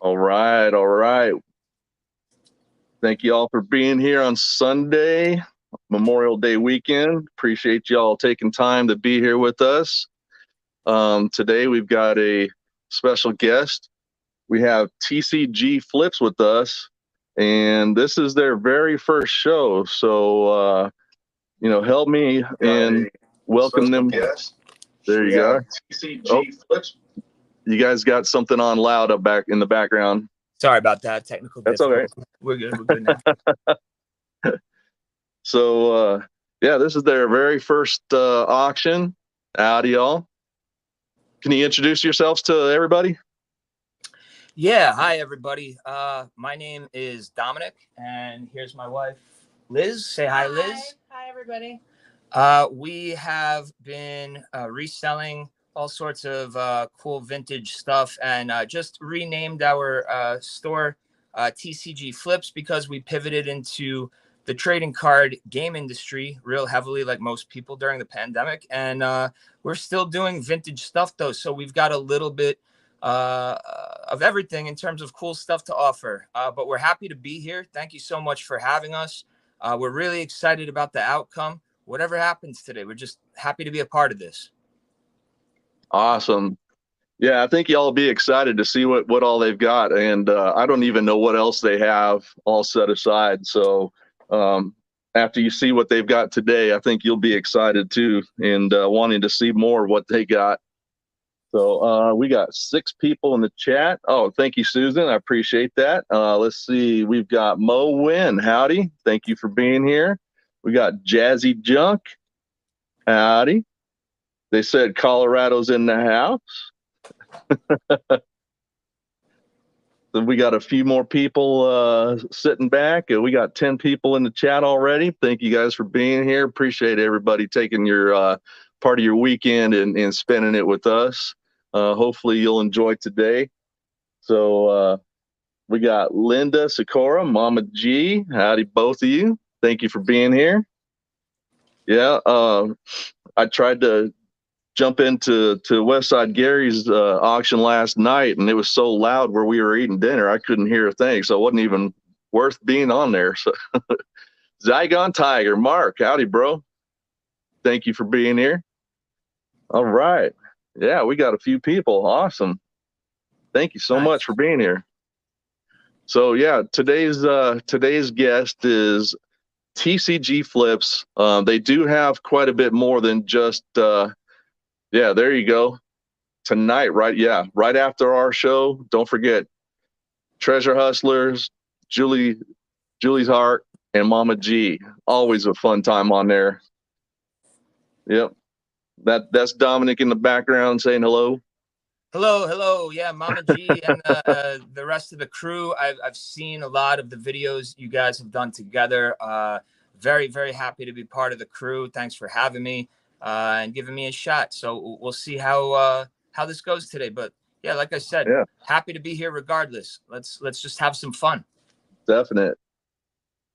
All right, all right. Thank you all for being here on Sunday, Memorial Day weekend. Appreciate y'all taking time to be here with us. Today we've got a special guest. We have TCG FLIPZ with us, and this is their very first show. So, help me and welcome them. Guest. There you go. TCG FLIPZ. You guys got something on loud up back in the background. Sorry about that. Technical That's all right. We're good. We're good now. So, this is their very first auction. Howdy, y'all. Can you introduce yourselves to everybody? Yeah. Hi, everybody. My name is Dominic, and here's my wife, Liz. Say hi, Liz. Hi, everybody. We have been reselling all sorts of cool vintage stuff, and just renamed our store TCG FLIPZ because we pivoted into the trading card game industry real heavily, like most people during the pandemic. And we're still doing vintage stuff, though. So we've got a little bit of everything in terms of cool stuff to offer. But we're happy to be here. Thank you so much for having us. We're really excited about the outcome. Whatever happens today, we're just happy to be a part of this. Awesome. Yeah, I think y'all will be excited to see what all they've got. And I don't even know what else they have all set aside. So after you see what they've got today, I think you'll be excited too and wanting to see more of what they got. So we got 6 people in the chat. Oh, thank you, Susan. I appreciate that. Let's see. We've got Mo Wynn. Howdy. Thank you for being here. We got Jazzy Junk. Howdy. They said Colorado's in the house. Then we got a few more people sitting back. We got 10 people in the chat already. Thank you guys for being here. Appreciate everybody taking your part of your weekend and spending it with us. Hopefully you'll enjoy today. So we got Linda Sikora, Mama G. Howdy, both of you. Thank you for being here. Yeah, I tried to jump into Westside Gary's auction last night, and it was so loud where we were eating dinner, I couldn't hear a thing, so it wasn't even worth being on there. So, Zygon Tiger, Mark, howdy, bro. Thank you for being here. All right. Yeah, we got a few people. Awesome. Thank you so much for being here. So, yeah, today's guest is TCG FLIPZ. They do have quite a bit more than just yeah, there you go. Tonight, right? Yeah, right after our show. Don't forget Treasure Hustlers, Julie's Heart, and Mama G. Always a fun time on there. Yep. That's Dominic in the background saying hello. Hello. Yeah, Mama G and the rest of the crew. I've seen a lot of the videos you guys have done together. Very, very happy to be part of the crew. Thanks for having me. And giving me a shot. So we'll see how this goes today. But yeah, like I said, happy to be here regardless. Let's just have some fun. Definite.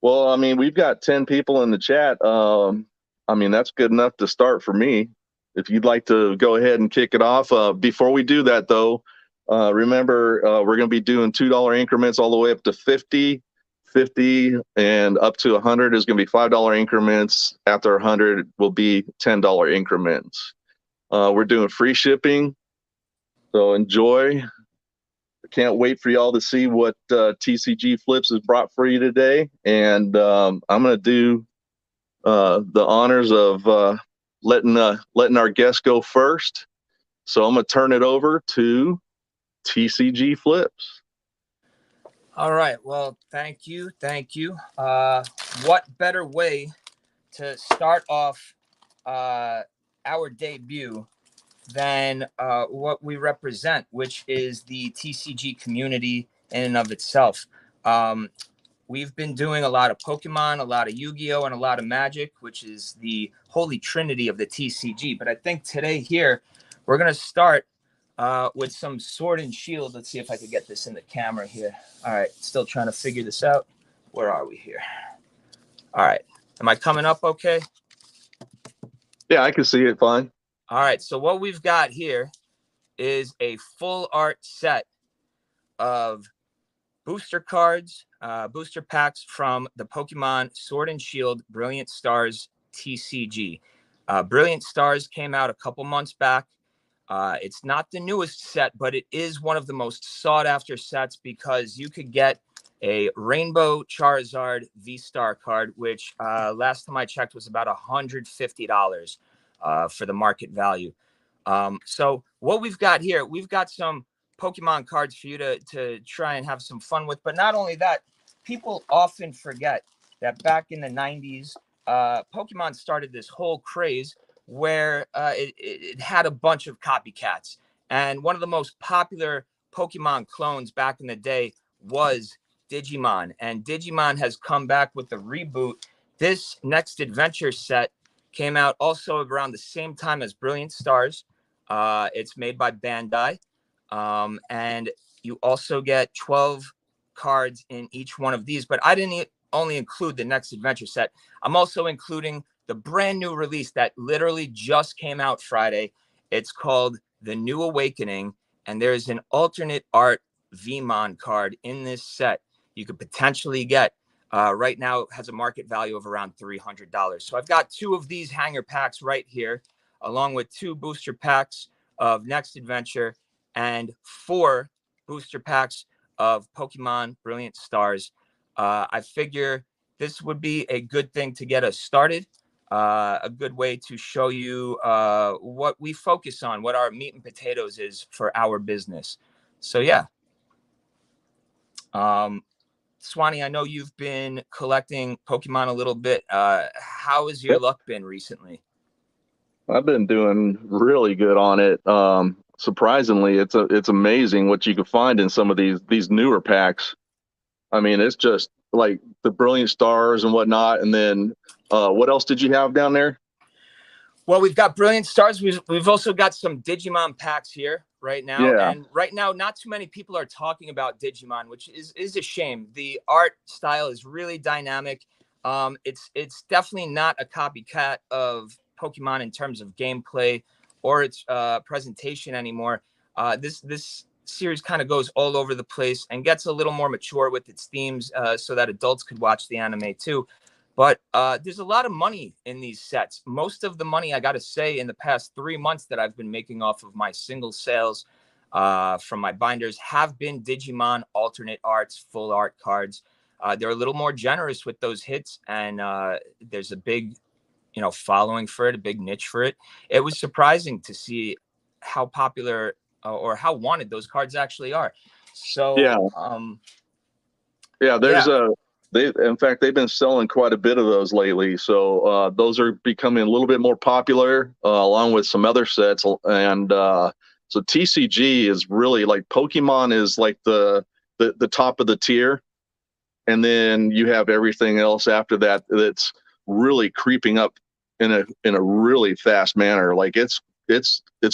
Well, I mean, we've got 10 people in the chat. I mean, that's good enough to start for me. If you'd like to go ahead and kick it off. Before we do that, though, remember, we're going to be doing $2 increments all the way up to 50, and up to 100 is going to be $5 increments. After 100 will be $10 increments. We're doing free shipping, so enjoy. I can't wait for y'all to see what TCG FLIPZ has brought for you today. And I'm going to do the honors of letting our guests go first. So I'm going to turn it over to TCG FLIPZ. All right. Well, thank you. What better way to start off our debut than what we represent, which is the TCG community in and of itself. We've been doing a lot of Pokemon, a lot of Yu-Gi-Oh, and a lot of Magic, which is the holy trinity of the TCG. But I think today here, we're going to start with some Sword and Shield. Let's see if I could get this in the camera here. All right, still trying to figure this out. Where are we here? All right, am I coming up okay? Yeah, I can see it fine. All right, so what we've got here is a full art set of booster cards, booster packs from the Pokemon Sword and Shield Brilliant Stars TCG. Brilliant Stars came out a couple months back. It's not the newest set, but it is one of the most sought after sets because you could get a Rainbow Charizard V-Star card, which last time I checked was about $150 for the market value. So what we've got here, we've got some Pokemon cards for you to try and have some fun with. But not only that, people often forget that back in the 90s, Pokemon started this whole craze where it had a bunch of copycats. And one of the most popular Pokemon clones back in the day was Digimon. And Digimon has come back with the reboot. This Next Adventure set came out also around the same time as Brilliant Stars. It's made by Bandai. And you also get 12 cards in each one of these. But I didn't only include the Next Adventure set. I'm also including the brand new release that literally just came out Friday. It's called The New Awakening. And there's an alternate art Vmon card in this set you could potentially get. Right now, it has a market value of around $300. So I've got 2 of these hanger packs right here, along with 2 booster packs of Next Adventure and 4 booster packs of Pokemon Brilliant Stars. I figure this would be a good thing to get us started, a good way to show you what we focus on, what our meat and potatoes is for our business. So, yeah. Swanee, I know you've been collecting Pokemon a little bit. How has your luck been recently? I've been doing really good on it. Surprisingly, it's amazing what you can find in some of these newer packs. I mean, it's just like the Brilliant Stars and whatnot. And then what else did you have down there? Well, we've got Brilliant Stars. We've also got some Digimon packs here right now. Yeah. And right now, not too many people are talking about Digimon, which is a shame. The art style is really dynamic. It's definitely not a copycat of Pokemon in terms of gameplay or its presentation anymore. This series kind of goes all over the place and gets a little more mature with its themes so that adults could watch the anime too. But there's a lot of money in these sets. Most of the money, I got to say, in the past 3 months that I've been making off of my single sales from my binders have been Digimon alternate arts, full art cards. They're a little more generous with those hits, and there's a big, following for it, a big niche for it. It was surprising to see how popular or how wanted those cards actually are. So, in fact, they've been selling quite a bit of those lately. So those are becoming a little bit more popular, along with some other sets. And so TCG is really like Pokemon is like the top of the tier, and then you have everything else after that that's really creeping up in a really fast manner. Like it's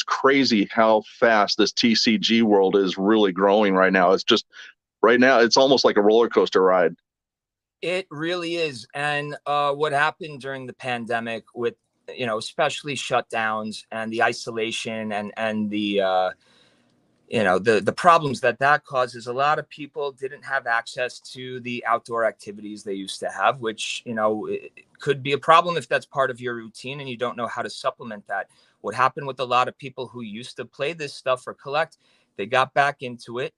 crazy how fast this TCG world is really growing right now. It's just right now it's almost like a roller coaster ride. It really is. And what happened during the pandemic with, especially shutdowns and the isolation and the, the problems that causes, a lot of people didn't have access to the outdoor activities they used to have, which, it could be a problem if that's part of your routine and you don't know how to supplement that. What happened with a lot of people who used to play this stuff or collect, they got back into it.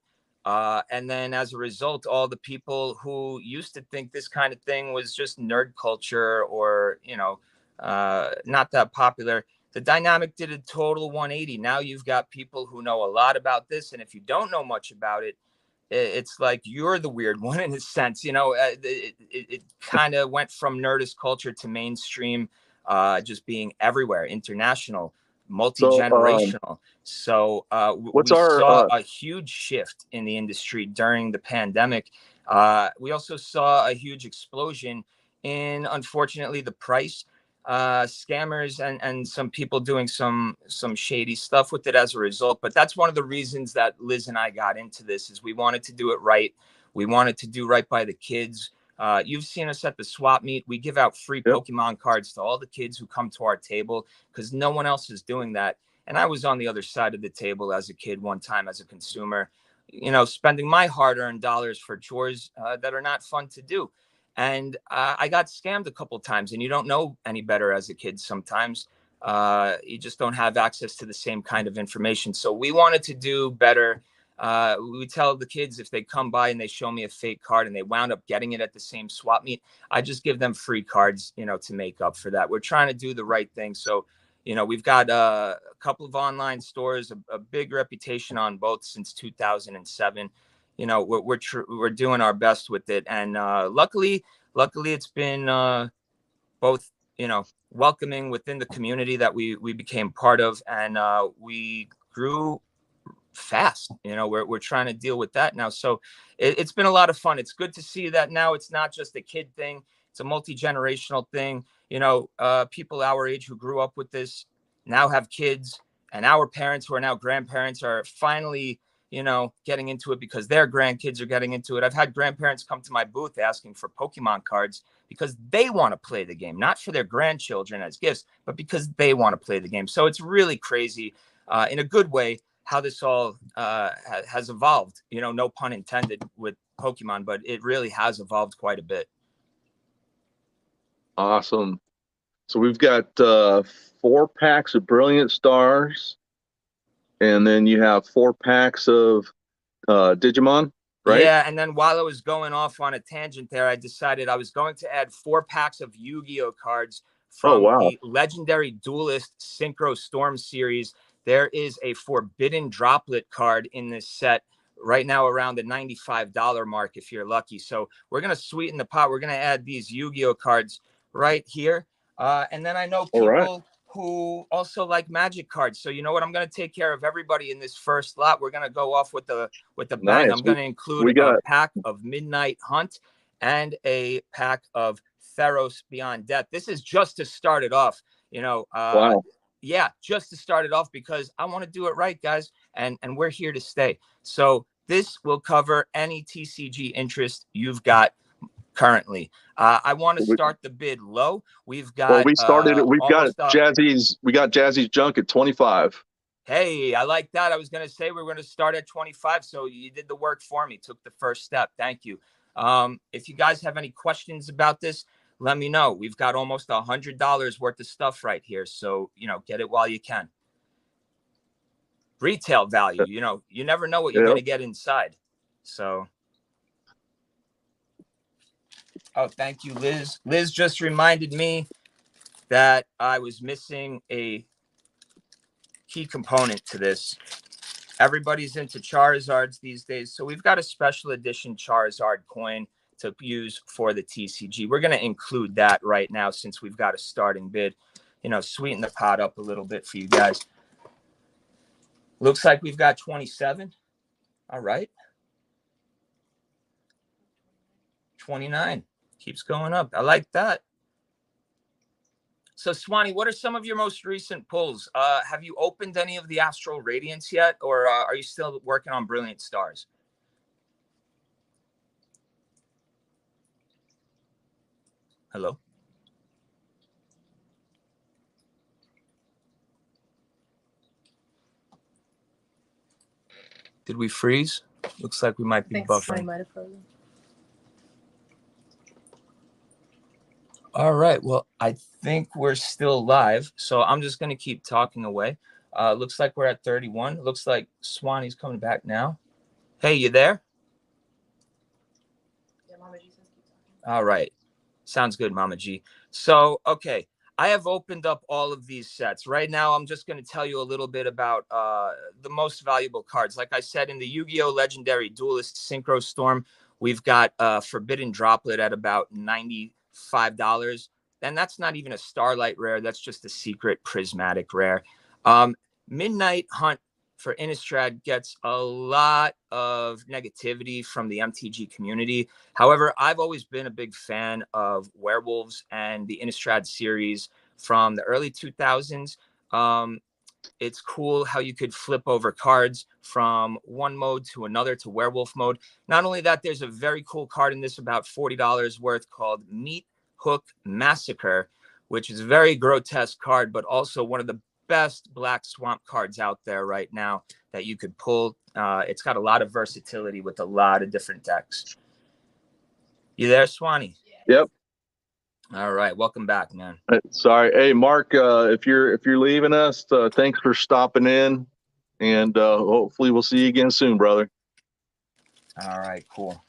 And then as a result, all the people who used to think this kind of thing was just nerd culture or, not that popular, the dynamic did a total 180. Now you've got people who know a lot about this. And if you don't know much about it, it's like you're the weird one in a sense. It kind of went from nerdist culture to mainstream, just being everywhere, international, multi-generational. So we saw a huge shift in the industry during the pandemic. We also saw a huge explosion in, unfortunately, the price. Scammers and some people doing some shady stuff with it as a result. But that's one of the reasons that Liz and I got into this, is we wanted to do it right. We wanted to do right by the kids. You've seen us at the swap meet. We give out free Pokemon cards to all the kids who come to our table because no one else is doing that. And I was on the other side of the table as a kid one time as a consumer. spending my hard-earned dollars for chores that are not fun to do. And I got scammed a couple times, and you don't know any better as a kid sometimes. You just don't have access to the same kind of information. So we wanted to do better. We tell the kids, if they come by and they show me a fake card and they wound up getting it at the same swap meet, I just give them free cards, to make up for that. We're trying to do the right thing. So, we've got a couple of online stores, a big reputation on both since 2007. We're doing our best with it. And luckily it's been both, welcoming within the community that we became part of, and we grew fast. We're trying to deal with that now. So it's been a lot of fun. It's good to see that now it's not just a kid thing. It's a multi-generational thing. People our age who grew up with this now have kids, and our parents who are now grandparents are finally, getting into it because their grandkids are getting into it. I've had grandparents come to my booth asking for Pokemon cards because they want to play the game, not for their grandchildren as gifts, but because they want to play the game. So it's really crazy in a good way how this all has evolved, no pun intended with Pokemon, but it really has evolved quite a bit. Awesome. So we've got 4 packs of Brilliant Stars, and then you have 4 packs of Digimon, right? Yeah, and then while I was going off on a tangent there, I decided I was going to add 4 packs of Yu-Gi-Oh cards from the Legendary Duelist Synchro Storm series. There is a Forbidden Droplet card in this set right now around the $95 mark if you're lucky. So we're going to sweeten the pot. We're going to add these Yu-Gi-Oh cards right here. And then I know people who also like Magic cards. So you know what? I'm going to take care of everybody in this first lot. We're going to go off with the bang. Nice. I'm going to include a pack of Midnight Hunt and a pack of Theros Beyond Death. This is just to start it off, wow. Yeah, just to start it off, because I want to do it right, guys, and we're here to stay. So this will cover any TCG interest you've got currently. I want to start the bid low. We've got. Well, we started. We've got Jazzy's. We got Jazzy's junk at 25. Hey, I like that. I was going to say we're going to start at 25. So you did the work for me. Took the first step. Thank you. If you guys have any questions about this, let me know. We've got almost $100 worth of stuff right here. So, get it while you can. Retail value, you never know what you're going to get inside. So. Oh, thank you, Liz. Liz just reminded me that I was missing a key component to this. Everybody's into Charizards these days. So we've got a special edition Charizard coin to use for the TCG. We're going to include that right now since we've got a starting bid, sweeten the pot up a little bit for you guys. Looks like we've got 27. All right. 29 keeps going up. I like that. So Swanee, what are some of your most recent pulls? Have you opened any of the Astral Radiance yet, or are you still working on Brilliant Stars? Hello? Did we freeze? Looks like we might be buffering. Might have frozen. All right. Well, I think we're still live, so I'm just going to keep talking away. Looks like we're at 31. Looks like Swanee's coming back now. Hey, you there? Yeah, Mama G says keep talking. All right. Sounds good, Mama G. So, okay. I have opened up all of these sets. Right now, I'm just going to tell you a little bit about the most valuable cards. Like I said, in the Yu-Gi-Oh! Legendary Duelist Synchro Storm, we've got Forbidden Droplet at about $95. And that's not even a Starlight rare. That's just a secret prismatic rare. Midnight Hunt for Innistrad gets a lot of negativity from the MTG community. However, I've always been a big fan of Werewolves and the Innistrad series from the early 2000s. It's cool how you could flip over cards from one mode to another to Werewolf mode. Not only that, there's a very cool card in this, about $40 worth, called Meat Hook Massacre, which is a very grotesque card, but also one of the best Black Swamp cards out there right now that you could pull. It's got a lot of versatility with a lot of different decks. You there, Swanee? Yep. All right, welcome back, man. Sorry. Hey, Mark, if you're leaving us, thanks for stopping in, and hopefully we'll see you again soon, brother. All right, cool.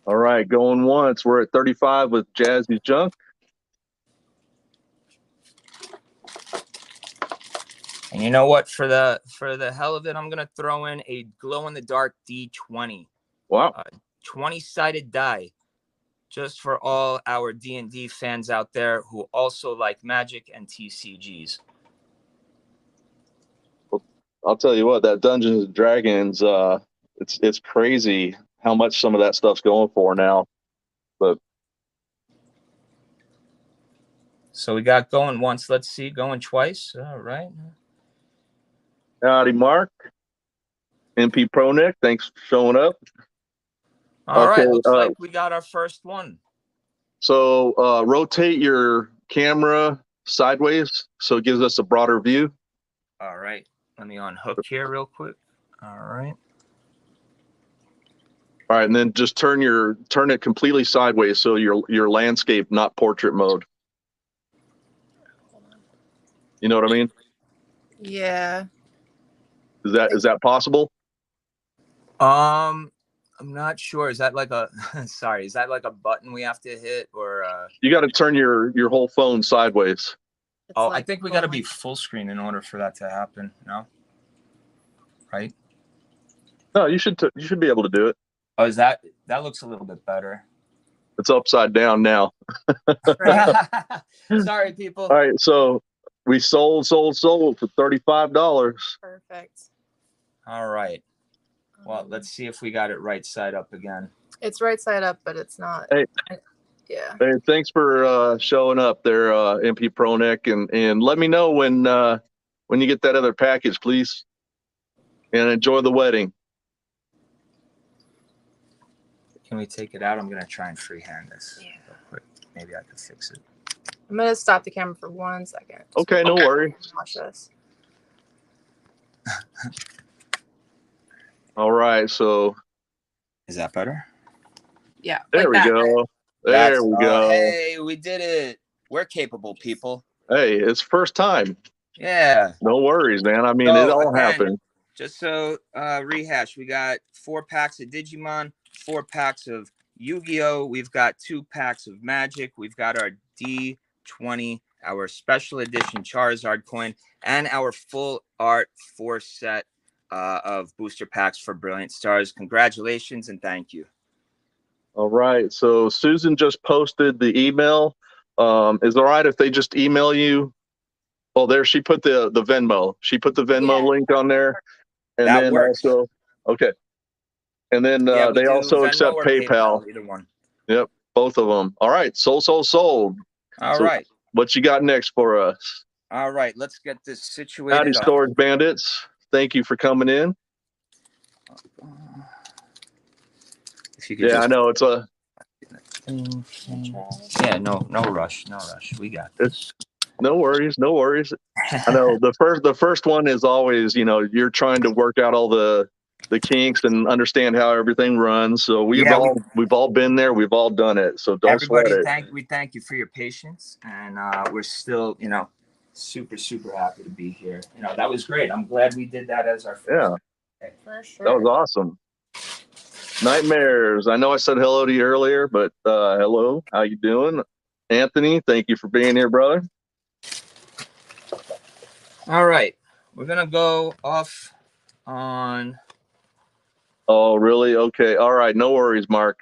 All right, going once. We're at 35 with Jazzy's Junk. And you know what? For the hell of it, I'm gonna throw in a glow in the dark D20. Wow. 20-sided die, just for all our D&D fans out there who also like Magic and TCGs. I'll tell you what, that Dungeons and Dragons, it's crazy how much some of that stuff's going for now. But so we got going once. Let's see, going twice. All right. howdy, Mark. MP Pro Nick, thanks for showing up. All right, looks like we got our first one. So rotate your camera sideways so it gives us a broader view. All right, let me unhook here real quick. All right. All right, and then just turn it completely sideways so your landscape, not portrait mode. You know what I mean? Yeah. Is that possible? I'm not sure. Is that like a sorry, is that like a button we have to hit, or You got to turn your whole phone sideways. Oh, like I think we got to be full screen in order for that to happen. No, right? No, you should be able to do it. Oh, is that looks a little bit better? It's upside down now. Sorry, people. All right, so we sold for $35. Perfect. All right. Well, let's see if we got it right side up again. It's right side up, but it's not. Hey. Yeah. Hey, thanks for showing up there, MP Pronek, and let me know when you get that other package, please. And enjoy the wedding. Can we take it out? I'm gonna try and freehand this real quick. Maybe I can fix it. I'm gonna stop the camera for 1 second. Okay, no worries. Watch this. All right, so is that better? Yeah. There we go. There we go. Hey, we did it. We're capable people. Hey, it's first time. Yeah. No worries, man. I mean, it all happened. Just so rehash, we got 4 packs of Digimon, 4 packs of Yu-Gi-Oh! We've got 2 packs of Magic. We've got our D20, our special edition Charizard coin, and our full art 4 set of booster packs for Brilliant Stars. Congratulations and thank you. All right. So Susan just posted the email. Is it all right if they just email you? Oh, there she put the Venmo. She put the Venmo link on there. And that then works. Also, okay. And then they also accept PayPal. Either one. Yep, both of them. All right. Sold. All right. What you got next for us? All right. Let's get this situated. Howdy, Storage Bandits. Thank you for coming in. If you could I know it's a. Yeah, no rush. We got this. No worries. I know the first one is always, you're trying to work out all the kinks and understand how everything runs. So we've all been there. We've all done it. So don't sweat it. We thank you for your patience, and we're still, super happy to be here. That was great. I'm glad we did that as our first. Yeah, for sure. That was awesome. Nightmares. I know I said hello to you earlier, but hello. How you doing? Anthony, thank you for being here, brother. All right. We're going to go off on. Oh, really? Okay. All right. No worries, Mark.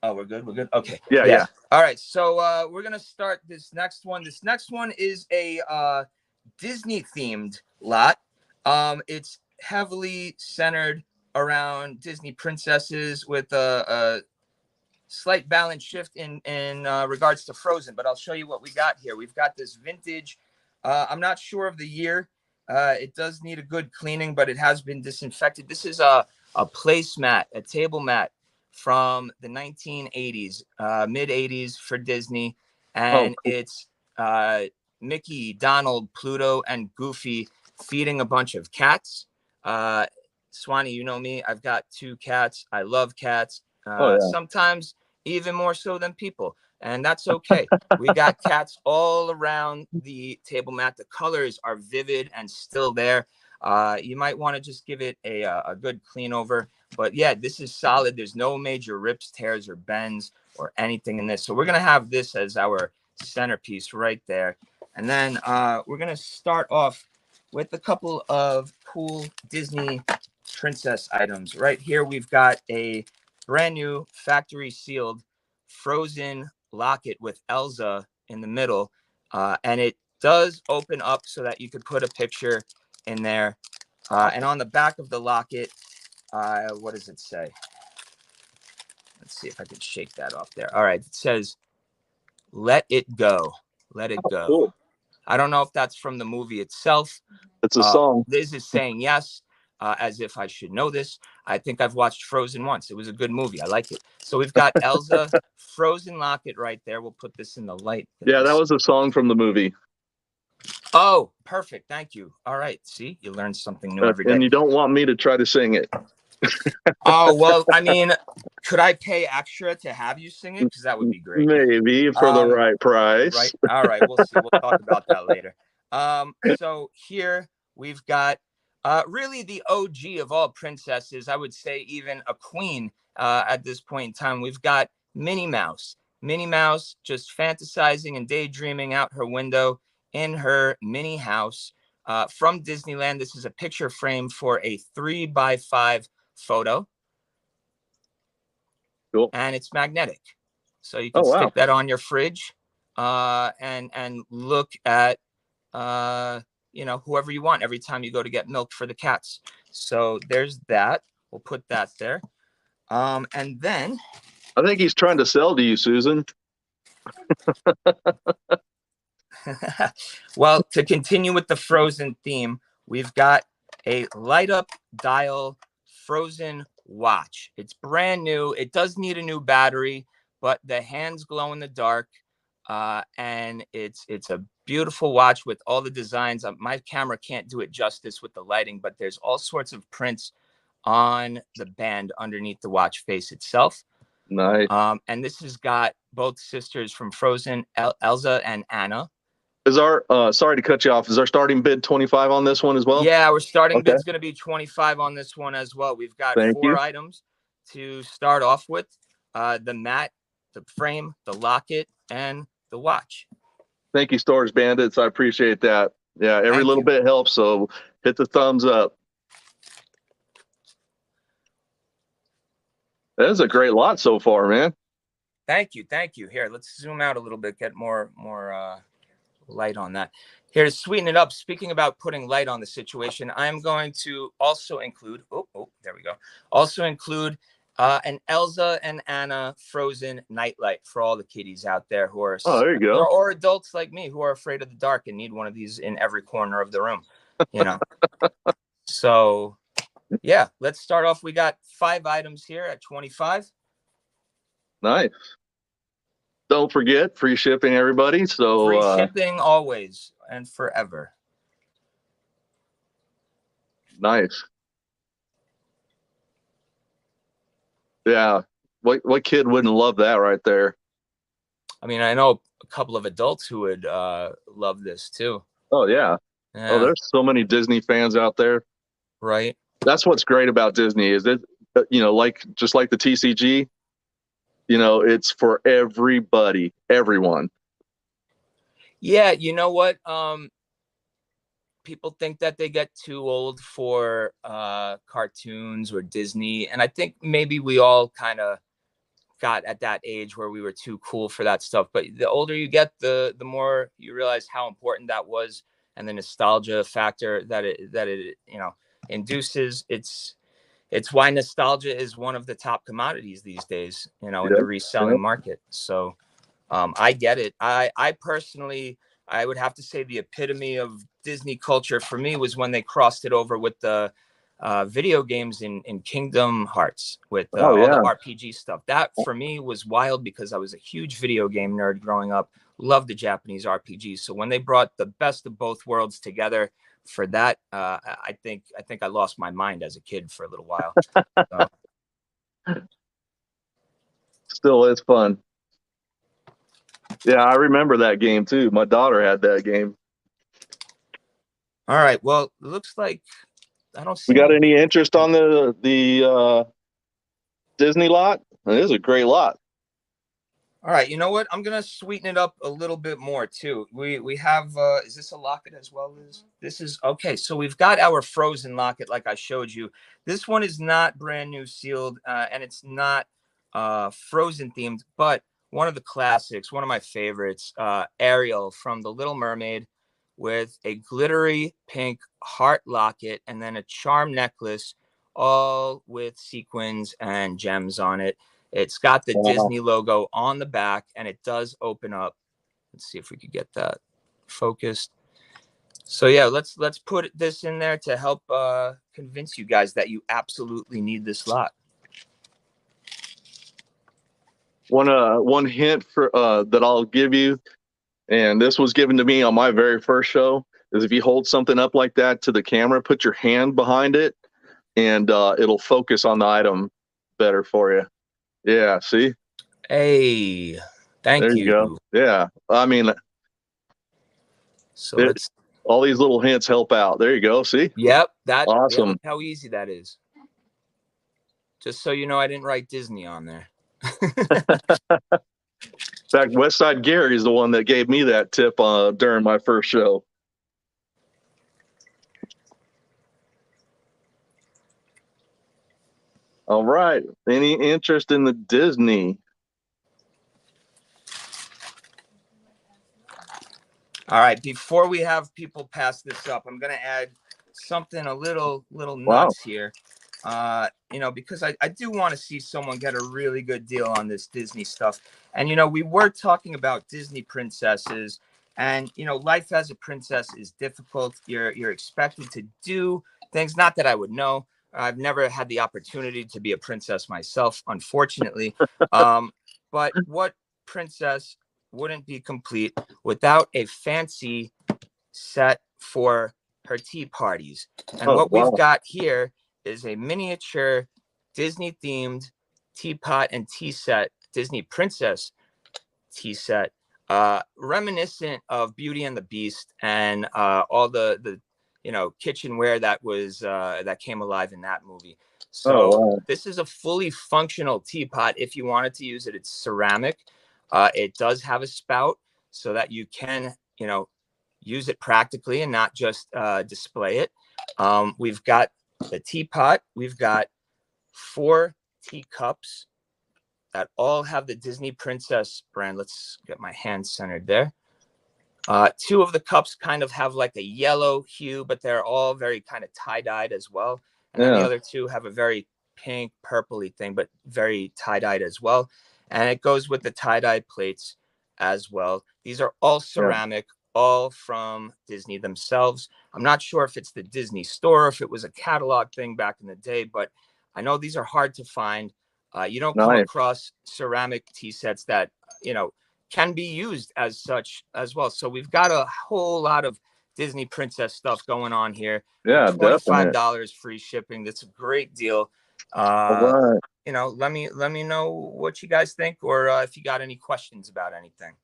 Oh, we're good. Okay. Yeah. All right. So we're going to start this next one. This next one is a Disney themed lot. It's heavily centered around Disney princesses with a slight balance shift in regards to Frozen, but I'll show you what we got here. We've got this vintage. I'm not sure of the year. It does need a good cleaning, but it has been disinfected. This is a placemat, a table mat from the 1980s, mid 80s for Disney, and it's Mickey, Donald, Pluto, and Goofy feeding a bunch of cats. Swanee, you know me. I've got 2 cats. I love cats. Oh, yeah. Sometimes even more so than people. And that's okay. We got cats all around the table mat. The colors are vivid and still there. You might want to just give it a good clean over. But yeah, this is solid. There's no major rips, tears, or bends or anything in this. So we're going to have this as our centerpiece right there. And then we're going to start off with a couple of cool Disney princess items. Right here, we've got a brand new factory sealed Frozen locket with Elsa in the middle. And it does open up so that you could put a picture in there. And on the back of the locket, what does it say? Let's see if I can shake that off there. All right. It says, "Let it go. Let it go." Cool. I don't know if that's from the movie itself. It's a song. Liz is saying yes, as if I should know this. I think I've watched Frozen once. It was a good movie. I like it. So we've got Elsa Frozen locket right there. We'll put this in the light. Yeah, that was a song from the movie. Oh, perfect. Thank you. All right. See, you learn something new every day. And you don't want me to try to sing it. Oh, well, I mean, could I pay extra to have you sing it? Because that would be great. Maybe for the right price. Right. All right. We'll see. We'll talk about that later. So here we've got really the OG of all princesses. I would say even a queen at this point in time. We've got Minnie Mouse. Minnie Mouse just fantasizing and daydreaming out her window in her mini house from Disneyland. This is a picture frame for a 3x5 photo. Cool. And it's magnetic. So you can stick that on your fridge and look at, whoever you want every time you go to get milk for the cats. So there's that. We'll put that there. And then I think he's trying to sell to you, Susan. Well, to continue with the Frozen theme, we've got a light up dial Frozen watch. It's brand new. It does need a new battery, but the hands glow in the dark. And it's a beautiful watch with all the designs. My camera can't do it justice with the lighting, but there's all sorts of prints on the band underneath the watch face itself. Nice. And this has got both sisters from Frozen, Elsa and Anna. Is our sorry to cut you off, is our starting bid 25 on this one as well? Yeah, we're starting bid's going to be 25 on this one as well. We've got 4 items to start off with: the mat, the frame, the locket, and the watch. Thank you, Storage Bandits. I appreciate that. Yeah, every little bit helps, so hit the thumbs up. That is a great lot so far, man. Thank you. Here, let's zoom out a little bit, get more light on that. Here, to sweeten it up, speaking about putting light on the situation, I'm going to also include, there we go. Also include an Elsa and Anna Frozen nightlight for all the kiddies out there who are, there you go. or adults like me who are afraid of the dark and need one of these in every corner of the room, So, yeah, let's start off. We got 5 items here at 25. Nice. Don't forget, free shipping, everybody. So free shipping always and forever. Nice. Yeah. What kid wouldn't love that right there? I mean, I know a couple of adults who would love this too. Oh, yeah. Oh, there's so many Disney fans out there. Right. That's what's great about Disney is that, just like the TCG, it's for everybody, everyone. Yeah. You know what? People think that they get too old for cartoons or Disney. And I think maybe we all kind of got at that age where we were too cool for that stuff. But the older you get, the more you realize how important that was, and the nostalgia factor that it induces. It's why nostalgia is one of the top commodities these days, in the reselling market. So I get it. I personally, I would have to say the epitome of Disney culture for me was when they crossed it over with the video games in Kingdom Hearts with Oh, all yeah. the RPG stuff. That for me was wild because I was a huge video game nerd growing up. Loved the Japanese RPGs. So when they brought the best of both worlds together for that, I think I lost my mind as a kid for a little while. So. Still, it's fun. Yeah, I remember that game too. My daughter had that game. All right. Well, it looks like I don't see. We got any interest on the Disney lot? It is a great lot. All right. You know what? I'm gonna sweeten it up a little bit more too. We have. Is this a locket as well? This is okay. So we've got our frozen locket, like I showed you. This one is not brand new sealed, and it's not frozen themed, but one of the classics, one of my favorites, Ariel from The Little Mermaid, with a glittery pink heart locket and then a charm necklace, all with sequins and gems on it. It's got the Disney logo on the back, and it does open up. Let's see if we could get that focused. So yeah, let's put this in there to help convince you guys that you absolutely need this lot. One hint for that I'll give you, and this was given to me on my very first show, is if you hold something up like that to the camera, put your hand behind it, and it'll focus on the item better for you. Yeah, see? Hey, thank you. There you go. Yeah, I mean, so all these little hints help out. There you go. See? Yep, awesome. Yeah, look how easy that is. Just so you know, I didn't write Disney on there. In fact, Westside Gary is the one that gave me that tip during my first show. All right. Any interest in the Disney? All right. Before we have people pass this up, I'm going to add something a little nuts here. You know, because I do want to see someone get a really good deal on this Disney stuff. And, you know, we were talking about Disney princesses, and, you know, life as a princess is difficult. You're expected to do things, not that I would know. I've never had the opportunity to be a princess myself, unfortunately. But what princess wouldn't be complete without a fancy set for her tea parties? And what we've got here is a miniature Disney themed teapot and tea set, Disney princess tea set, reminiscent of Beauty and the Beast and all the you know, kitchenware that was that came alive in that movie. So this is a fully functional teapot. If you wanted to use it, it's ceramic. It does have a spout so that you can, you know, use it practically and not just display it. We've got the teapot. We've got 4 teacups that all have the Disney Princess brand. Let's get my hand centered there. 2 of the cups kind of have like a yellow hue, but they're all very kind of tie-dyed as well. And then the other 2 have a very pink, purpley thing, but very tie-dyed as well. And it goes with the tie-dye plates as well. These are all ceramic, all from Disney themselves. I'm not sure if it's the Disney store, if it was a catalog thing back in the day, but I know these are hard to find. You don't come across ceramic tea sets that, you know, can be used as such as well. So we've got a whole lot of Disney princess stuff going on here. Yeah, $25 free shipping. That's a great deal. You know, let me know what you guys think, or if you got any questions about anything.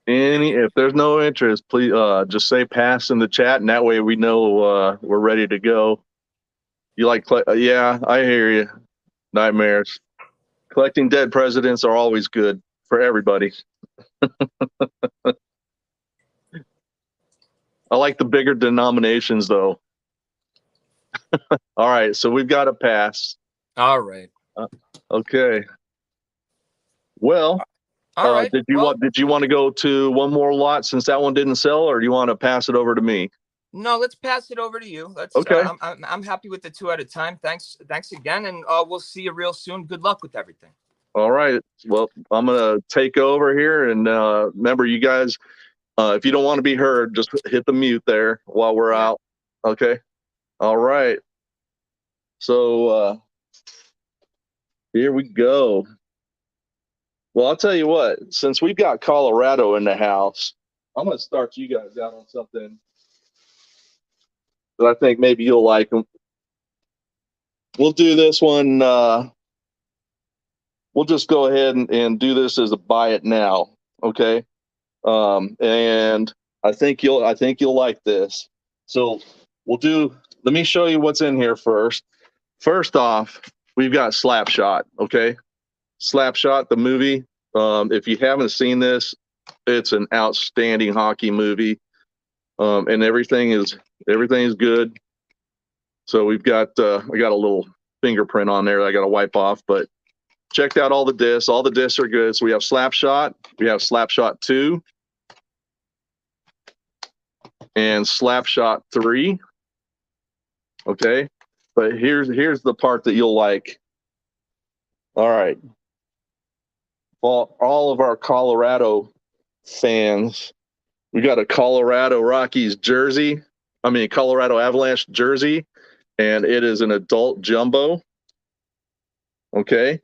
If there's no interest, please just say pass in the chat, and that way we know we're ready to go. You like, yeah, I hear you. Nightmares. Collecting dead presidents are always good for everybody. I like the bigger denominations, though. All right, so we've got a pass. All right. Okay. Well, all right. Did you want to go to one more lot since that one didn't sell, or do you want to pass it over to me? No, let's pass it over to you. Let's. Okay. I'm happy with the 2 at a time. Thanks again, and we'll see you real soon. Good luck with everything. All right. Well, I'm gonna take over here, and remember, you guys, if you don't want to be heard, just hit the mute there while we're out. Okay. All right. So here we go. Well, I'll tell you what, since we've got Colorado in the house, I'm going to start you guys out on something that I think maybe you'll like. We'll do this one. We'll just go ahead and do this as a buy it now. Okay. And I think you'll like this. So let me show you what's in here first. First off, we've got Slapshot. Okay. Slapshot, the movie. If you haven't seen this, it's an outstanding hockey movie. And everything is good. So I got a little fingerprint on there that I got to wipe off, but checked out all the discs. All the discs are good. So we have Slapshot, we have Slapshot 2, and Slapshot 3. Okay. But here's the part that you'll like. All right. All of our Colorado fans, we got a Colorado Rockies jersey. Colorado Avalanche jersey, and it is an adult jumbo. Okay.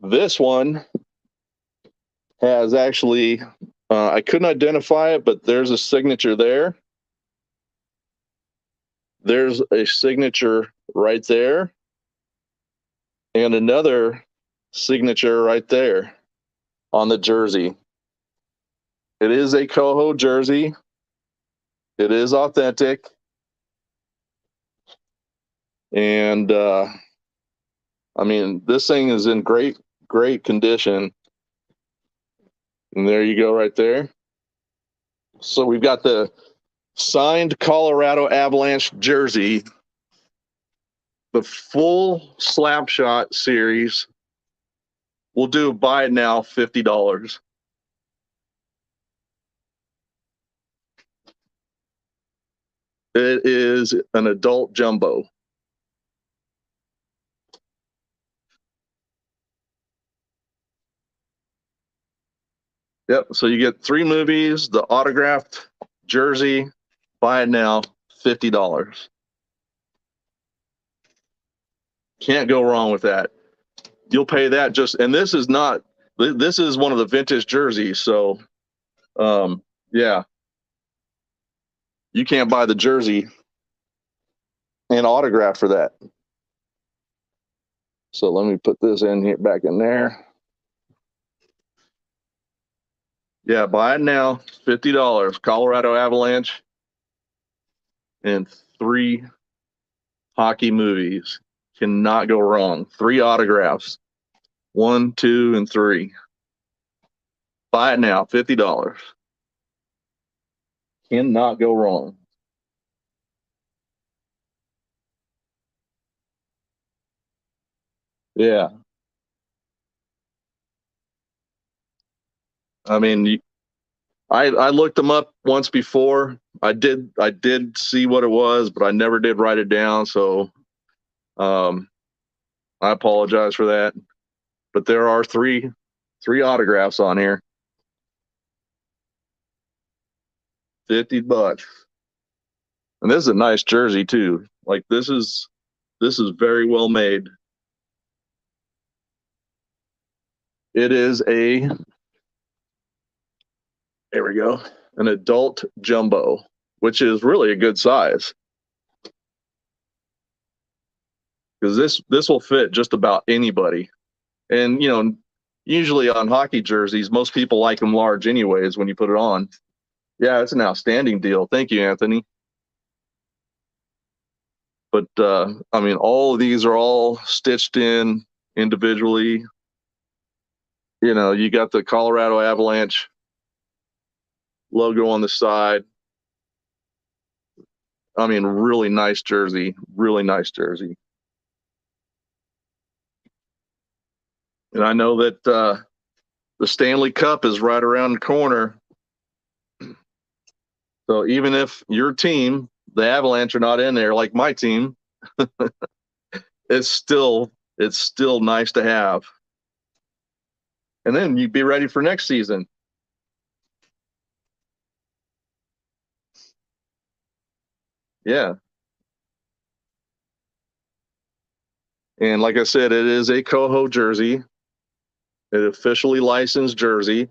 This one has actually, I couldn't identify it, but there's a signature there. There's a signature right there. And another signature right there on the jersey. It is a Coho jersey. It is authentic. And, this thing is in great condition. And there you go right there. So we've got the signed Colorado Avalanche jersey, the full Slapshot series. We'll do buy it now, $50. It is an adult jumbo. Yep. So you get 3 movies, the autographed jersey. Buy it now, $50. Can't go wrong with that. You'll pay that and this is one of the vintage jerseys. So, yeah, you can't buy the jersey and autograph for that. So let me put this in here, back in there. Yeah, buy it now, $50. Colorado Avalanche and 3 hockey movies. Cannot go wrong. 3 autographs. 1, 2, and 3. Buy it now, $50. Cannot go wrong. Yeah. I looked them up once before. I did see what it was, but I never did write it down. So, I apologize for that. But there are 3 autographs on here. $50. And this is a nice jersey too. Like this is very well made. It is there we go, an adult jumbo, which is really a good size. Because this will fit just about anybody. And usually on hockey jerseys, most people like them large anyways when you put it on. Yeah, it's an outstanding deal. Thank you, Anthony. But all of these are all stitched in individually. You got the Colorado Avalanche logo on the side. Really nice jersey. Really nice jersey. And I know that the Stanley Cup is right around the corner. So even if your team, the Avalanche, are not in there, like my team, it's still nice to have. And then you'd be ready for next season. Yeah. And like I said, it is a Coho jersey, an officially licensed jersey.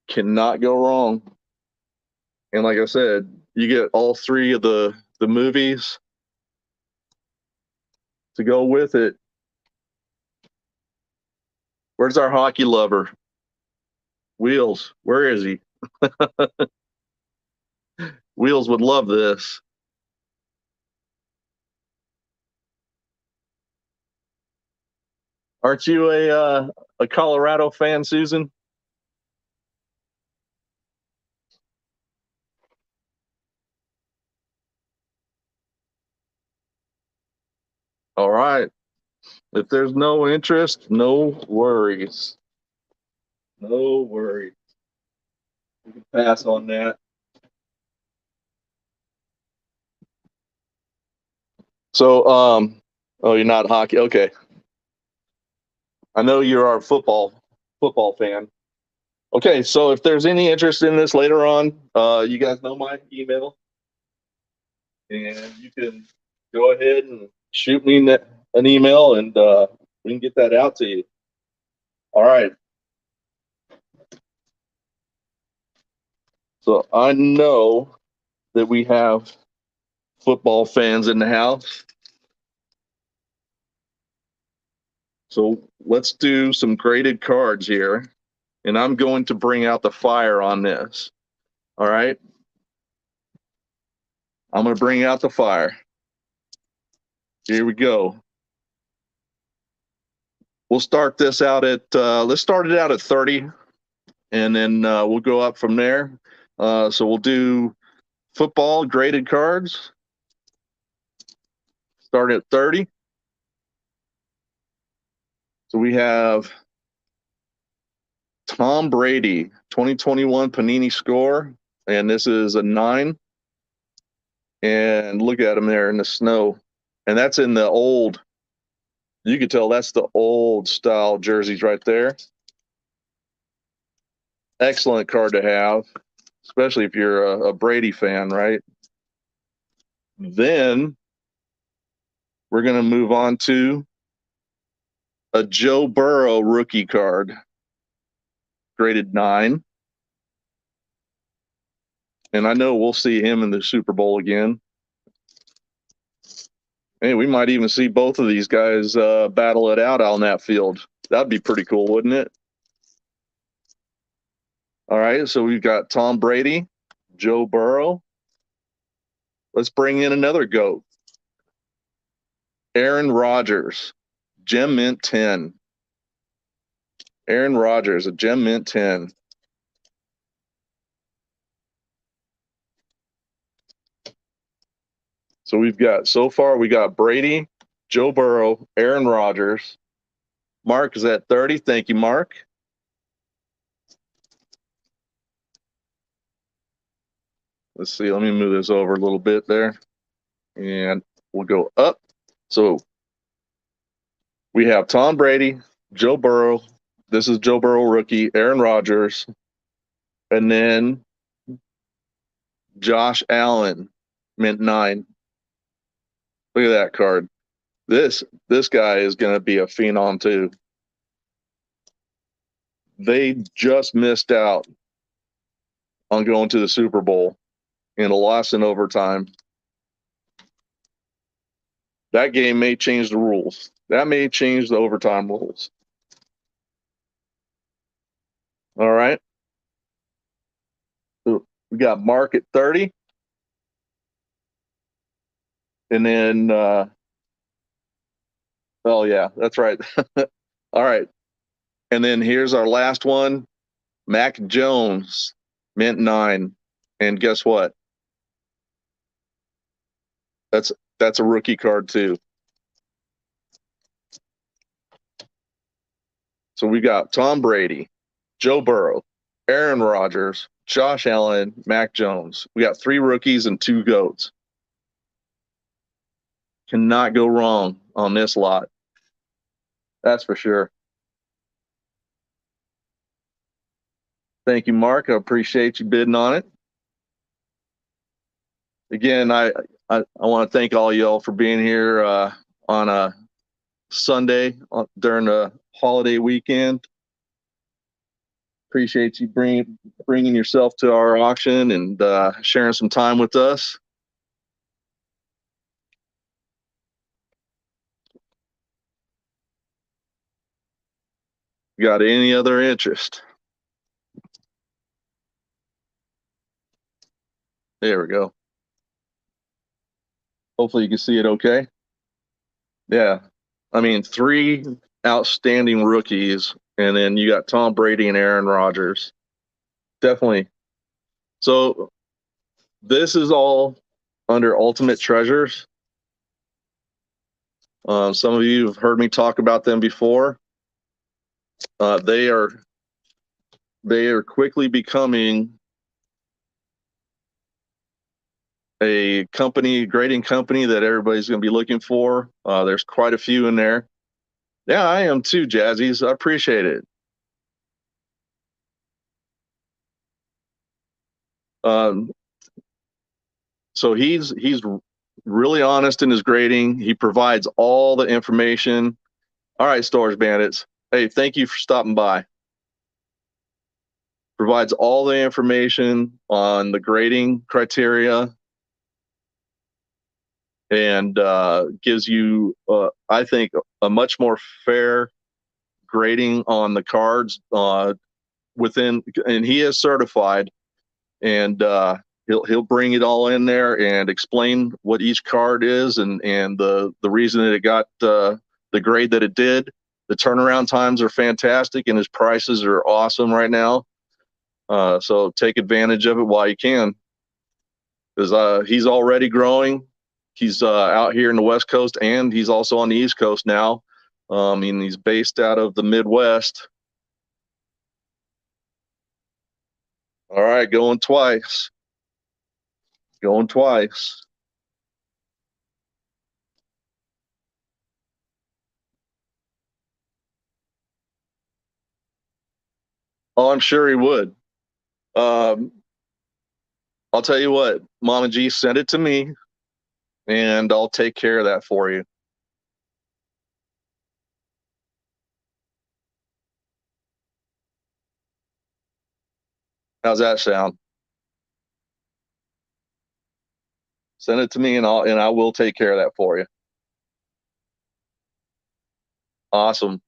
Cannot go wrong. And like I said, you get all three of the movies to go with it. Where's our hockey lover? Wheels, where is he? Wheels would love this. Aren't you a Colorado fan, Susan? All right. If there's no interest, no worries. No worries. We can pass on that. So, oh, you're not hockey. Okay. I know you're our football fan. Okay, so if there's any interest in this later on, you guys know my email, and you can go ahead and shoot me an email, and we can get that out to you. All right. So I know that we have football fans in the house. So let's do some graded cards here. And I'm going to bring out the fire on this. All right. I'm going to bring out the fire. Here we go. We'll start this out at, let's start it out at 30, and then we'll go up from there. So we'll do football graded cards. Start at 30. So we have Tom Brady, 2021 Panini score, and this is a 9. And look at him there in the snow. And that's in the old, you can tell that's the old style jerseys right there. Excellent card to have, especially if you're a Brady fan, right? Then we're going to move on to a Joe Burrow rookie card, graded 9. And I know we'll see him in the Super Bowl again. Hey, we might even see both of these guys battle it out on that field. That'd be pretty cool, wouldn't it? All right, so we've got Tom Brady, Joe Burrow. Let's bring in another GOAT. Aaron Rodgers, Gem Mint 10. Aaron Rodgers, a Gem Mint 10. So we've got, so far, we got Brady, Joe Burrow, Aaron Rodgers. Mark is at 30. Thank you, Mark. Let's see. Let me move this over a little bit there. And we'll go up. So we have Tom Brady, Joe Burrow. This is Joe Burrow rookie, Aaron Rodgers. And then Josh Allen, mint 9. Look at that card. This guy is going to be a phenom too. They just missed out on going to the Super Bowl in a loss in overtime. That game may change the rules. That may change the overtime rules. All right. So we got Mark at 30. And then, oh, yeah, that's right. All right. And then here's our last one, Mac Jones, mint 9. And guess what? That's a rookie card too. So we got Tom Brady, Joe Burrow, Aaron Rodgers, Josh Allen, Mac Jones. We got 3 rookies and 2 GOATs. Cannot go wrong on this lot. That's for sure. Thank you, Mark. I appreciate you bidding on it. Again, I I want to thank all y'all for being here on a Sunday during the holiday weekend. Appreciate you bringing yourself to our auction and sharing some time with us. Got any other interest? There we go. Hopefully you can see it okay. Yeah. I mean, 3 outstanding rookies, and then you got Tom Brady and Aaron Rodgers. Definitely. So this is all under Ultimate Treasures. Some of you have heard me talk about them before. They are quickly becoming a grading company that everybody's going to be looking for. There's quite a few in there. Yeah, I am too, Jazzies. I appreciate it. So he's really honest in his grading. He provides all the information. All right, Storage Bandits. Hey, thank you for stopping by. Provides all the information on the grading criteria and gives you, I think, a much more fair grading on the cards within, and he is certified, and he'll bring it all in there and explain what each card is and the reason that it got the grade that it did. The turnaround times are fantastic, and his prices are awesome right now. So take advantage of it while you can, because he's already growing. He's out here in the West Coast, and he's also on the East Coast now. And he's based out of the Midwest. All right, going twice. Going twice. Oh, I'm sure he would. I'll tell you what, Mama G, send it to me, and I'll take care of that for you. How's that sound? Send it to me, and I will take care of that for you. Awesome.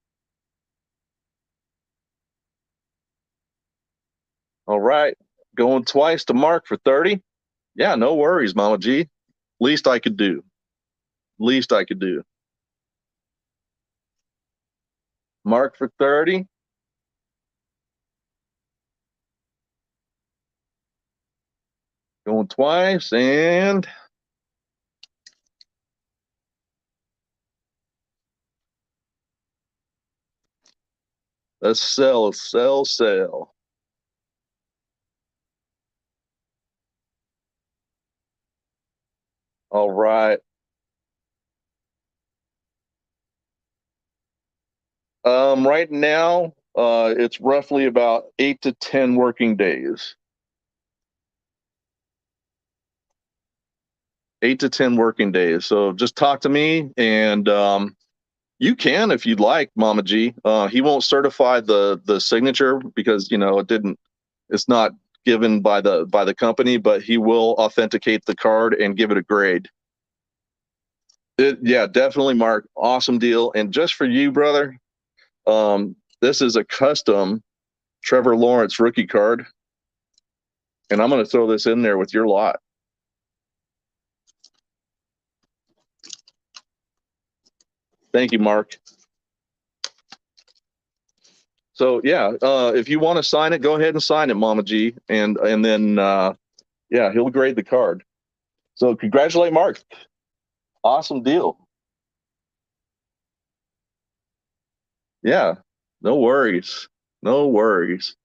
All right, going twice to Mark for 30. Yeah, no worries, Mama G. Least I could do. Least I could do. Mark for 30. Going twice, and let's sell. All right. Right now, it's roughly about 8 to 10 working days. 8 to 10 working days. So just talk to me, and you can, if you'd like, Mama G. He won't certify the signature because it's not given by the company, but he will authenticate the card and give it a grade. Yeah, definitely, Mark. Awesome deal. And just for you, brother, this is a custom Trevor Lawrence rookie card, and I'm going to throw this in there with your lot. Thank you, Mark. So yeah, if you want to sign it, go ahead and sign it, Mama G, and then yeah, he'll grade the card. So congratulate Mark. Awesome deal. Yeah, no worries. No worries.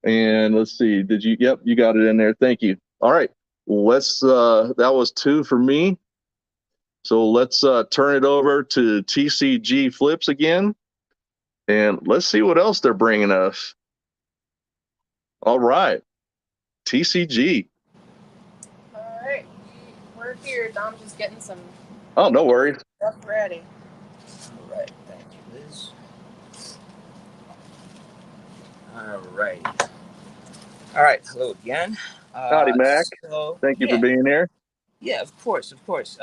And let's see, yep, you got it in there. Thank you. All right. Let's that was 2 for me. So let's turn it over to TCG FLIPZ again. And let's see what else they're bringing us. All right. TCG. All right. We're here. Dom's just getting some Oh, no worries. stuff ready. All right. Thank you, Liz. All right. All right. Hello again. Howdy, Mac. So, Thank you yeah, for being here. yeah, of course, of course.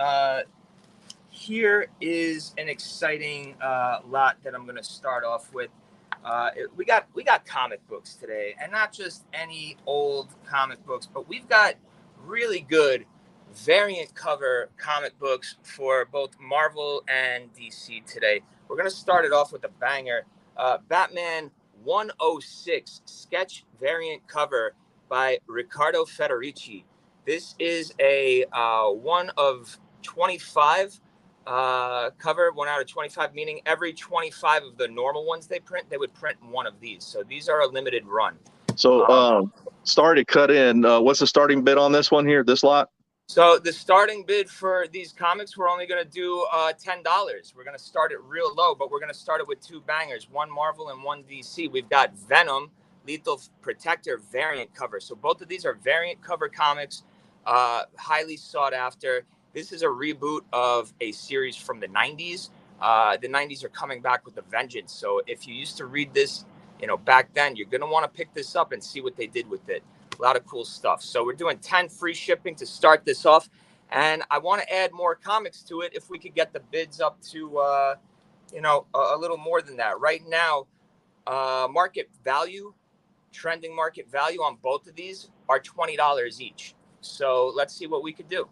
Here is an exciting lot that I'm going to start off with. We got comic books today, and not just any old comic books, but we've got really good variant cover comic books for both Marvel and DC today. We're going to start it off with a banger. Batman 106 sketch variant cover by Riccardo Federici. This is a one of 25 cover, 1 out of 25, meaning every 25 of the normal ones they would print one of these. So these are a limited run. So, sorry to cut in. What's the starting bid on this one here, this lot? So the starting bid for these comics, we're only going to do $10. We're going to start it real low, but we're going to start it with two bangers, one Marvel and one DC. We've got Venom, Lethal Protector variant cover. So both of these are variant cover comics, highly sought after. This is a reboot of a series from the 90s. The 90s are coming back with a vengeance. So if you used to read this, back then, you're going to want to pick this up and see what they did with it. A lot of cool stuff. So we're doing 10 free shipping to start this off. And I want to add more comics to it if we could get the bids up to, a little more than that. Right now, market value, trending market value on both of these are $20 each. So let's see what we could do.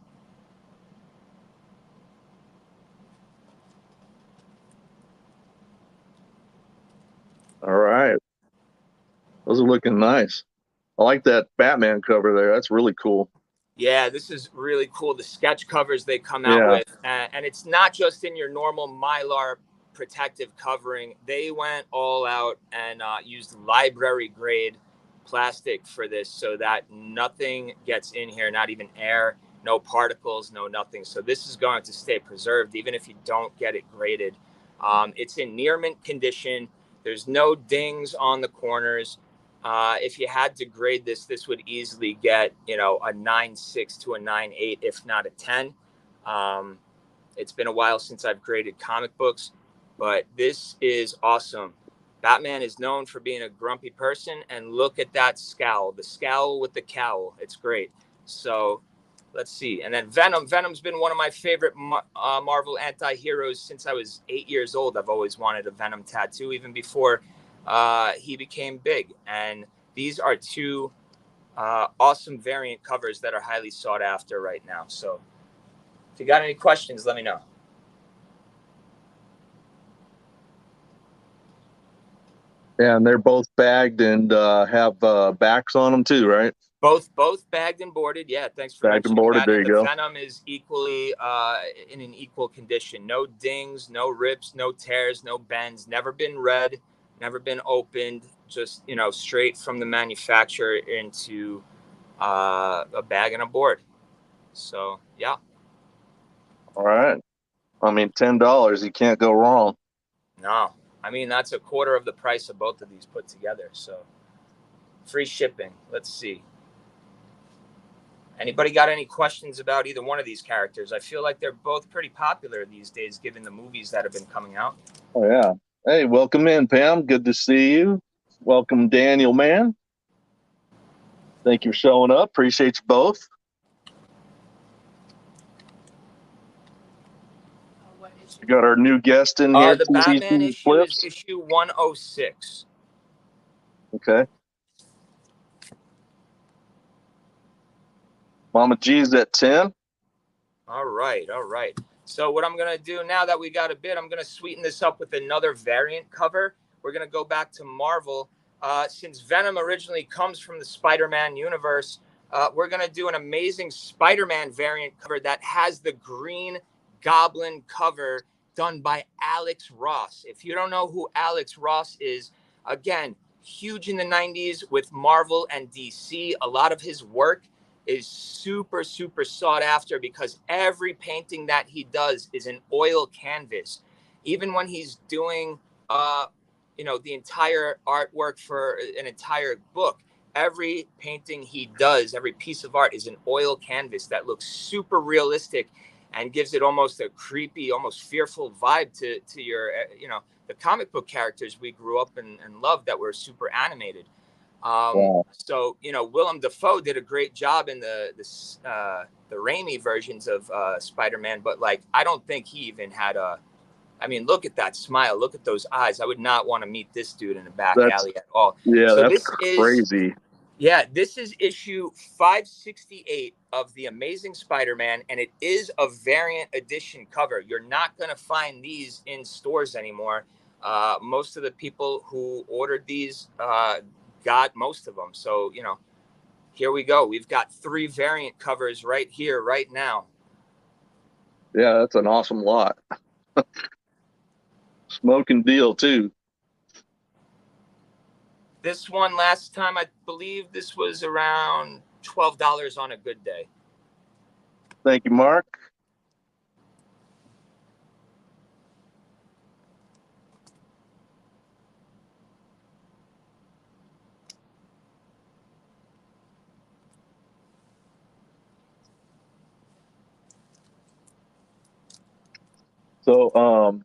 All right. Those are looking nice. I like that Batman cover there. That's really cool. Yeah, this is really cool. The sketch covers they come out with, and it's not just in your normal Mylar protective covering. They went all out and used library grade plastic for this so that nothing gets in here, not even air, no particles, no nothing. So this is going to stay preserved even if you don't get it graded. It's in near mint condition. There's no dings on the corners. If you had to grade this, this would easily get, a 9.6 to a 9.8, if not a 10. It's been a while since I've graded comic books, but this is awesome. Batman is known for being a grumpy person, and look at that scowl, the scowl with the cowl. It's great. So let's see. And then Venom's been one of my favorite Marvel anti-heroes since I was 8 years old. I've always wanted a Venom tattoo, even before he became big. And these are two awesome variant covers that are highly sought after right now. So if you got any questions, let me know. Yeah, and they're both bagged and have backs on them too, right? Both bagged and boarded. Yeah, thanks for Bagged and mentioning boarded. that. There And you the go. Venom is equally in an equal condition. No dings, no rips, no tears, no bends. Never been read, never been opened. Just straight from the manufacturer into a bag and a board. So yeah. All right. I mean, $10. You can't go wrong. No, I mean that's a quarter of the price of both of these put together. So free shipping. Let's see. Anybody got any questions about either one of these characters? I feel like they're both pretty popular these days, given the movies that have been coming out. Oh, yeah. Hey, welcome in, Pam. Good to see you. Welcome, Daniel, man. Thank you for showing up. Appreciate you both. We got our new guest in here. The Batman TCG issue is FLIPZ. issue 106. Okay. Mama G's at 10. All right. So what I'm going to do now that we got a bit, I'm going to sweeten this up with another variant cover. We're going to go back to Marvel. Since Venom originally comes from the Spider-Man universe, we're going to do an amazing Spider-Man variant cover that has the Green Goblin cover done by Alex Ross. If you don't know who Alex Ross is, again, huge in the 90s with Marvel and DC. A lot of his work is super, super sought after because every painting that he does is an oil canvas. Even when he's doing, the entire artwork for an entire book, every painting he does, every piece of art is an oil canvas that looks super realistic and gives it almost a creepy, almost fearful vibe to your, the comic book characters we grew up and loved that were super animated. Wow. So, Willem Dafoe did a great job in the Raimi versions of Spider-Man, but like, I don't think he even had look at that smile. Look at those eyes. I would not want to meet this dude in a back alley at all. Yeah, So that's crazy. this is issue 568 of The Amazing Spider-Man, and it is a variant edition cover. You're not going to find these in stores anymore. Most of the people who ordered these got most of them. So, here we go. We've got 3 variant covers right here, right now. Yeah, that's an awesome lot. Smoking deal, too. This one last time, I believe this was around $12 on a good day. Thank you, Mark. So,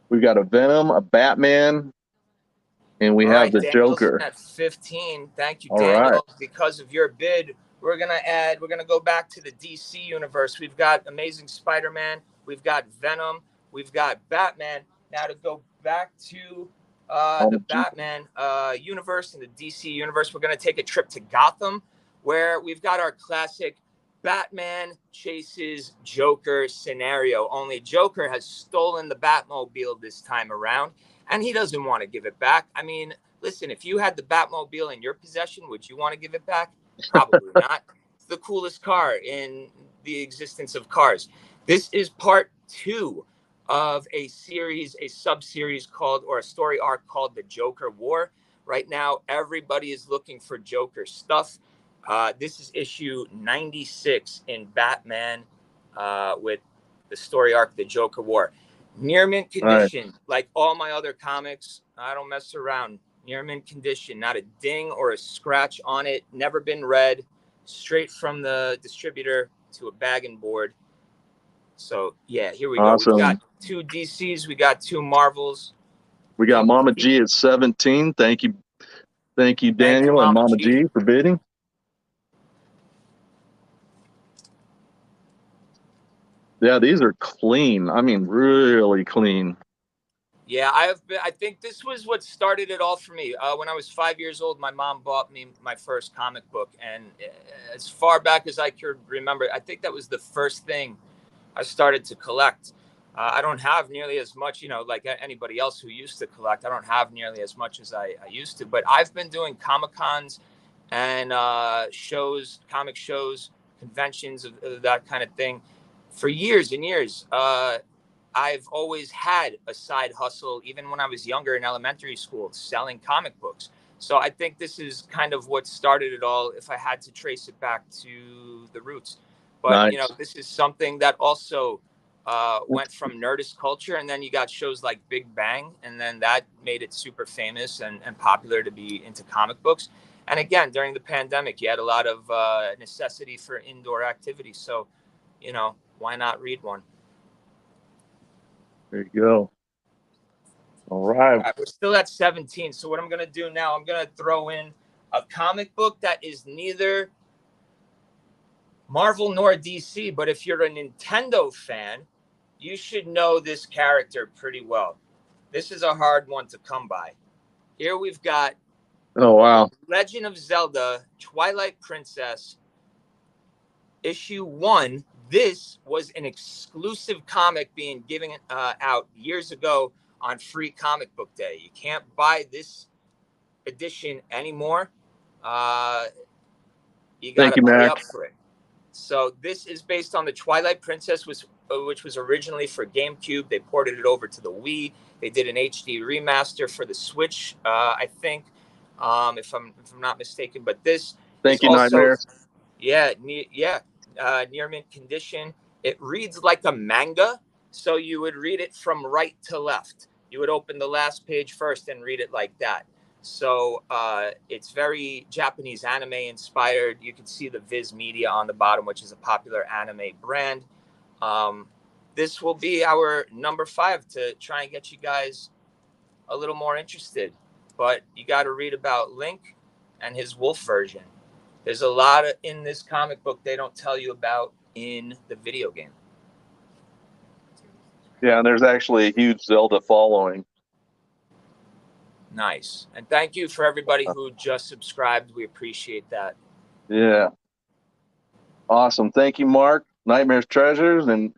we've got a Venom, a Batman, and we have the Daniel's Joker. at 15. Thank you, All Daniel. right. Because of your bid, we're going to go back to the DC universe. We've got Amazing Spider-Man. We've got Venom. We've got Batman. Now to go back to the Batman universe and the DC universe, we're going to take a trip to Gotham, where we've got our classic Batman chases Joker scenario. Only Joker has stolen the Batmobile this time around, and he doesn't want to give it back. I mean, listen, if you had the Batmobile in your possession, would you want to give it back? Probably not. It's the coolest car in the existence of cars. This is part 2 of a sub-series called, or a story arc called The Joker War. Right now, everybody is looking for Joker stuff. This is issue 96 in Batman with the story arc, The Joker War. Near mint condition, like all my other comics. I don't mess around. Near mint condition, not a ding or a scratch on it. Never been read. Straight from the distributor to a bag and board. So yeah, here we go. Awesome. We've got 2 DCs. We got 2 Marvels. We got Mama G at 17. Thank you, Daniel and Mama G for bidding. Yeah, these are clean. I mean, really clean. Yeah, I think this was what started it all for me. When I was 5 years old, my mom bought me my first comic book. And as far back as I could remember, I think that was the first thing I started to collect. I don't have nearly as much, like anybody else who used to collect. I don't have nearly as much as I used to. But I've been doing Comic-Cons and shows, comic shows, conventions of that kind of thing for years and years. I've always had a side hustle, even when I was younger in elementary school, selling comic books. So I think this is kind of what started it all, if I had to trace it back to the roots. But, nice. This is something that also went from Nerdist culture. And then you got shows like Big Bang. And then that made it super famous and popular to be into comic books. And again, during the pandemic, you had a lot of necessity for indoor activity. So, why not read one? There you go. All right. We're still at 17. So what I'm going to do now, I'm going to throw in a comic book that is neither Marvel nor DC. But if you're a Nintendo fan, you should know this character pretty well. This is a hard one to come by. Here we've got Legend of Zelda Twilight Princess issue 1. This was an exclusive comic being given out years ago on Free Comic Book Day. You can't buy this edition anymore. You got to pay up for it. So this is based on the Twilight Princess, which was originally for GameCube. They ported it over to the Wii. They did an HD remaster for the Switch, I think, if I'm not mistaken. But this is also, Nightmares. Yeah, near mint condition. It reads like a manga, so you would read it from right to left. You would open the last page first and read it like that. So it's very Japanese anime inspired. You can see the Viz Media on the bottom, which is a popular anime brand. This will be our number 5 to try and get you guys a little more interested. But you got to read about Link and his wolf version. There's a lot in this comic book they don't tell you about in the video game. Yeah, and there's actually a huge Zelda following. Nice. And thank you for everybody who just subscribed. We appreciate that. Yeah. Awesome. Thank you, Mark, Nightmare's Treasures, and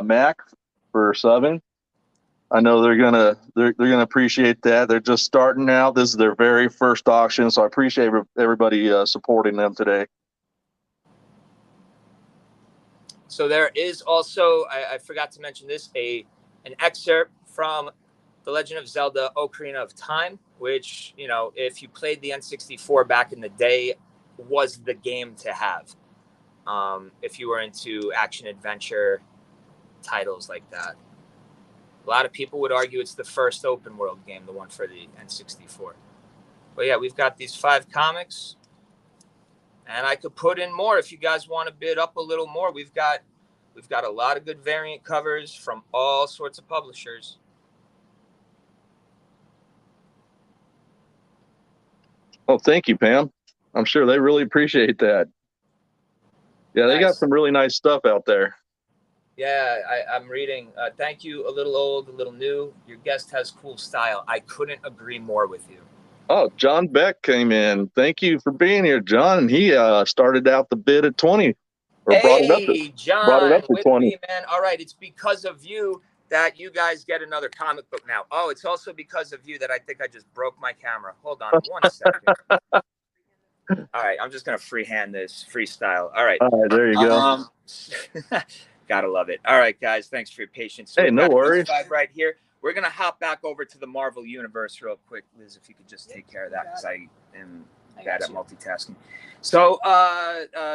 Mac for subbing. I know they're gonna appreciate that. They're just starting out. This is their very first auction, so I appreciate everybody supporting them today. So there is also, I forgot to mention this, an excerpt from The Legend of Zelda: Ocarina of Time, which, you know, if you played the N64 back in the day, was the game to have. If you were into action adventure titles like that. A lot of people would argue it's the first open world game, the one for the N64. But yeah, we've got these 5 comics, and I could put in more if you guys want to bid up a little more. We've got a lot of good variant covers from all sorts of publishers. Oh, thank you, Pam. I'm sure they really appreciate that. Yeah, they got some really nice stuff out there. Yeah, I'm reading. Thank you, a little old, a little new. Your guest has cool style. I couldn't agree more with you. Oh, John Beck came in. Thank you for being here, John. He started out the bid at 20, or brought it up to 20. Me, man. All right, it's because of you that you guys get another comic book now. Oh, it's also because of you that I think I just broke my camera. Hold on 1 second. All right, I'm just gonna freehand this freestyle. All right, there you go. Gotta love it. All right, guys, thanks for your patience. So hey, no worries. 5 right here. We're gonna hop back over to the Marvel Universe real quick, Liz. If you could just take care of that, because I am bad at multitasking. So,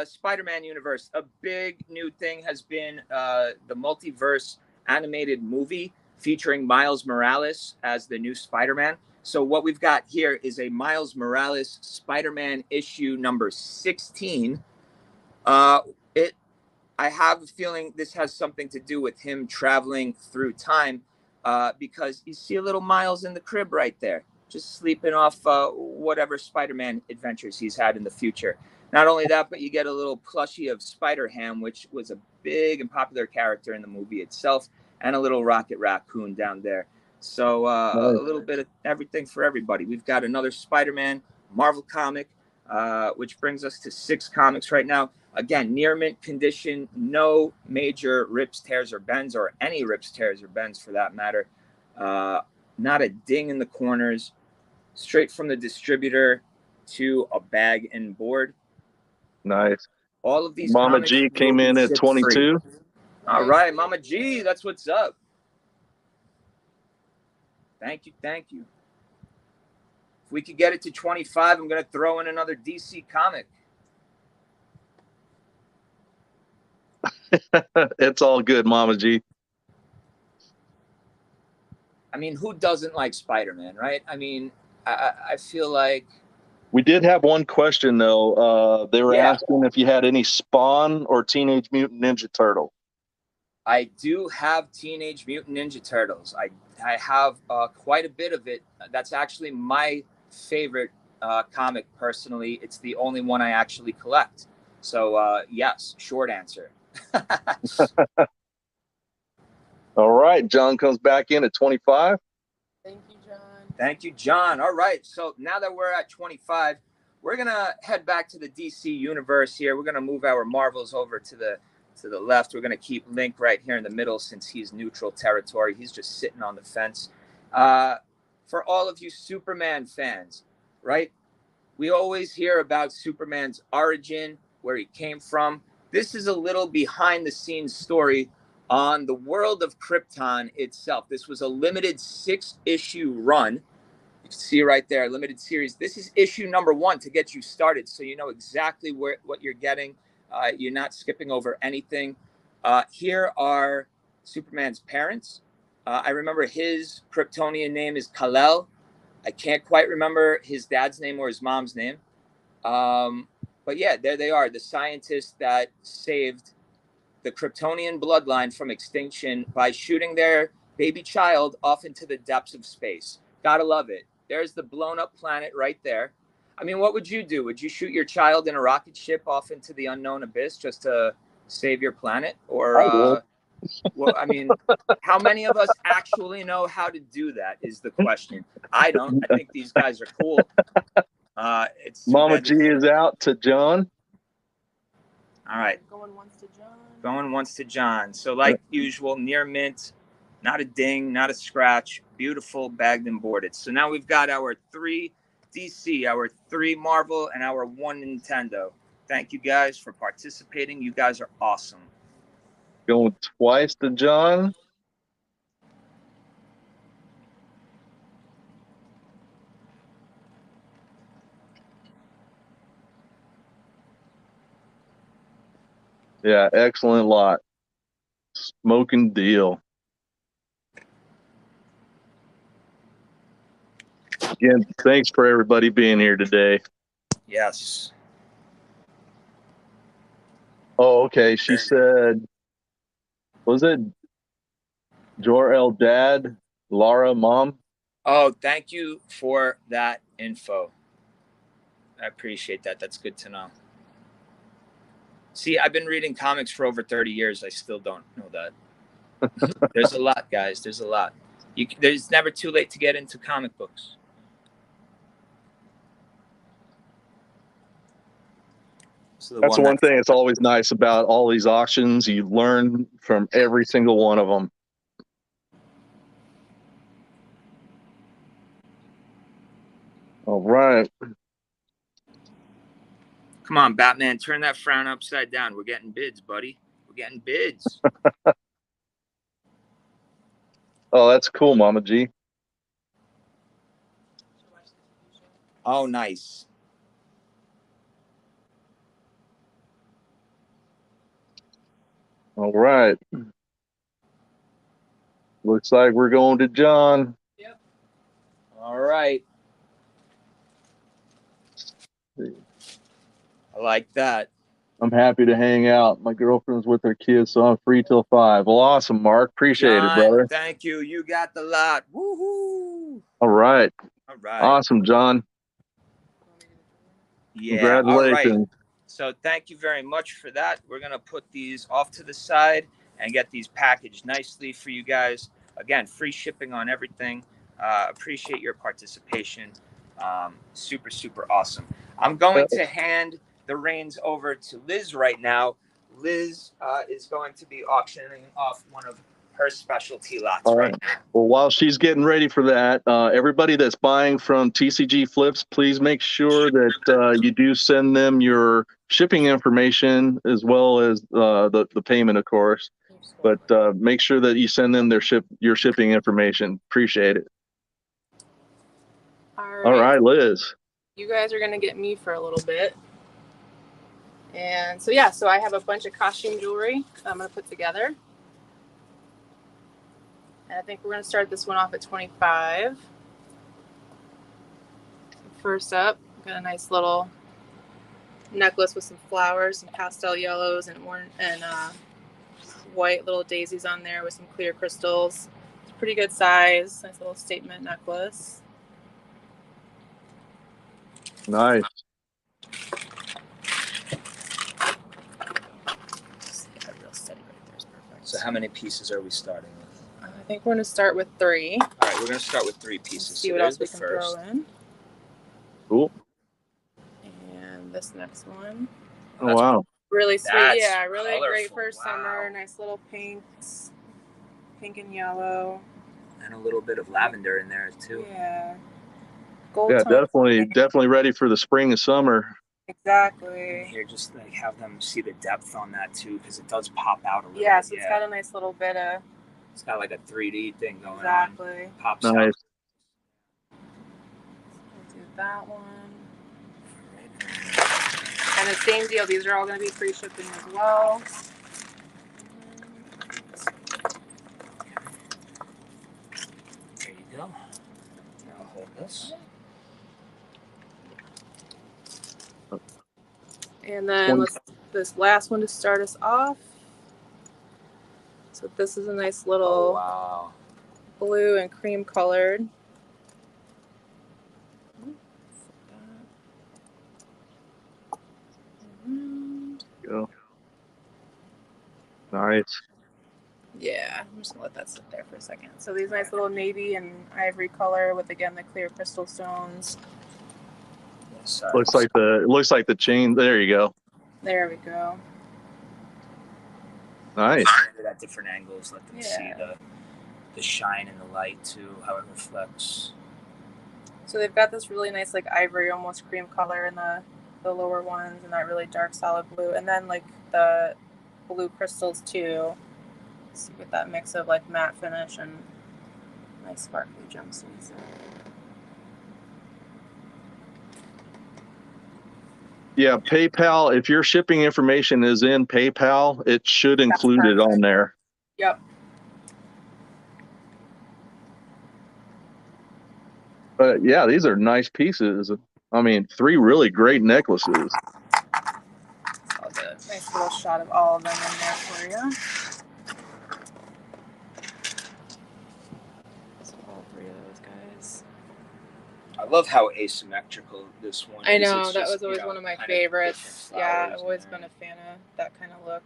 Spider-Man Universe. A big new thing has been the multiverse animated movie featuring Miles Morales as the new Spider-Man. So what we've got here is a Miles Morales Spider-Man issue number 16. I have a feeling this has something to do with him traveling through time, because you see a little Miles in the crib right there, just sleeping off whatever Spider-Man adventures he's had in the future. Not only that, but you get a little plushie of Spider-Ham, which was a big and popular character in the movie itself, and a little Rocket Raccoon down there. So nice. A little bit of everything for everybody. We've got another Spider-Man Marvel comic, which brings us to 6 comics right now. Again, near mint condition, no major rips, tears, or bends, or any rips, tears, or bends for that matter. Not a ding in the corners. Straight from the distributor to a bag and board. Nice. All of these Mama G came in at 22. All right, Mama G, that's what's up. Thank you, thank you. If we could get it to 25, I'm going to throw in another DC comic. It's all good, Mama G. I mean, who doesn't like Spider-Man, right? I mean, I feel like... We did have one question, though. They were asking if you had any Spawn or Teenage Mutant Ninja Turtle. I do have Teenage Mutant Ninja Turtles. I have quite a bit of it. That's actually my favorite comic, personally. It's the only one I actually collect. So, yes, short answer. All right, John comes back in at 25. Thank you, John. Thank you, John. All right, so now that we're at 25, we're gonna head back to the DC universe here. We're gonna move our Marvels over to the left. We're gonna keep Link right here in the middle, since he's neutral territory. He's just sitting on the fence. For all of you Superman fans, right? We always hear about Superman's origin, where he came from. This is a little behind the scenes story on the world of Krypton itself. This was a limited 6-issue run. You can see right there, limited series. This is issue number 1 to get you started, so you know exactly what you're getting. You're not skipping over anything. Here are Superman's parents. I remember his Kryptonian name is Kal-El. I can't quite remember his dad's name or his mom's name. But yeah, there they are, the scientists that saved the Kryptonian bloodline from extinction by shooting their baby child off into the depths of space. Gotta love it. There's the blown up planet right there. I mean, what would you do? Would you shoot your child in a rocket ship off into the unknown abyss just to save your planet? Or, I will. well, I mean, how many of us actually know how to do that is the question. I don't. I think these guys are cool. It's too Mama bad G is out to John. All right. Going once to John. Going once to John. So like usual, near mint, not a ding, not a scratch, beautiful, bagged and boarded. So now we've got our 3 DC, our 3 Marvel, and our 1 Nintendo. Thank you guys for participating. You guys are awesome. Going twice to John. Yeah, excellent lot. Smoking deal. Again, thanks for everybody being here today. Yes. Oh, okay. She said, was it Jor-El dad, Laura mom? Oh, thank you for that info. I appreciate that. That's good to know. See, I've been reading comics for over 30 years. I still don't know that. There's a lot, guys. There's a lot. There's never too late to get into comic books. So That's the one thing that's always nice about all these auctions. You learn from every single one of them. All right. Come on, Batman, turn that frown upside down. We're getting bids, buddy. We're getting bids. Oh, that's cool, Mama G. Oh, nice. All right. Looks like we're going to John. Yep. All right. I like that. I'm happy to hang out. My girlfriend's with her kids, so I'm free till 5. Well, awesome, Mark. Appreciate it, brother. Thank you. You got the lot. Woohoo! All right. All right. Awesome, John. Yeah. Congratulations. All right. So thank you very much for that. We're going to put these off to the side and get these packaged nicely for you guys. Again, free shipping on everything. Appreciate your participation. Super, super awesome. I'm going to hand the reins over to Liz right now. Liz is going to be auctioning off one of her specialty lots right now. Well, while she's getting ready for that, everybody that's buying from TCG FLIPZ, please make sure that you do send them your shipping information as well as the payment, of course. But make sure that you send them your shipping information. Appreciate it. All right, Liz. You guys are gonna get me for a little bit. And so yeah, so I have a bunch of costume jewelry I'm gonna put together. And I think we're gonna start this one off at 25. First up, got a nice little necklace with some flowers, some pastel yellows and orange and white little daisies on there with some clear crystals. It's a pretty good size, nice little statement necklace. Nice. So how many pieces are we starting with? I think we're going to start with 3. All right, we're going to start with 3 pieces. Let's see what else we can throw in. Cool. And this next one. Oh, wow. Really sweet. That's yeah, really colorful. great for summer. Nice little pinks. Pink and yellow. And a little bit of lavender in there too. Yeah. Gold Yeah, tone. definitely ready for the spring and summer. Exactly. Here, just like have them see the depth on that too, because it does pop out a little Yeah, bit. so it's got a nice little bit of... It's got like a 3D thing going exactly. on. Pops Nice. out. We'll do that one. And the same deal. These are all going to be free shipping as well. There you go. Now hold this. And then this last one to start us off. So this is a nice little wow. blue and cream colored. Go. Nice. Yeah, I'm just gonna let that sit there for a second. So these nice little navy and ivory color with, again, the clear crystal stones. Looks like the chain. There you go. There we go. Nice. At different angles, let them see the shine and the light too, how it reflects. So they've got this really nice, like, ivory, almost cream color in the lower ones, and that really dark solid blue, and then like the blue crystals too. So you get that mix of like matte finish and nice sparkly gemstones. Yeah, PayPal. If your shipping information is in PayPal, it should include it on there. Yep. But yeah, these are nice pieces. I mean, 3 really great necklaces. I'll get a nice little shot of all of them in there for you. So all 3 of those guys. I love how asymmetrical this one is. I know, that was always one of my favorites. Yeah, I've always been a fan of that kind of look.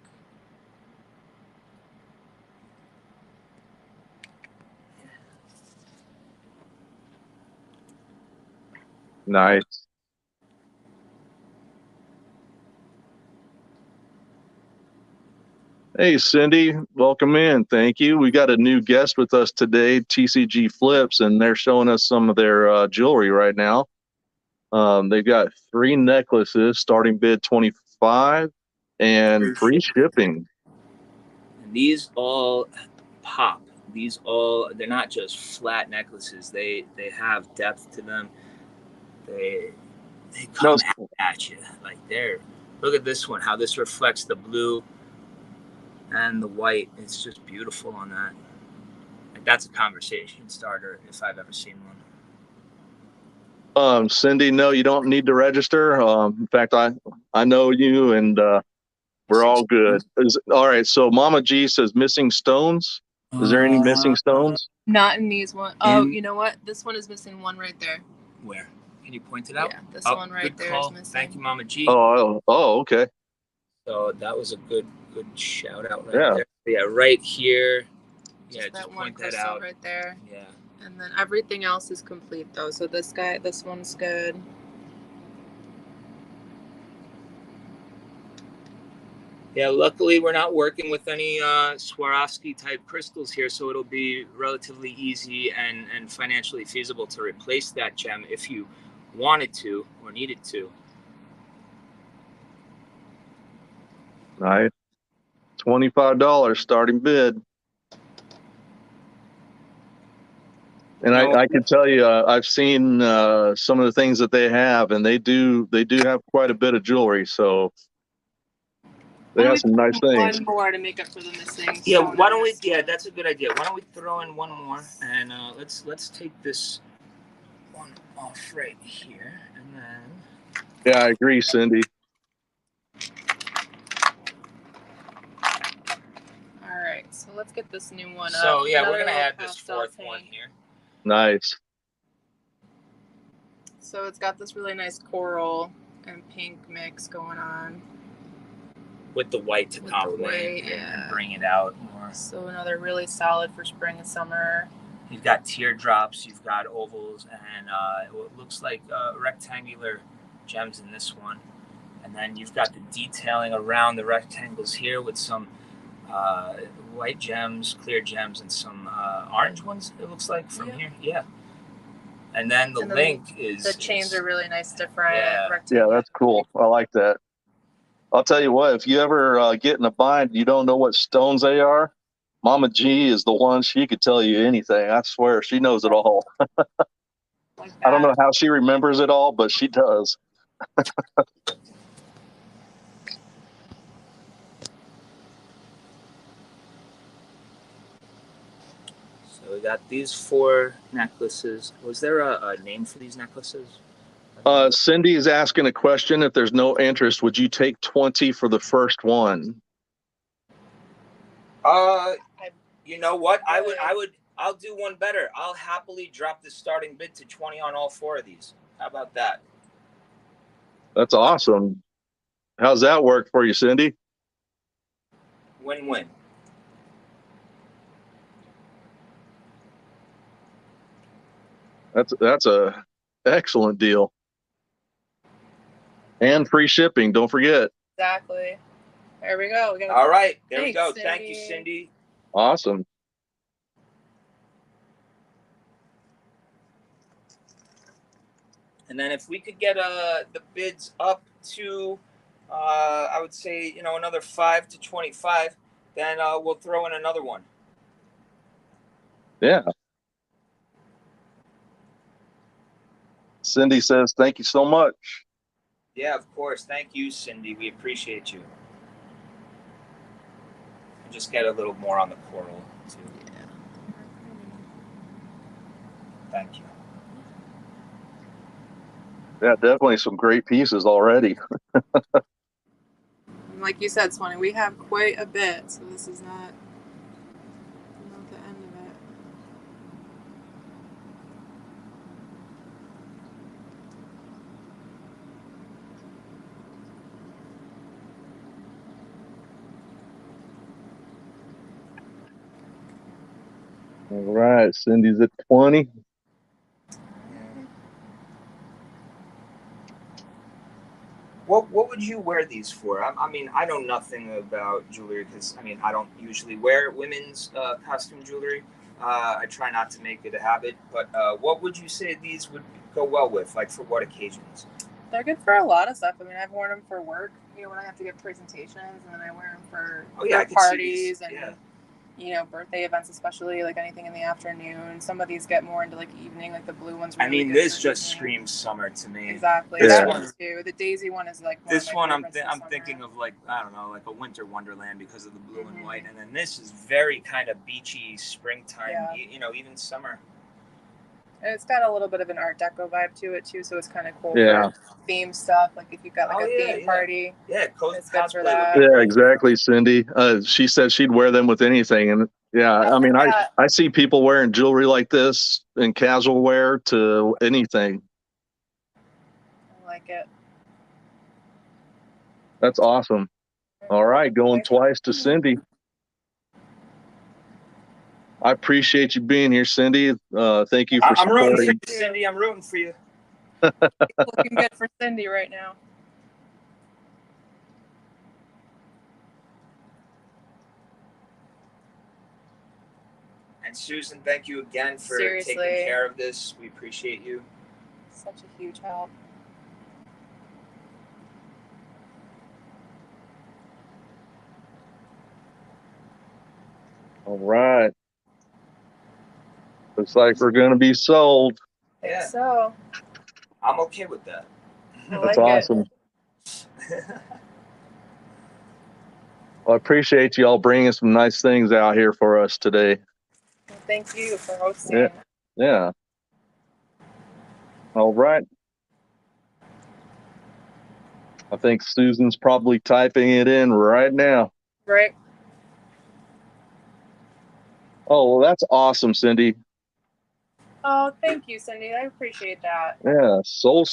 Nice. Hey, Cindy, welcome in. Thank you. We got a new guest with us today, TCG FLIPZ, and they're showing us some of their jewelry right now. They've got 3 necklaces, starting bid $25 and free shipping. And these all pop. These all, they're not just flat necklaces. They have depth to them. They come at you like they're. Look at this one, how this reflects the blue and the white. It's just beautiful on that. Like, that's a conversation starter if I've ever seen one. Cindy, no, you don't need to register. In fact, I know you, and we're all good. All right, so Mama G says missing stones. Is there any missing stones? Not in these ones. Oh, you know what? This one is missing one right there. Where? Can you point it out? Yeah, this one right there is missing. Thank you, Mama G. Oh, okay. So that was a good shout out right there. Yeah, right here. Yeah, just one point that crystal out. right there. Yeah. And then everything else is complete though. So this one's good. Yeah, luckily we're not working with any Swarovski type crystals here, so it'll be relatively easy and financially feasible to replace that gem if you wanted to or needed to. Nice. $25 starting bid. And I can tell you, I've seen some of the things that they have, and they do have quite a bit of jewelry. So they have some nice things. One more to make up for the missing. Yeah, why don't we? Yeah, that's a good idea. Why don't we throw in one more, and let's take this one off right here, and then. Yeah, I agree, Cindy. All right, so let's get this new one up. So yeah, we're gonna add this 4th one here. Nice. So it's got this really nice coral and pink mix going on. With the white to complement and bring it out more. So another really solid for spring and summer. You've got teardrops, you've got ovals, and what looks like rectangular gems in this one. And then you've got the detailing around the rectangles here with some white gems, clear gems, and some orange ones, it looks like from here. Yeah. And then the link is... The chains are really nice, different. Yeah, that's cool. I like that. I'll tell you what, if you ever get in a bind, you don't know what stones they are, Mama G is the one. She could tell you anything. I swear, she knows it all. I don't know how she remembers it all, but she does. So we got these 4 necklaces. Was there a name for these necklaces? Cindy is asking a question. If there's no interest, would you take 20 for the first one? You know what? I'll do one better. I'll happily drop the starting bid to 20 on all 4 of these. How about that? That's awesome. How's that work for you, Cindy? Win-win. That's a excellent deal. And free shipping, don't forget. Exactly. There we go. All right, there we Thanks, go. Cindy. Thank you, Cindy. Awesome. And then if we could get the bids up to, I would say, another 5 to 25, then we'll throw in another one. Yeah. Cindy says, thank you so much. Yeah, of course. Thank you, Cindy. We appreciate you. And just get a little more on the coral, too. Yeah. Thank you. Yeah, definitely some great pieces already. Like you said, Swanee, we have quite a bit, so this is not the end of it. All right, Cindy's at 20. What would you wear these for? I mean, I know nothing about jewelry because, I don't usually wear women's costume jewelry. I try not to make it a habit. But what would you say these would go well with? Like, for what occasions? They're good for a lot of stuff. I mean, I've worn them for work, when I have to give presentations, and then I wear them for parties and, birthday events, especially, like anything in the afternoon. Some of these get more into, like, evening, like the blue ones. Really this just screams summer to me. Exactly. Yeah. That one, too. The daisy one is, like, this one I'm thinking of, like, I don't know, like a winter wonderland because of the blue and white. And then this is very kind of beachy springtime, even summer. And it's got a little bit of an Art Deco vibe to it, too, so it's kind of cool for theme stuff. Like, if you've got, like, a theme party. Yeah, it's good for that. Yeah, exactly, Cindy. She said she'd wear them with anything. And, I see people wearing jewelry like this in casual wear to anything. I like it. That's awesome. All right, going twice to Cindy. I appreciate you being here, Cindy. Thank you for supporting. I'm rooting for you, Cindy. I'm rooting for you. It's looking good for Cindy right now. And Susan, thank you again for taking care of this. We appreciate you. Such a huge help. All right. Looks like we're going to be sold. Yeah. So I'm okay with that. That's awesome. Well, I appreciate you all bringing some nice things out here for us today. Well, thank you for hosting. Yeah. All right. I think Susan's probably typing it in right now. Right. Oh, well, that's awesome, Cindy. Oh, thank you, Cindy. I appreciate that. Yeah, sold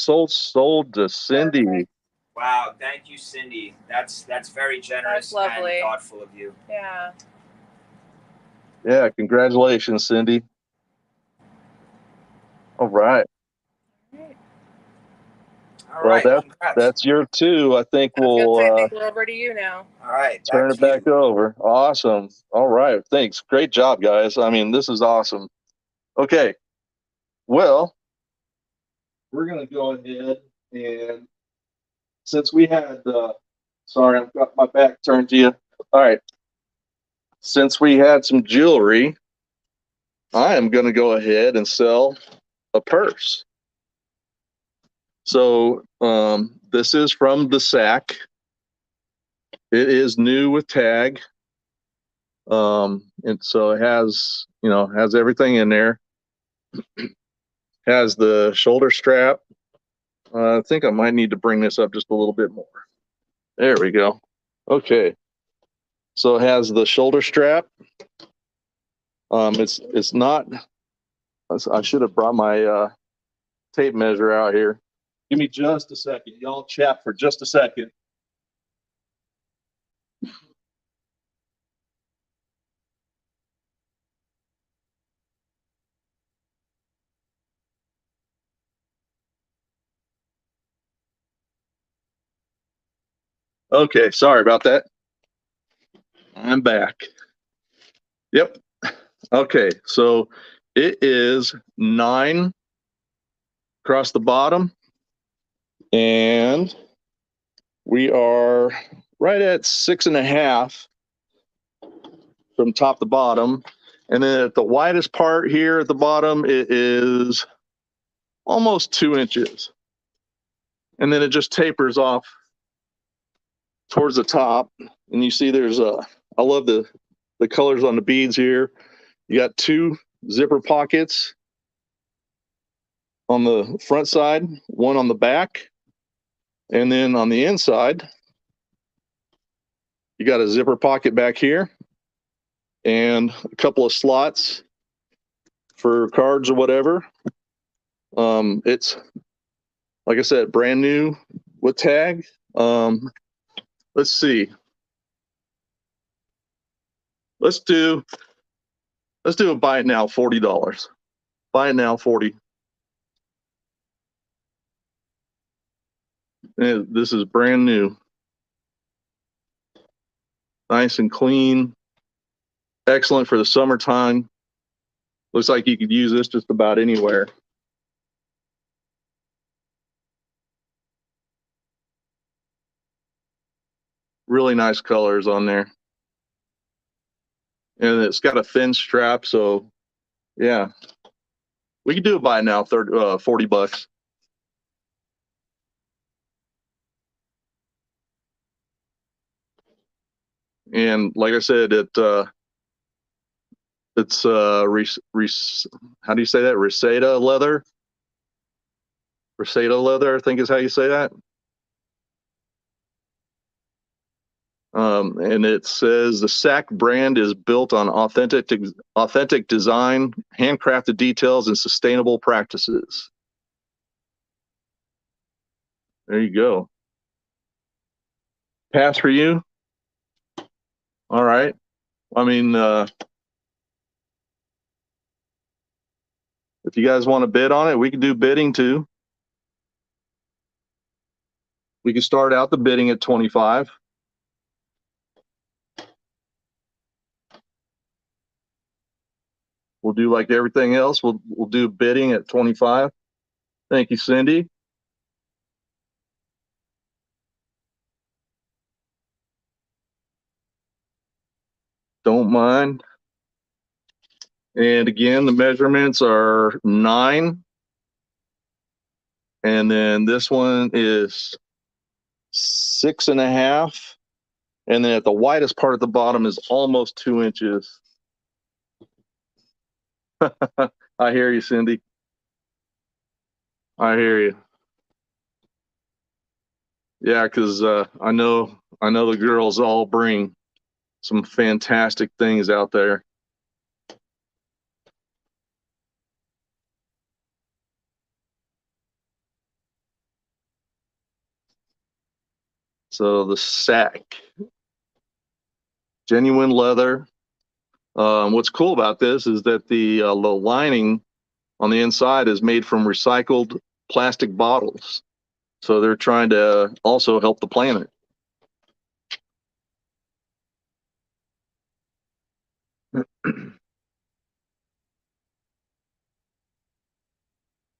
to Cindy. Perfect. Wow, thank you, Cindy. That's very generous and thoughtful of you. Yeah. Yeah, congratulations, Cindy. All right. All right. That's your 2. I think I think we're over to you now. All right. Turn it back over. Awesome. All right. Thanks. Great job, guys. This is awesome. Okay. Well, we're going to go ahead and since we had, sorry, I've got my back turned to you. All right. Since we had some jewelry, I am going to go ahead and sell a purse. So this is from the sack. It is new with tag. And so it has, has everything in there. Has the shoulder strap. I think I might need to bring this up just a little bit more. There we go. Okay. So it has the shoulder strap. It's not, I should have brought my tape measure out here. Give me just a second. Y'all chat for just a second. Okay, sorry about that. I'm back. Yep. Okay, so it is 9 across the bottom, and we are right at 6.5 from top to bottom. And then at the widest part here at the bottom, it is almost 2 inches. And then it just tapers off towards the top. And you see there's I love the colors on the beads here. You got 2 zipper pockets on the front side, one on the back. And then on the inside, you got a zipper pocket back here and a couple of slots for cards or whatever. It's, like I said, brand new with tag. Let's see. Let's do a buy it now, $40. Buy it now, 40. And this is brand new. Nice and clean. Excellent for the summertime. Looks like you could use this just about anywhere. Really nice colors on there. And it's got a thin strap, so yeah. We could do it buy it now, $40. And like I said, it's how do you say that? Reseda leather. Reseda leather, I think is how you say that. And it says the SAC brand is built on authentic design, handcrafted details, and sustainable practices. There you go. Pass for you. All right. I mean, if you guys want to bid on it, we can do bidding too. We can start out the bidding at 25. We'll do like everything else. We'll do bidding at 25. Thank you, Cindy. Don't mind. And again, the measurements are 9. And then this one is 6.5. And then at the widest part at the bottom is almost 2 inches. I hear you, Cindy. I hear you. Yeah, because I know the girls all bring some fantastic things out there. So the SAC, genuine leather. What's cool about this is that the lining on the inside is made from recycled plastic bottles. So they're trying to also help the planet.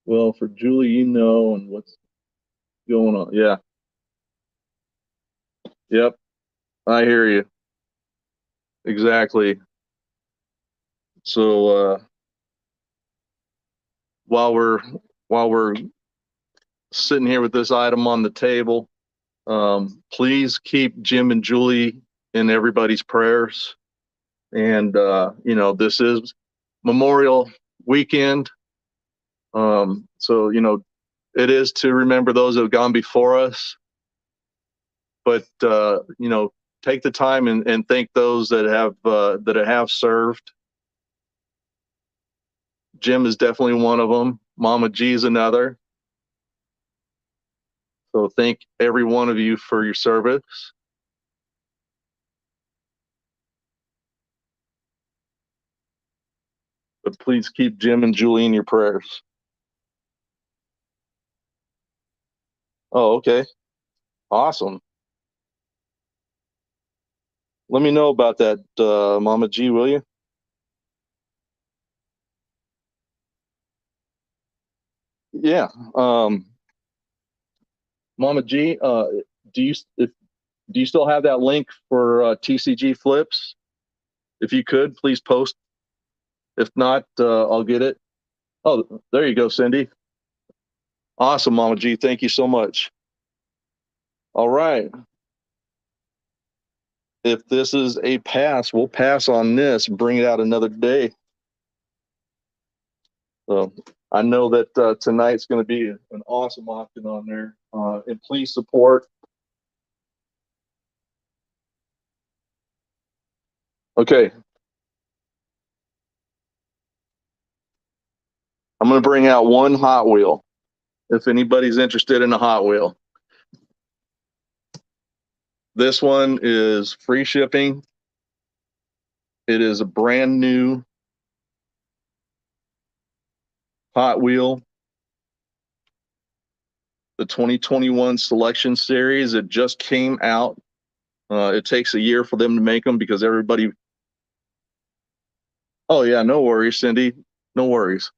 Well, for Julie, and what's going on. Yeah. Yep. I hear you. Exactly. So while we're sitting here with this item on the table, please keep Jim and Julie in everybody's prayers. And, you know, this is Memorial Weekend. So, you know, it is to remember those that have gone before us. But, you know, take the time and thank those that have served. Jim is definitely one of them. Mama G is another. So thank every one of you for your service. But please keep Jim and Julie in your prayers. Oh, okay. Awesome. Let me know about that, Mama G, will you? Yeah. Mama G, do you still have that link for TCG FLIPZ? If you could, please post. If not, I'll get it. Oh, there you go, Cindy. Awesome, Mama G. Thank you so much. All right. If this is a pass, we'll pass on this, bring it out another day. So I know that tonight's going to be an awesome auction on there. And please support. Okay. I'm going to bring out one Hot Wheel. If anybody's interested in a Hot Wheel. This one is free shipping. It is a brand new Hot Wheel. The 2021 selection series. It just came out. It takes a year for them to make them because everybody. Oh yeah, no worries, Cindy. No worries.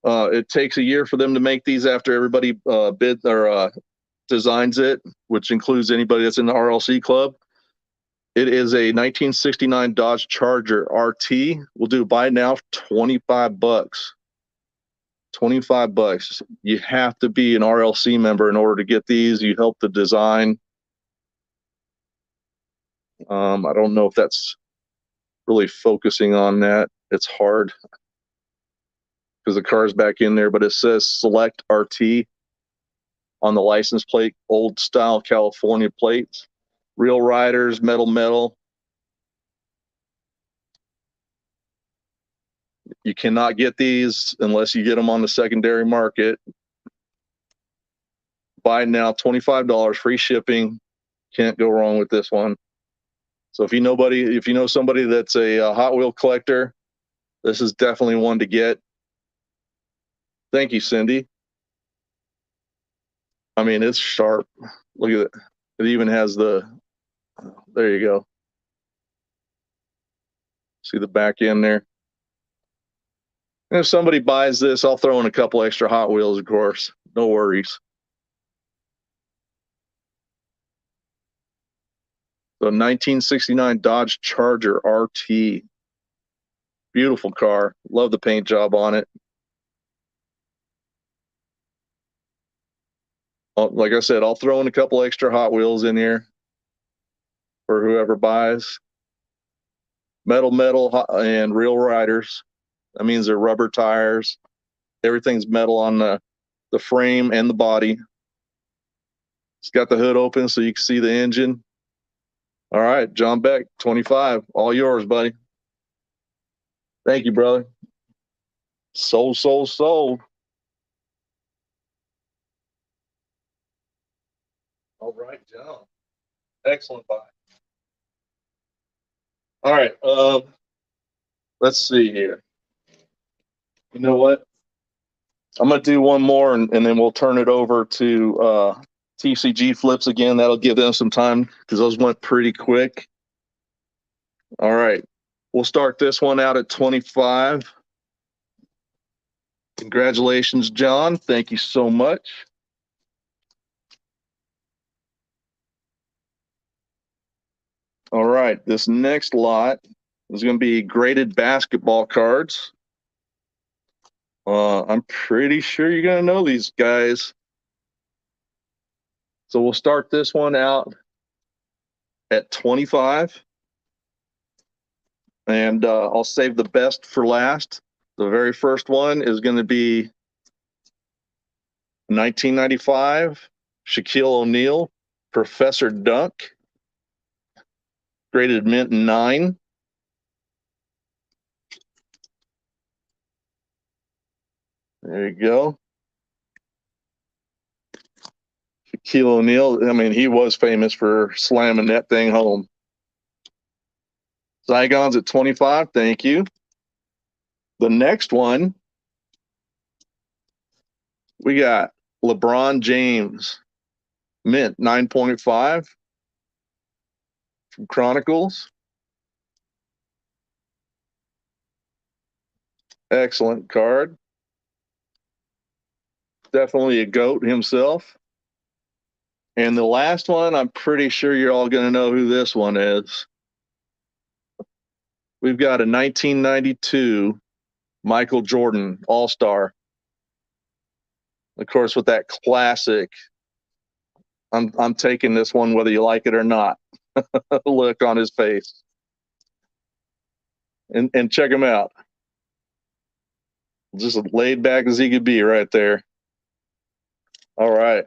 It takes a year for them to make these after everybody bid or designs it, which includes anybody that's in the RLC club. It is a 1969 Dodge Charger RT. We'll do buy now $25. $25. You have to be an RLC member in order to get these. You help the design. I don't know if that's really focusing on that. It's hard because the car's back in there, but it says select RT on the license plate, old style California plates, real riders, metal. You cannot get these unless you get them on the secondary market. Buy now, $25, free shipping. Can't go wrong with this one. So if you know somebody that's a Hot Wheel collector, this is definitely one to get. Thank you, Cindy. I mean, it's sharp. Look at it. It even has there you go. See the back end there. And if somebody buys this, I'll throw in a couple extra Hot Wheels, of course. No worries. The 1969 Dodge Charger RT. Beautiful car. Love the paint job on it. Like I said, I'll throw in a couple extra Hot Wheels in here for whoever buys. Metal, and real riders. That means they're rubber tires. Everything's metal on the frame and the body. It's got the hood open so you can see the engine. All right, John Beck, 25. All yours, buddy. Thank you, brother. Sold. All right, John. Excellent buy. All right. Let's see here. You know what? I'm gonna do one more and then we'll turn it over to TCG FLIPZ again. That'll give them some time because those went pretty quick. All right. We'll start this one out at 25. Congratulations, John. Thank you so much. All right. This next lot is going to be graded basketball cards. I'm pretty sure you're going to know these guys. So we'll start this one out at 25. And I'll save the best for last. The very first one is going to be 1995 Shaquille O'Neal, Professor Dunk, graded mint 9. There you go. Shaquille O'Neal, I mean, he was famous for slamming that thing home. Zygons at 25, thank you. The next one, we got LeBron James, mint 9.5 from Chronicles. Excellent card. Definitely a GOAT himself. And the last one, I'm pretty sure you're all going to know who this one is. We've got a 1992 Michael Jordan All-Star. Of course, with that classic, I'm taking this one whether you like it or not. Look on his face. And check him out. Just as laid back as he could be right there. All right.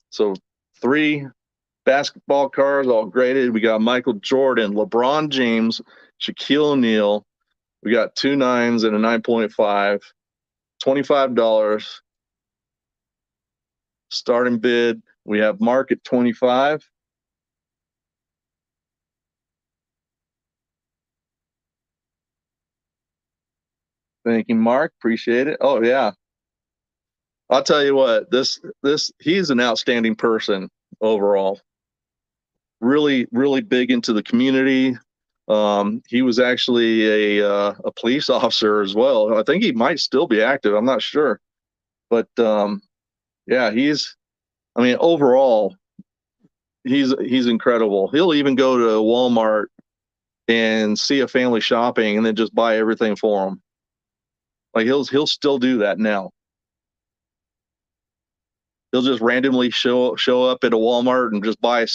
So 3 basketball cards all graded. We got Michael Jordan, LeBron James, Shaquille O'Neal. We got 2 9s and a 9.5. $25. Starting bid. We have Mark at 25. Thank you, Mark. Appreciate it. Oh yeah. I'll tell you what, he's an outstanding person overall. Really, really big into the community. He was actually a police officer as well. I think he might still be active. I'm not sure, but yeah, I mean, overall, he's incredible. He'll even go to Walmart and see a family shopping and then just buy everything for them. Like he'll still do that now. He'll just randomly show up at a Walmart and just buy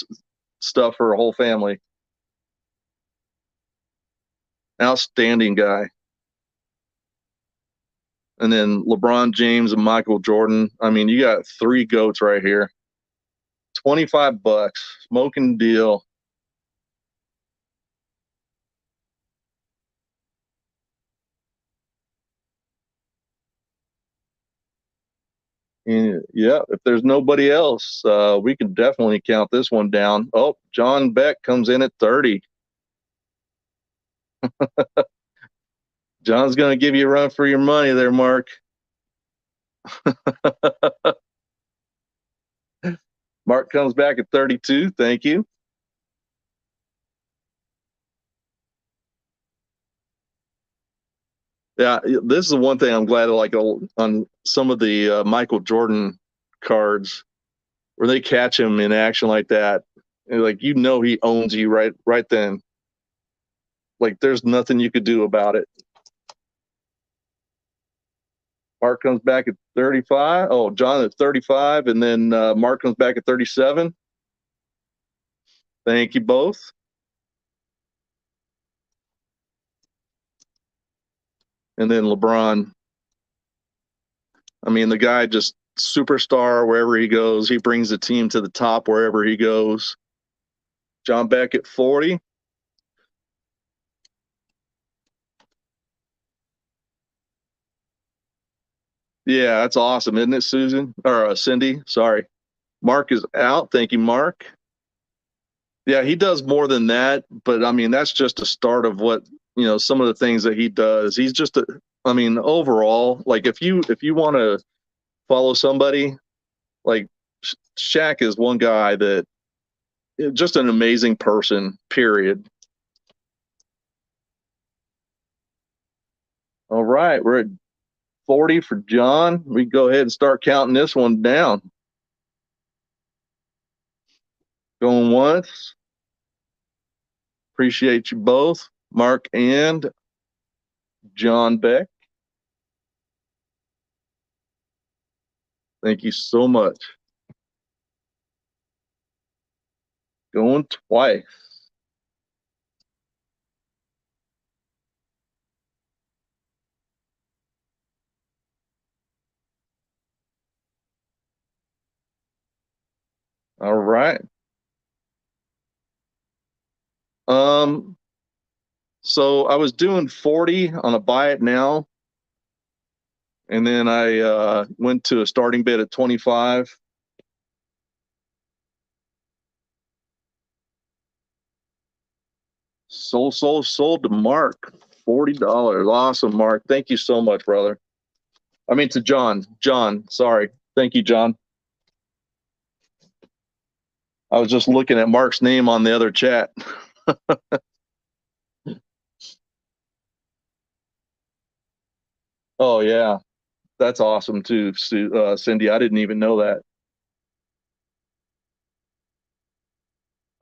stuff for a whole family. Outstanding guy. And then LeBron James and Michael Jordan. I mean, you got 3 GOATs right here. $25, smoking deal. And yeah, if there's nobody else, we can definitely count this one down. Oh, John Beck comes in at 30. John's going to give you a run for your money there, Mark. Mark comes back at 32. Thank you. Yeah, this is the one thing I'm glad to like on some of the Michael Jordan cards where they catch him in action like that. And like, you know, he owns you right then. Like there's nothing you could do about it. Mark comes back at 35. Oh, John at 35. And then Mark comes back at 37. Thank you both. And then LeBron. I mean, the guy just superstar wherever he goes. He brings the team to the top wherever he goes. John Beck at 40. Yeah, that's awesome, isn't it, Susan? Or Cindy? Sorry. Mark is out. Thank you, Mark. Yeah, he does more than that, but I mean, that's just a start of what, you know, some of the things that he does. He's just I mean, overall, like if you want to follow somebody, like Shaq is one guy that just an amazing person, period. All right, we're at 40 for John. We can go ahead and start counting this one down. Going once. Appreciate you both, Mark and John Beck. Thank you so much. Going twice. All right. So I was doing 40 on a buy it now, and then I went to a starting bid at 25. Sold to Mark, $40. Awesome, Mark. Thank you so much, brother. I mean to John. John, sorry. Thank you, John. I was just looking at Mark's name on the other chat. Oh yeah, that's awesome too, Cindy. I didn't even know that.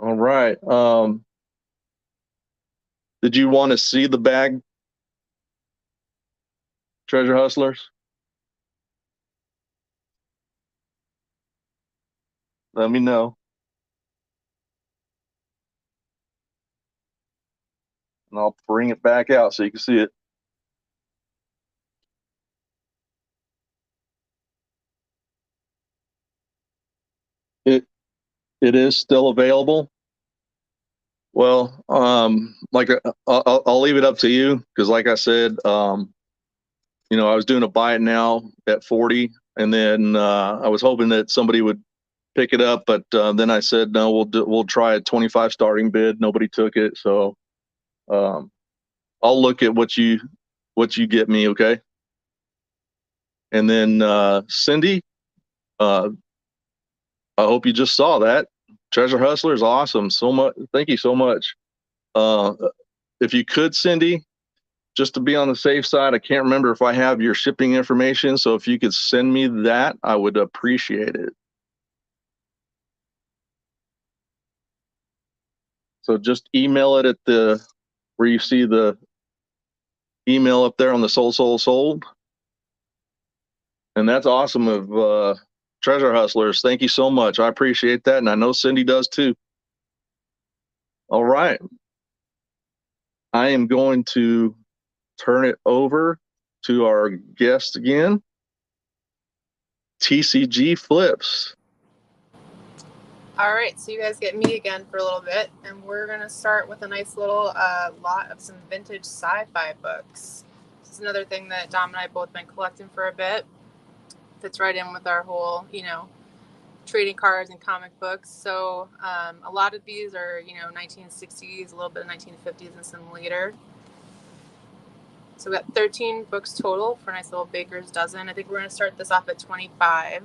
All right. Did you want to see the bag, Treasure Hustlers? Let me know, and I'll bring it back out so you can see it. It it is still available. Well, like I'll leave it up to you because, like I said, I was doing a buy it now at 40, and then I was hoping that somebody would pick it up, but then I said no, we'll try a 25 starting bid. Nobody took it, so um, I'll look at what you get me, okay? And then Cindy, uh, I hope you just saw that. Treasure Hustler is awesome. So much, thank you so much. Uh, if you could, Cindy, just to be on the safe side, I can't remember if I have your shipping information. So if you could send me that, I would appreciate it. So just email it at where you see the email up there on the sold. And that's awesome of Treasure Hustlers. Thank you so much. I appreciate that. And I know Cindy does too. All right. I am going to turn it over to our guest again, TCG FLIPZ. All right, so you guys get me again for a little bit, and we're going to start with a nice little lot of some vintage sci-fi books. This is another thing that Dom and I both been collecting for a bit. Fits right in with our whole, trading cards and comic books. So a lot of these are, 1960s, a little bit of 1950s, and some later. So we got 13 books total for a nice little baker's dozen. I think we're going to start this off at 25.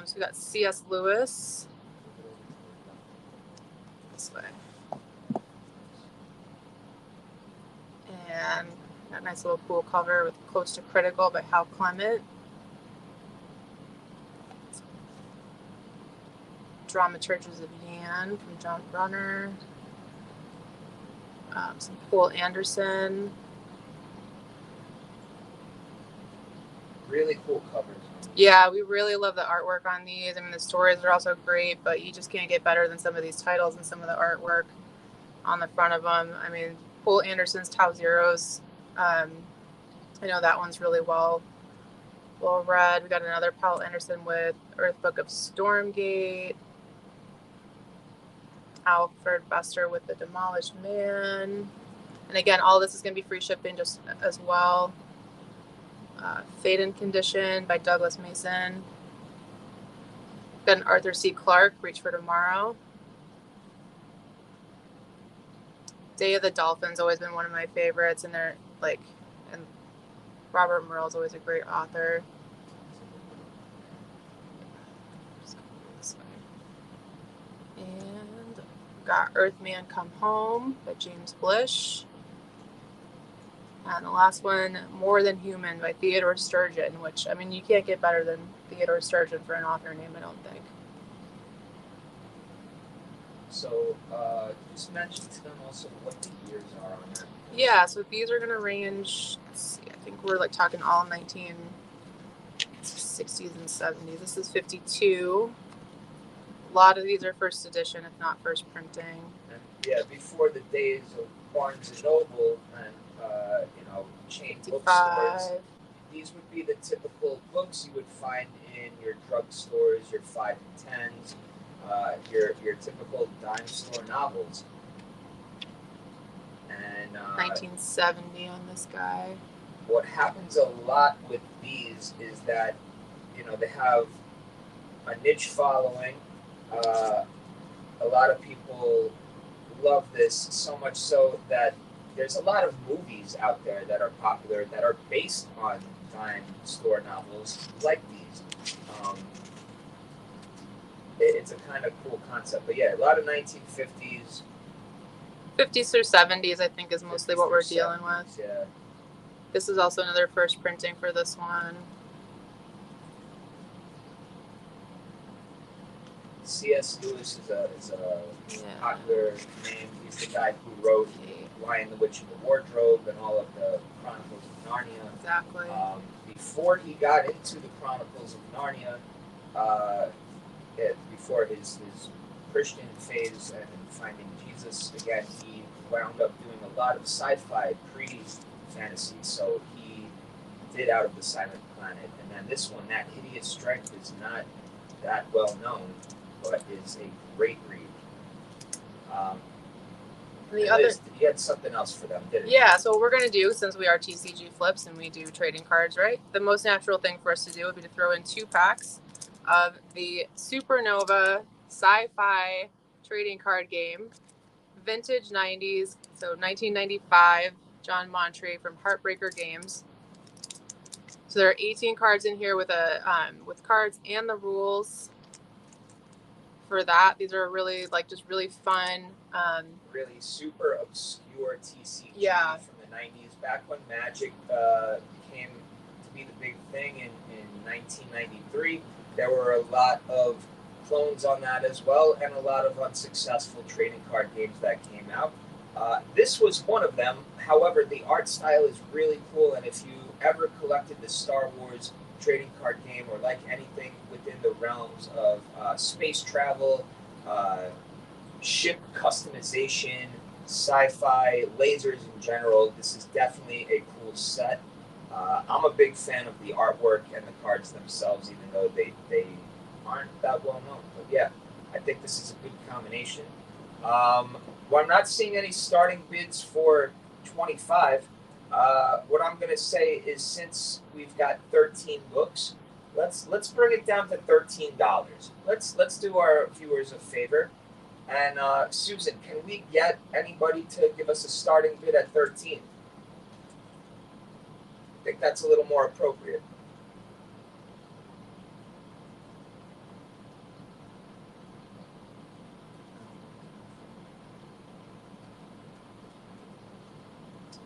So we got C.S. Lewis. This way. And got a nice little cool cover with Close to Critical by Hal Clement. Dramaturges of Yan from John Brunner. Some Poul Anderson. Really cool covers. Yeah, we really love the artwork on these. I mean, the stories are also great, but you just can't get better than some of these titles and some of the artwork on the front of them. I mean, Poul Anderson's Tau Zeros. I know that one's really well read. We got another Poul Anderson with Earth Book of Stormgate. Alfred Bester with The Demolished Man. And again, all this is going to be free shipping just as well. Fate and Condition by Douglas Mason. Got an Arthur C. Clarke, Reach for Tomorrow. Day of the Dolphin's always been one of my favorites, and and Robert Merle's always a great author. And got Earthman Come Home by James Blish. And the last one, More Than Human by Theodore Sturgeon, which, I mean, you can't get better than Theodore Sturgeon for an author name, I don't think. So, just mention to them also what the years are on that. Yeah, so these are going to range, let's see, I think we're like talking all 1960s and 70s. This is 52. A lot of these are first edition, if not first printing. And yeah, before the days of Barnes and Noble and chain 55. bookstores, these would be the typical books you would find in in your drugstores, your 5 and 10s, your typical dime store novels. And 1970 on this guy. What happens a lot with these is that, you know, they have a niche following. A lot of people love this, so much so that there's a lot of movies out there that are popular that are based on dime store novels like these. It's a kind of cool concept. But yeah, a lot of 1950s. 50s through 70s, I think, is mostly what we're dealing 70s, with. Yeah. This is also another first printing for this one. C.S. Lewis is a popular name. He's the guy who wrote Lion, the Witch, and the Wardrobe and all of the Chronicles of Narnia. Exactly. Before he got into the Chronicles of Narnia, before his Christian phase and finding Jesus, again, he wound up doing a lot of sci-fi pre-fantasy. So he did Out of the Silent Planet. And then this one, That Hideous Strength, is not that well known, but is a great read. You had something else for them, didn't you? Yeah, so what we're going to do, since we are TCG Flips and we do trading cards, right? The most natural thing for us to do would be to throw in 2 packs of the Supernova sci-fi trading card game, vintage 90s, so 1995, John Montre from Heartbreaker Games. So there are 18 cards in here with cards and the rules for that. These are really just really fun. Really super obscure TCG from the 90s, back when Magic came to be the big thing in 1993. There were a lot of clones on that as well, and a lot of unsuccessful trading card games that came out. This was one of them. However, the art style is really cool, and if you ever collected the Star Wars trading card game, or like anything within the realms of space travel, ship customization, sci-fi, lasers in general, this is definitely a cool set. I'm a big fan of the artwork and the cards themselves, even though they aren't that well known. But yeah, I think this is a good combination. Well, I'm not seeing any starting bids for 25. What I'm going to say is, since we've got 13 books, let's bring it down to $13. Let's do our viewers a favor. And Susan, can we get anybody to give us a starting bid at 13? I think that's a little more appropriate.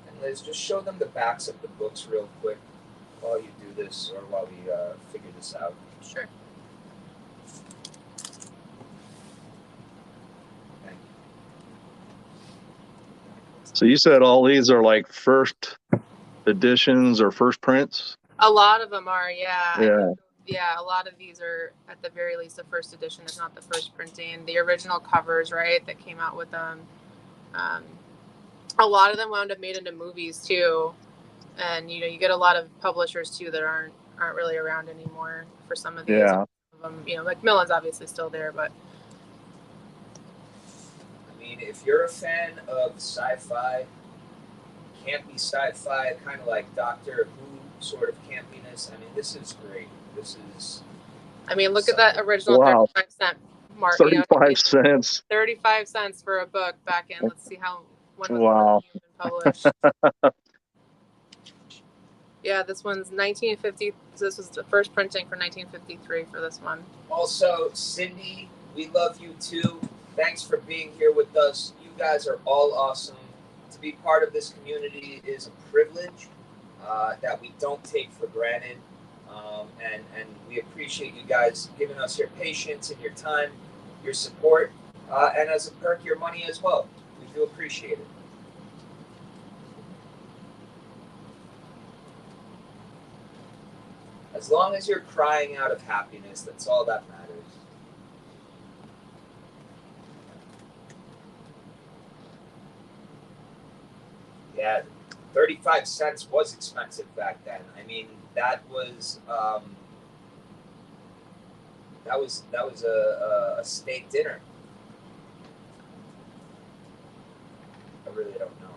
And Liz, just show them the backs of the books real quick while you do this, or while we figure this out. Sure. So you said all these are like first editions or first prints? A lot of them are, yeah. Yeah. Yeah, a lot of these are at the very least the first edition, if not the first printing. The original covers, right, that came out with them. A lot of them wound up made into movies too, and you get a lot of publishers too that aren't really around anymore for some of these. Yeah. Macmillan's obviously still there, but I mean, if you're a fan of sci-fi, campy sci-fi, kind of like Doctor Who sort of campiness, I mean, this is great. This is. I mean, look at that original 35-cent mark. 35 cents. 35 cents for a book back in. Let's see when wow. Been published. Yeah, this one's 1950. This was the first printing for 1953 for this one. Also, Cindy, we love you too. Thanks for being here with us. You guys are all awesome. To be part of this community is a privilege that we don't take for granted. And we appreciate you guys giving us your patience and your time, your support, and as a perk, your money as well. We do appreciate it. As long as you're crying out of happiness, that's all that matters. Yeah, 35 cents was expensive back then. I mean, that was That was a steak dinner. I really don't know.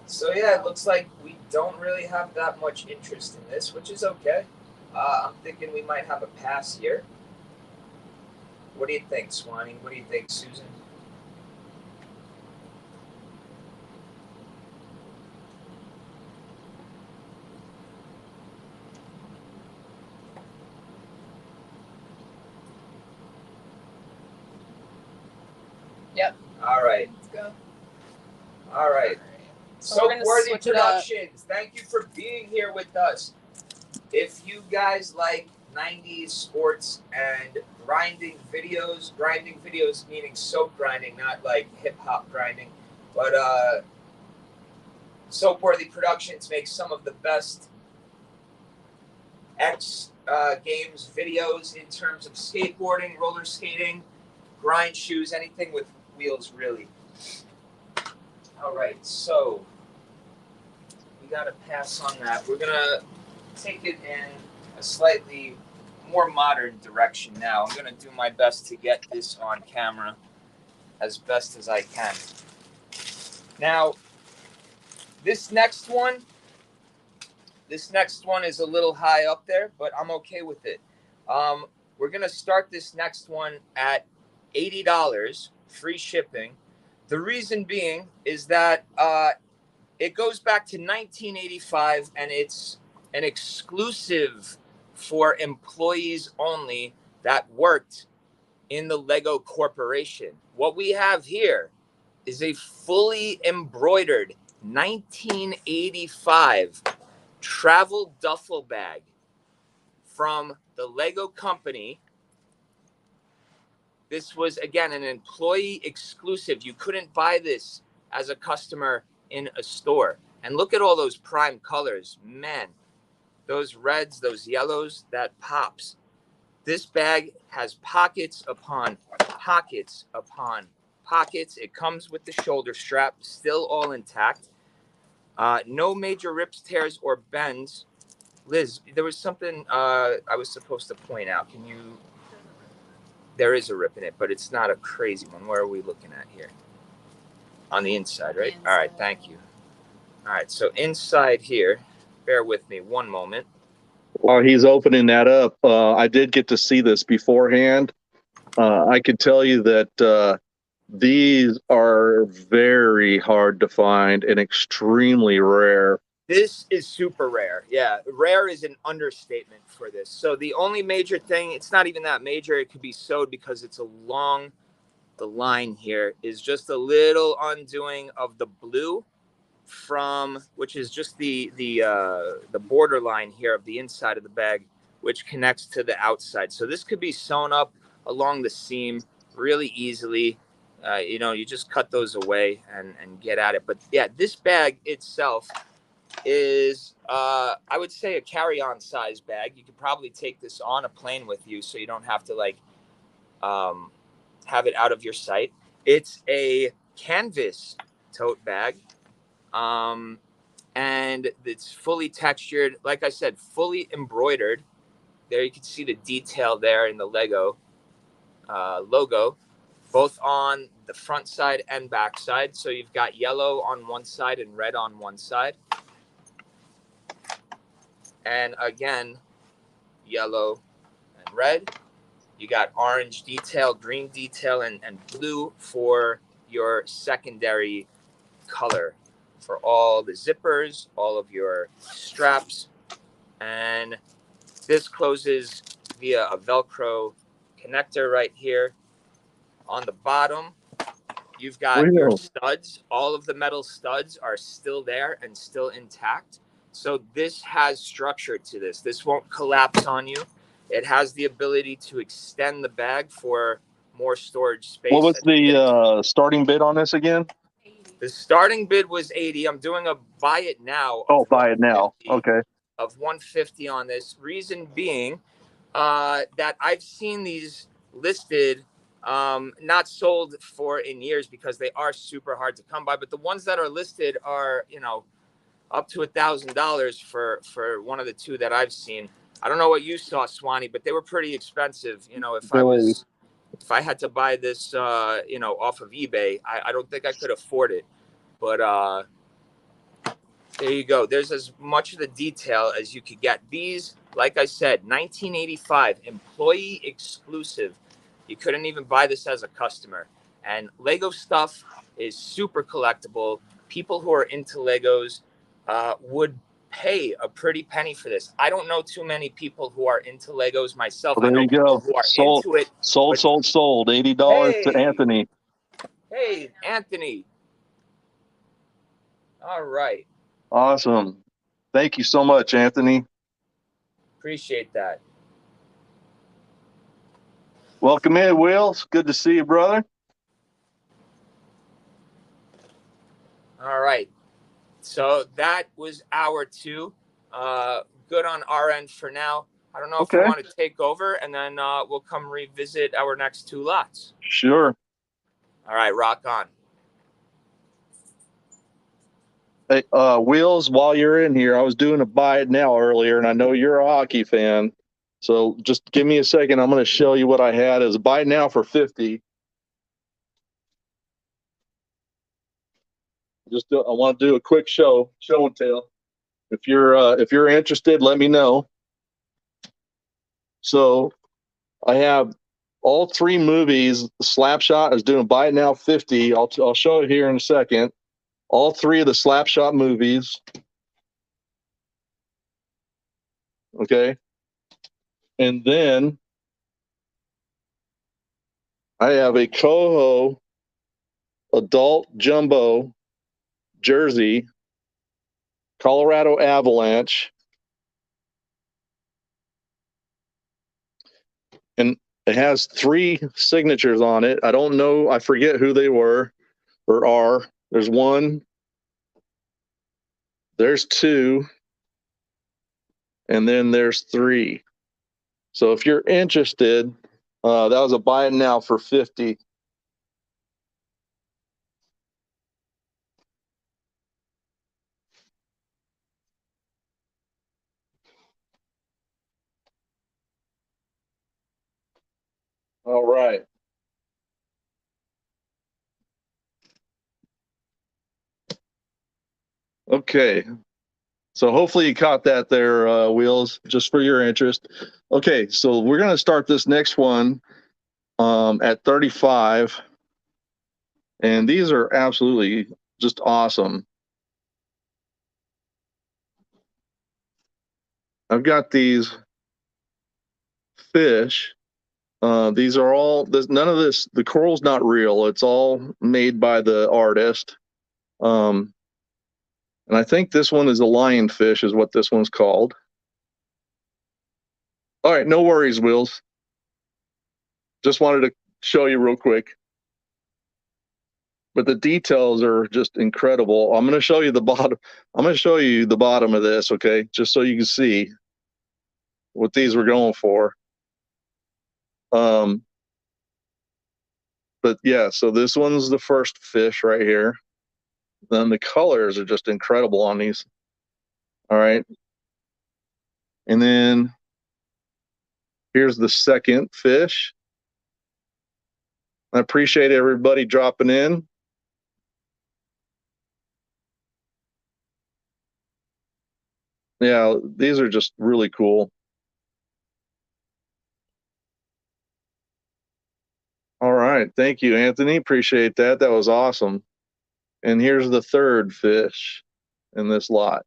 So yeah, it looks like we don't really have that much interest in this, which is okay. I'm thinking we might have a pass here. What do you think, Swanee? What do you think, Susan? Yep. All right. Let's go. All right. So we're gonna Soapworthy switch it up. Productions, thank you for being here with us. If you guys like 90s sports and grinding videos meaning soap grinding, not like hip hop grinding, but Soapworthy Productions makes some of the best X Games videos in terms of skateboarding, roller skating, grind shoes, anything with wheels, really. All right, so we got to pass on that. We're going to take it in a slightly more modern direction now. I'm going to do my best to get this on camera as best as I can. Now, this next one is a little high up there, but I'm okay with it. We're going to start this next one at $80, free shipping. The reason being is that it goes back to 1985, and it's an exclusive for employees only that worked in the Lego Corporation. What we have here is a fully embroidered 1985 travel duffel bag from the Lego company. This was, again, an employee exclusive. You couldn't buy this as a customer in a store. And look at all those prime colors. Man, those reds, those yellows, that pops. This bag has pockets upon pockets upon pockets. It comes with the shoulder strap, still all intact. No major rips, tears, or bends. Liz, there was something I was supposed to point out. Can you? There is a rip in it, but it's not a crazy one. Where are we looking at here? On the inside, right? All right, thank you. All right, so inside here, bear with me one moment. While he's opening that up, I did get to see this beforehand. I could tell you that these are very hard to find and extremely rare. This is super rare. Yeah, rare is an understatement for this. So the only major thing, it's not even that major. It could be sewed because it's along the line here, is just a little undoing of the blue from, which is just the border line here of the inside of the bag, which connects to the outside. So this could be sewn up along the seam really easily. You just cut those away and get at it. But yeah, this bag itself is I would say a carry-on size bag. You could probably take this on a plane with you, so you don't have to have it out of your sight. It's a canvas tote bag, and it's fully textured, like I said, fully embroidered. There you can see the detail there in the Lego logo, both on the front side and back side. So you've got yellow on one side and red on one side. And again, yellow and red. You got orange detail, green detail, and blue for your secondary color for all the zippers, all of your straps. And this closes via a Velcro connector right here. On the bottom, you've got your studs. All of the metal studs are still there and still intact. So this has structure to this. This won't collapse on you. It has the ability to extend the bag for more storage space. What was the starting bid on this again? The starting bid was 80. I'm doing a buy it now. Oh, buy it now. Okay. Of 150 on this. Reason being that I've seen these listed, not sold for in years because they are super hard to come by. But the ones that are listed are, up to $1,000 for one of the two that I've seen. I don't know what you saw, Swanee, but they were pretty expensive. You know, if I had to buy this, you know, off of eBay, I don't think I could afford it. But there you go. There's as much of the detail as you could get. These, like I said, 1985, employee exclusive. You couldn't even buy this as a customer. And Lego stuff is super collectible. People who are into Legos would pay a pretty penny for this. I don't know too many people who are into Legos myself. Well, I there know you people go. who are Sold, into it. sold, But sold, sold. $80 to hey, Anthony. hey, Anthony. All right. Awesome. Thank you so much, Anthony. Appreciate that. Welcome in, Wills. Good to see you, brother. All right. So that was hour 2. Good on our end for now. I don't know if you Okay. want to take over, and then we'll come revisit our next 2 lots. Sure. All right, rock on. Hey, Wills, while you're in here, I was doing a buy it now earlier, and I know you're a hockey fan. So just give me a second. I'm going to show you what I had as buy it now for 50. I want to do a quick show and tell. If you're interested, let me know. So I have all 3 movies. Slapshot is doing buy it now 50. I'll show it here in a second. All 3 of the Slapshot movies. Okay. And then I have a Coho adult jumbo jersey, Colorado Avalanche. And it has 3 signatures on it. I don't know. I forget who they were or are. There's 1. There's 2. And then there's 3. So if you're interested, that was a buy it now for 50. All right. Okay. So hopefully you caught that there, Wheels, just for your interest. Okay, so we're going to start this next one at 35. And these are absolutely just awesome. I've got these fish. These are all, none of this, the coral's not real. It's all made by the artist. And I think this one is a lionfish is what this one's called. All right, no worries, Wills. Just wanted to show you real quick. But the details are just incredible. I'm going to show you the bottom. I'm going to show you the bottom of this, okay? Just so you can see what these were going for. But yeah, so this one's the first fish right here. Then the colors are just incredible on these. All right. And then here's the second fish. I appreciate everybody dropping in. Yeah, these are just really cool. All right. Thank you, Anthony. Appreciate that. That was awesome. And here's the third fish in this lot.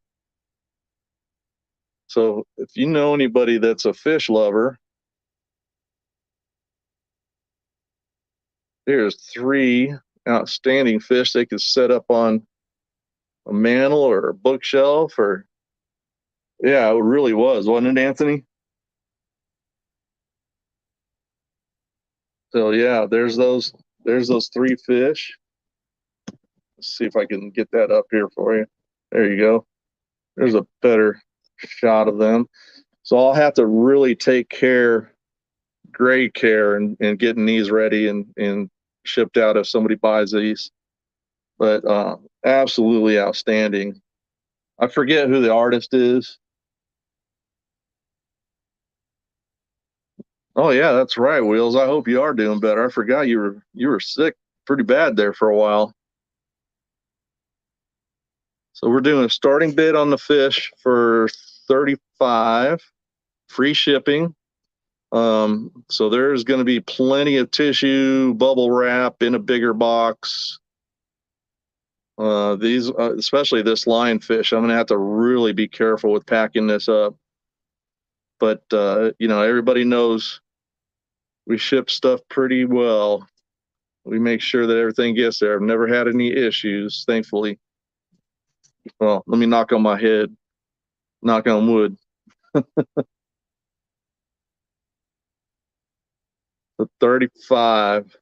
So if you know anybody that's a fish lover, there's 3 outstanding fish they could set up on a mantle or a bookshelf or yeah, it really was, wasn't it, Anthony? So yeah, there's those 3 fish. Let's see if I can get that up here for you. There you go. There's a better shot of them. So I'll have to really take great care in getting these ready and shipped out if somebody buys these. But absolutely outstanding. I forget who the artist is. Oh yeah, that's right, Wheels. I hope you are doing better. I forgot you were sick pretty bad there for a while. So we're doing a starting bid on the fish for 35, free shipping. So there's going to be plenty of tissue, bubble wrap in a bigger box. These, especially this lionfish, I'm going to have to really be careful with packing this up. But you know, everybody knows we ship stuff pretty well. We make sure that everything gets there. I've never had any issues, thankfully. Well, let me knock on my head, knock on wood. The 35.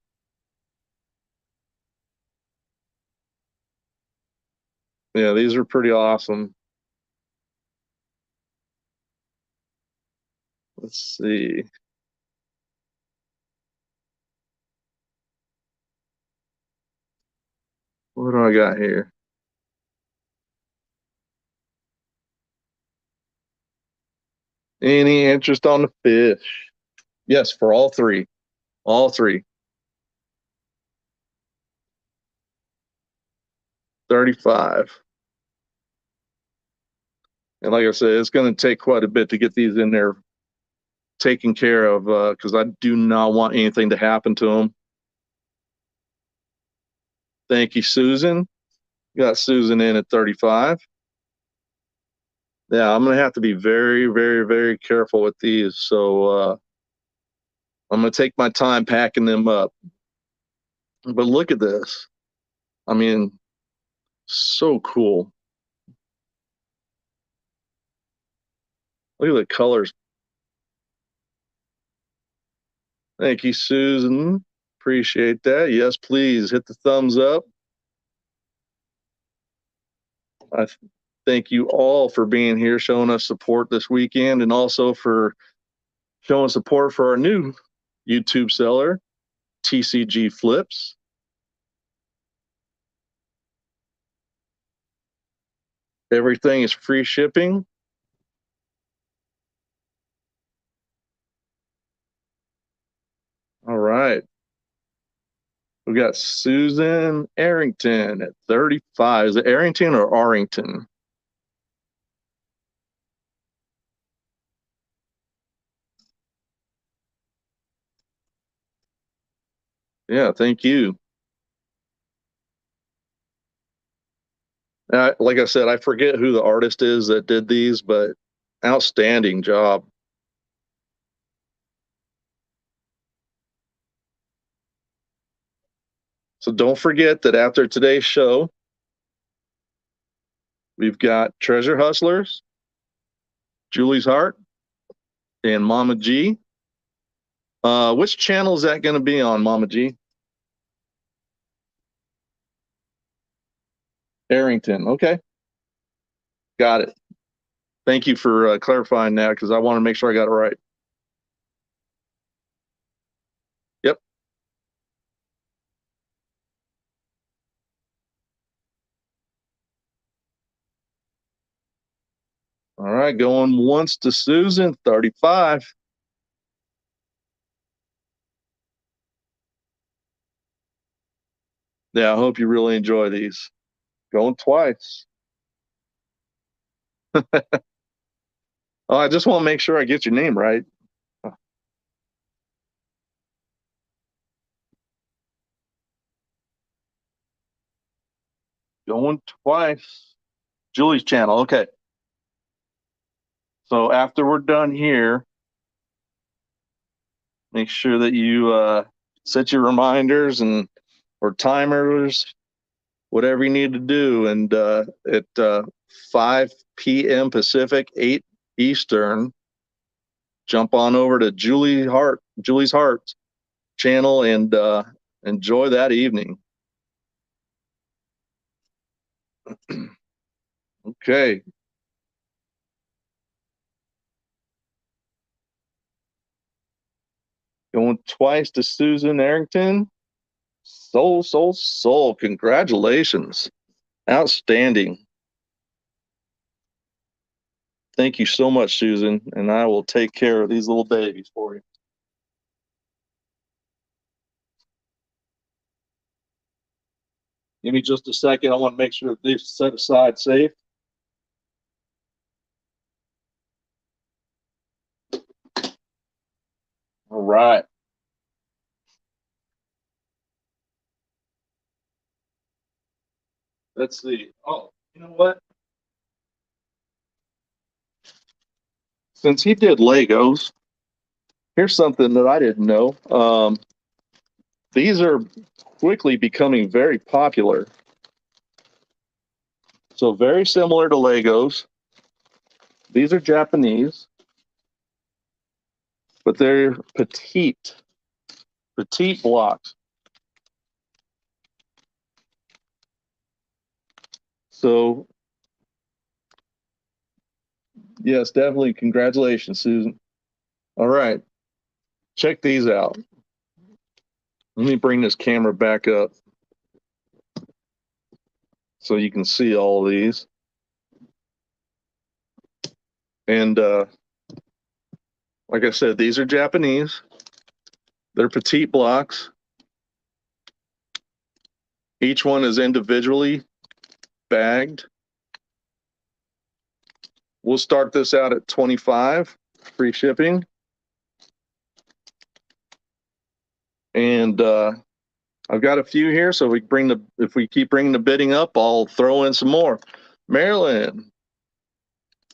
Yeah, these are pretty awesome. Let's see. What do I got here? Any interest on the fish? Yes, for all three. All three. 35. And like I said, it's going to take quite a bit to get these in there taken care of because I do not want anything to happen to them. Thank you, Susan. Got Susan in at 35. Yeah, I'm going to have to be very, very, very careful with these. So I'm going to take my time packing them up. But look at this. I mean, so cool. Look at the colors. Thank you, Susan. Appreciate that. Yes, please hit the thumbs up. I thank you all for being here, showing us support this weekend, and also for showing support for our new YouTube seller, TCG FLIPZ. Everything is free shipping. All right. We got Susan Arrington at 35. Is it Arrington or Arrington? Yeah, thank you. Like I said, I forget who the artist is that did these, but outstanding job. So don't forget that after today's show, we've got Treasure Hustlers, Julie's Heart, and Mama G. Which channel is that going to be on, Mama G? Arrington. Okay. Got it. Thank you for clarifying that because I want to make sure I got it right. Yep. All right. Going once to Susan, 35. Yeah, I hope you really enjoy these. Going twice. Oh, I just want to make sure I get your name right. Going twice. Julie's channel. Okay. So after we're done here, make sure that you set your reminders and or timers, whatever you need to do. And at 5 p.m. Pacific, 8 Eastern, jump on over to Julie's Heart channel and enjoy that evening. Okay. Going twice to Susan Arrington. Soul. Congratulations. Outstanding. Thank you so much, Susan. And I will take care of these little babies for you. Give me just a second. I want to make sure that they're set aside safe. All right. Let's see. Oh, you know what? Since he did Legos, here's something that I didn't know. These are quickly becoming very popular. So very similar to Legos. These are Japanese, but they're petite blocks. So yes, definitely. Congratulations, Susan. All right. Check these out. Let me bring this camera back up so you can see all of these. And like I said, these are Japanese. They're petite blocks. Each one is individually bagged. We'll start this out at 25, free shipping. And I've got a few here, so if we keep bringing the bidding up, I'll throw in some more. Marilyn,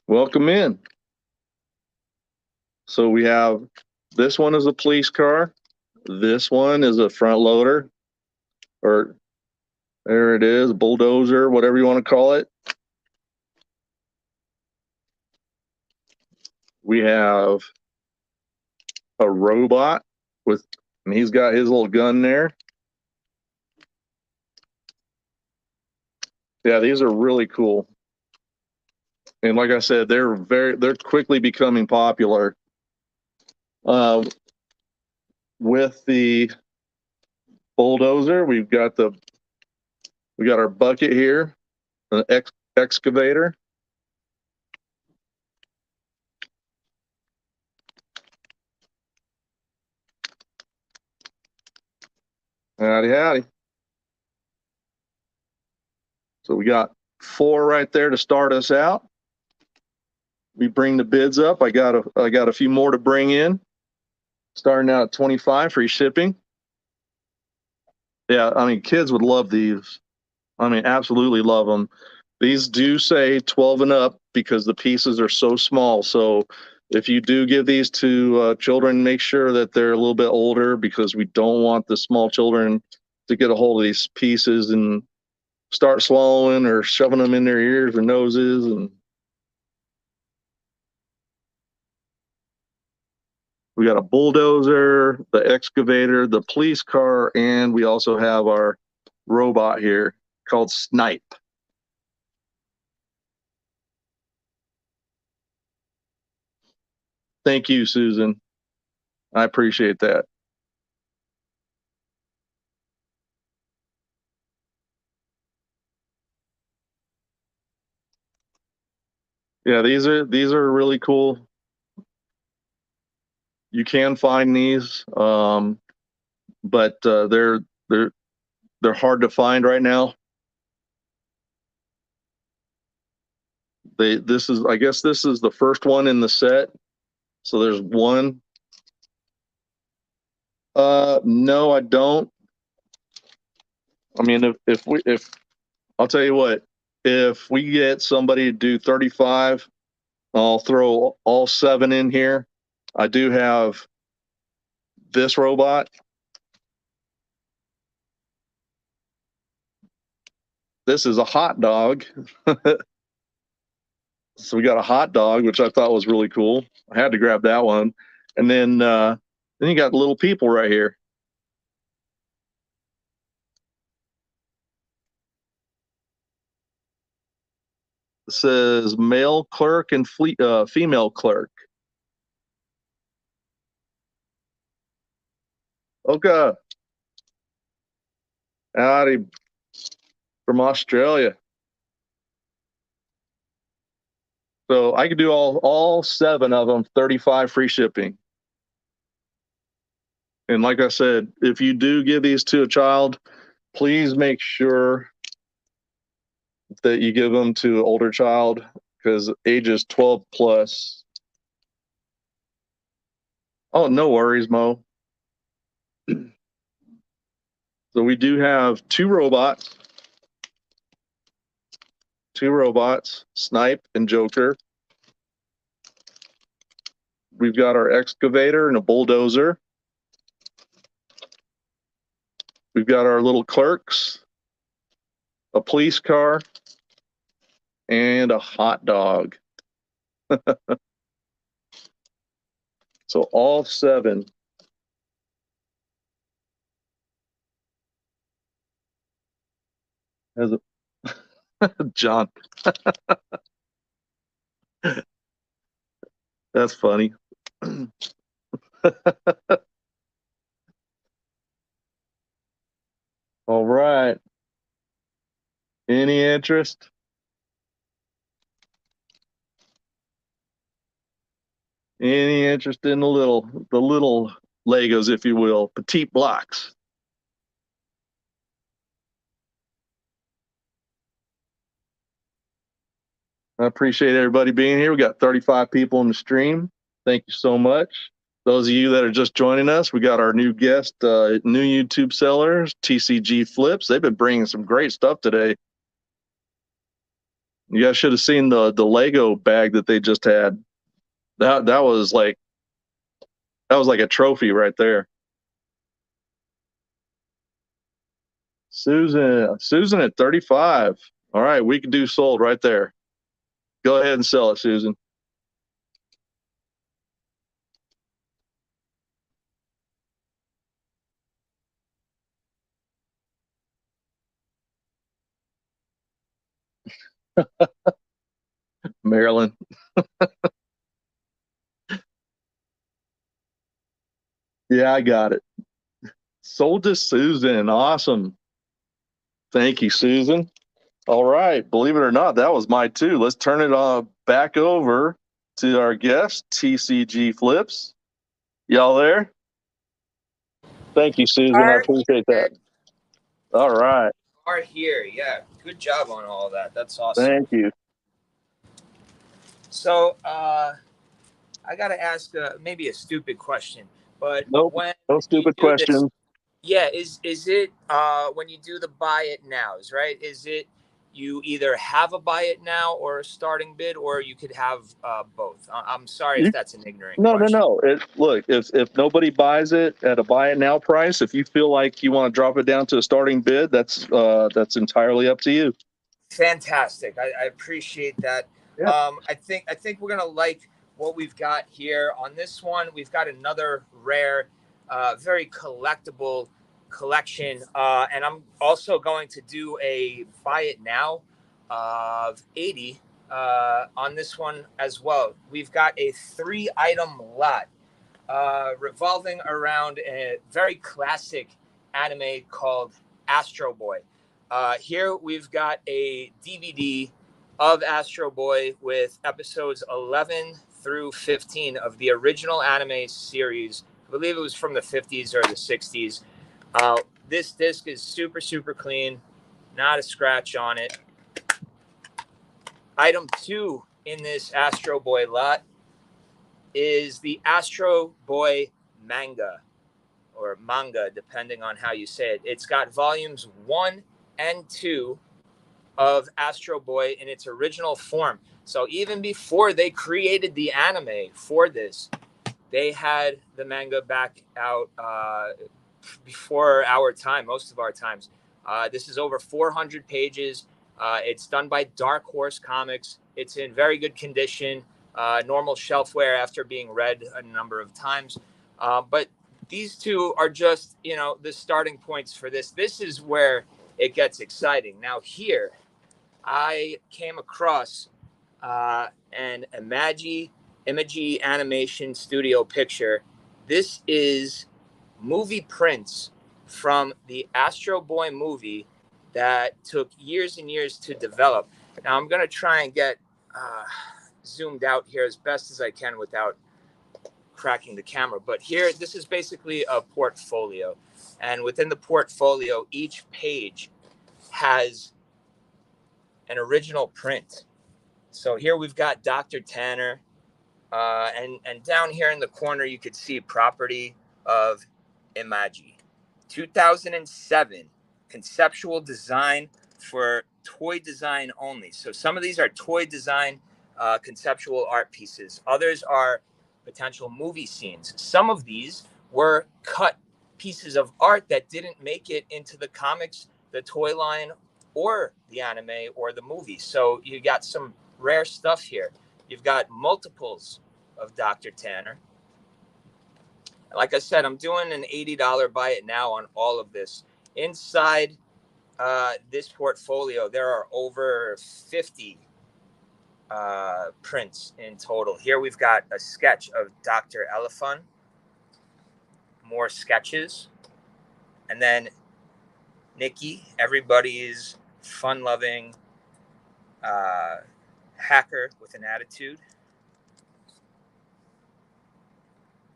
welcome in. So we have, this one is a police car. This one is a front loader, or there it is, bulldozer, whatever you want to call it. We have a robot and he's got his little gun there. Yeah, these are really cool. And like I said, they're quickly becoming popular. With the bulldozer, we got our bucket here, an excavator. Howdy, howdy. So we got 4 right there to start us out. We bring the bids up. I got a few more to bring in. Starting out at 25, free shipping. Yeah, I mean, kids would love these. I mean, absolutely love them. These do say 12 and up because the pieces are so small. So if you do give these to children, make sure that they're a little bit older, because we don't want the small children to get a hold of these pieces and start swallowing or shoving them in their ears or noses. And we got a bulldozer, the excavator, the police car, and we also have our robot here called Snipe. Thank you, Susan. I appreciate that. Yeah, these are really cool. You can find these, but they're hard to find right now. I guess this is the first one in the set. So there's one. No, I don't. I mean, if I'll tell you what, if we get somebody to do 35, I'll throw all 7 in here. I do have this robot. This is a hot dog. So we got a hot dog, which I thought was really cool. I had to grab that one. And then you got little people right here. It says male clerk and female clerk. Okay. Howdy from Australia. So I could do all 7 of them, 35 free shipping. And like I said, if you do give these to a child, please make sure that you give them to older child, because ages 12 plus. Oh, no worries, Mo. So we do have two robots, Snipe and Joker. We've got our excavator and a bulldozer. We've got our little clerks, a police car, and a hot dog. So all 7. Has a John. That's funny. All right. Any interest? Any interest in the little Legos, if you will, petite blocks? I appreciate everybody being here. We got 35 people in the stream. Thank you so much. Those of you that are just joining us, we got our new guest, new YouTube sellers, TCG FLIPZ. They've been bringing some great stuff today. You guys should have seen the Lego bag that they just had. That was like a trophy right there. Susan at 35. All right, we can do sold right there. Go ahead and sell it, Susan. Marilyn. Yeah, I got it. Sold to Susan. Awesome. Thank you, Susan. All right. Believe it or not, that was my 2. Let's turn it back over to our guest, TCG FLIPZ. Y'all there? Thank you, Susan. I appreciate that. All right. Are here. Yeah. Good job on all of that. That's awesome. Thank you. So, I got to ask maybe a stupid question, but Nope. when No stupid you do this, questions. yeah, is it when you do the buy it nows, right? Is it you either have a buy it now or a starting bid, or you could have both? I'm sorry if that's an ignorant question. No. Look, if nobody buys it at a buy it now price, if you feel like you want to drop it down to a starting bid, that's entirely up to you. Fantastic. I appreciate that. Yeah. I think we're gonna like what we've got here on this one. We've got another rare, very collectible collection, and I'm also going to do a buy it now of 80 on this one as well. We've got a 3-item lot revolving around a very classic anime called Astro Boy. Here we've got a DVD of Astro Boy with episodes 11 through 15 of the original anime series. I believe it was from the 50s or the 60s. This disc is super, super clean, not a scratch on it. Item 2 in this Astro Boy lot is the Astro Boy manga, or manga, depending on how you say it. It's got volumes 1 and 2 of Astro Boy in its original form. So even before they created the anime for this, they had the manga back out before our time, most of our times. This is over 400 pages. It's done by Dark Horse Comics. It's in very good condition, normal shelfware after being read a number of times. But these two are just, the starting points for this. This is where it gets exciting. Now here, I came across an Imagi Animation Studio picture. This is movie prints from the Astro Boy movie that took years and years to develop. Now I'm going to try and get zoomed out here as best as I can without cracking the camera. But here, this is basically a portfolio. And within the portfolio, each page has an original print. So here we've got Dr. Tanner, and down here in the corner you could see property of Imagi. 2007, conceptual design for toy design only. So some of these are toy design conceptual art pieces. Others are potential movie scenes. Some of these were cut pieces of art that didn't make it into the comics, the toy line, or the anime or the movie. So you got some rare stuff here. You've got multiples of Dr. Tanner. Like I said, I'm doing an $80 buy it now on all of this. Inside this portfolio, there are over 50 prints in total. Here we've got a sketch of Dr. Elephant, more sketches, and then Nikki, everybody's fun-loving hacker with an attitude.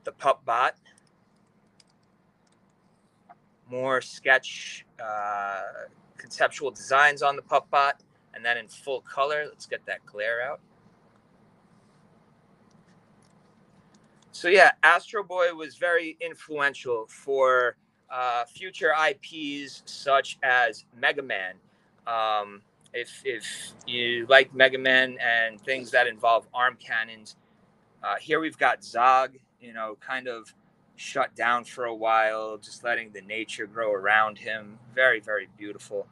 The Pup Bot, more sketch conceptual designs on the Pup Bot, and then in full color. Let's get that glare out. So yeah, Astro Boy was very influential for future IPs such as Mega Man. If you like Mega Man and things that involve arm cannons, here we've got Zog, you know, kind of shut down for a while, just letting the nature grow around him. Very, very beautiful.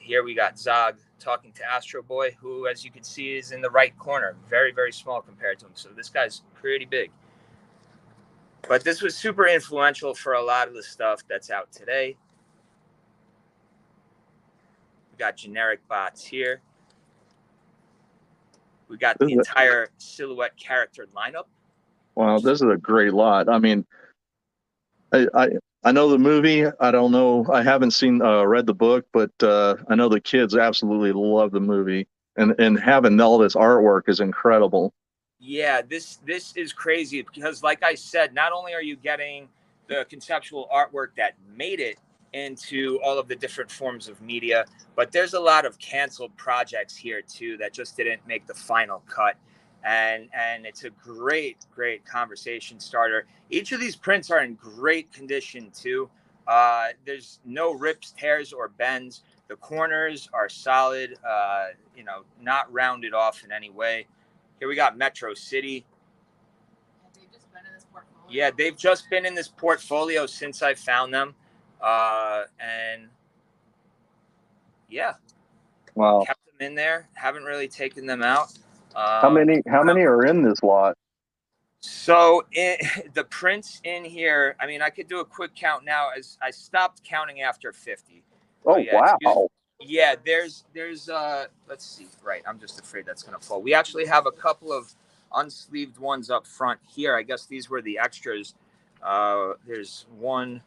Here we got Zog talking to Astro Boy, who, as you can see, is in the right corner. Very, very small compared to him. So this guy's pretty big. But this was super influential for a lot of the stuff that's out today. We got generic bots here. We got the entire silhouette character lineup. Wow, this is a great lot. I mean, I know the movie. I don't know. I haven't read the book, but I know the kids absolutely love the movie, and having all this artwork is incredible. Yeah, this is crazy because, like I said, not only are you getting the conceptual artwork that made it into all of the different forms of media, but there's a lot of canceled projects here too that just didn't make the final cut. And it's a great conversation starter. Each of these prints are in great condition too. There's no rips, tears, or bends. The corners are solid, you know, not rounded off in any way. Here we got Metro City. Yeah, they've just been in this portfolio since I found them. And yeah. Wow. Kept them in there. Haven't really taken them out. How many are in this lot? So the prints in here, I mean, I could do a quick count now as I stopped counting after 50. Oh, yeah, wow. Yeah, there's let's see. Right. I'm just afraid that's going to fall. We actually have a couple of unsleeved ones up front here. I guess these were the extras. There's 1,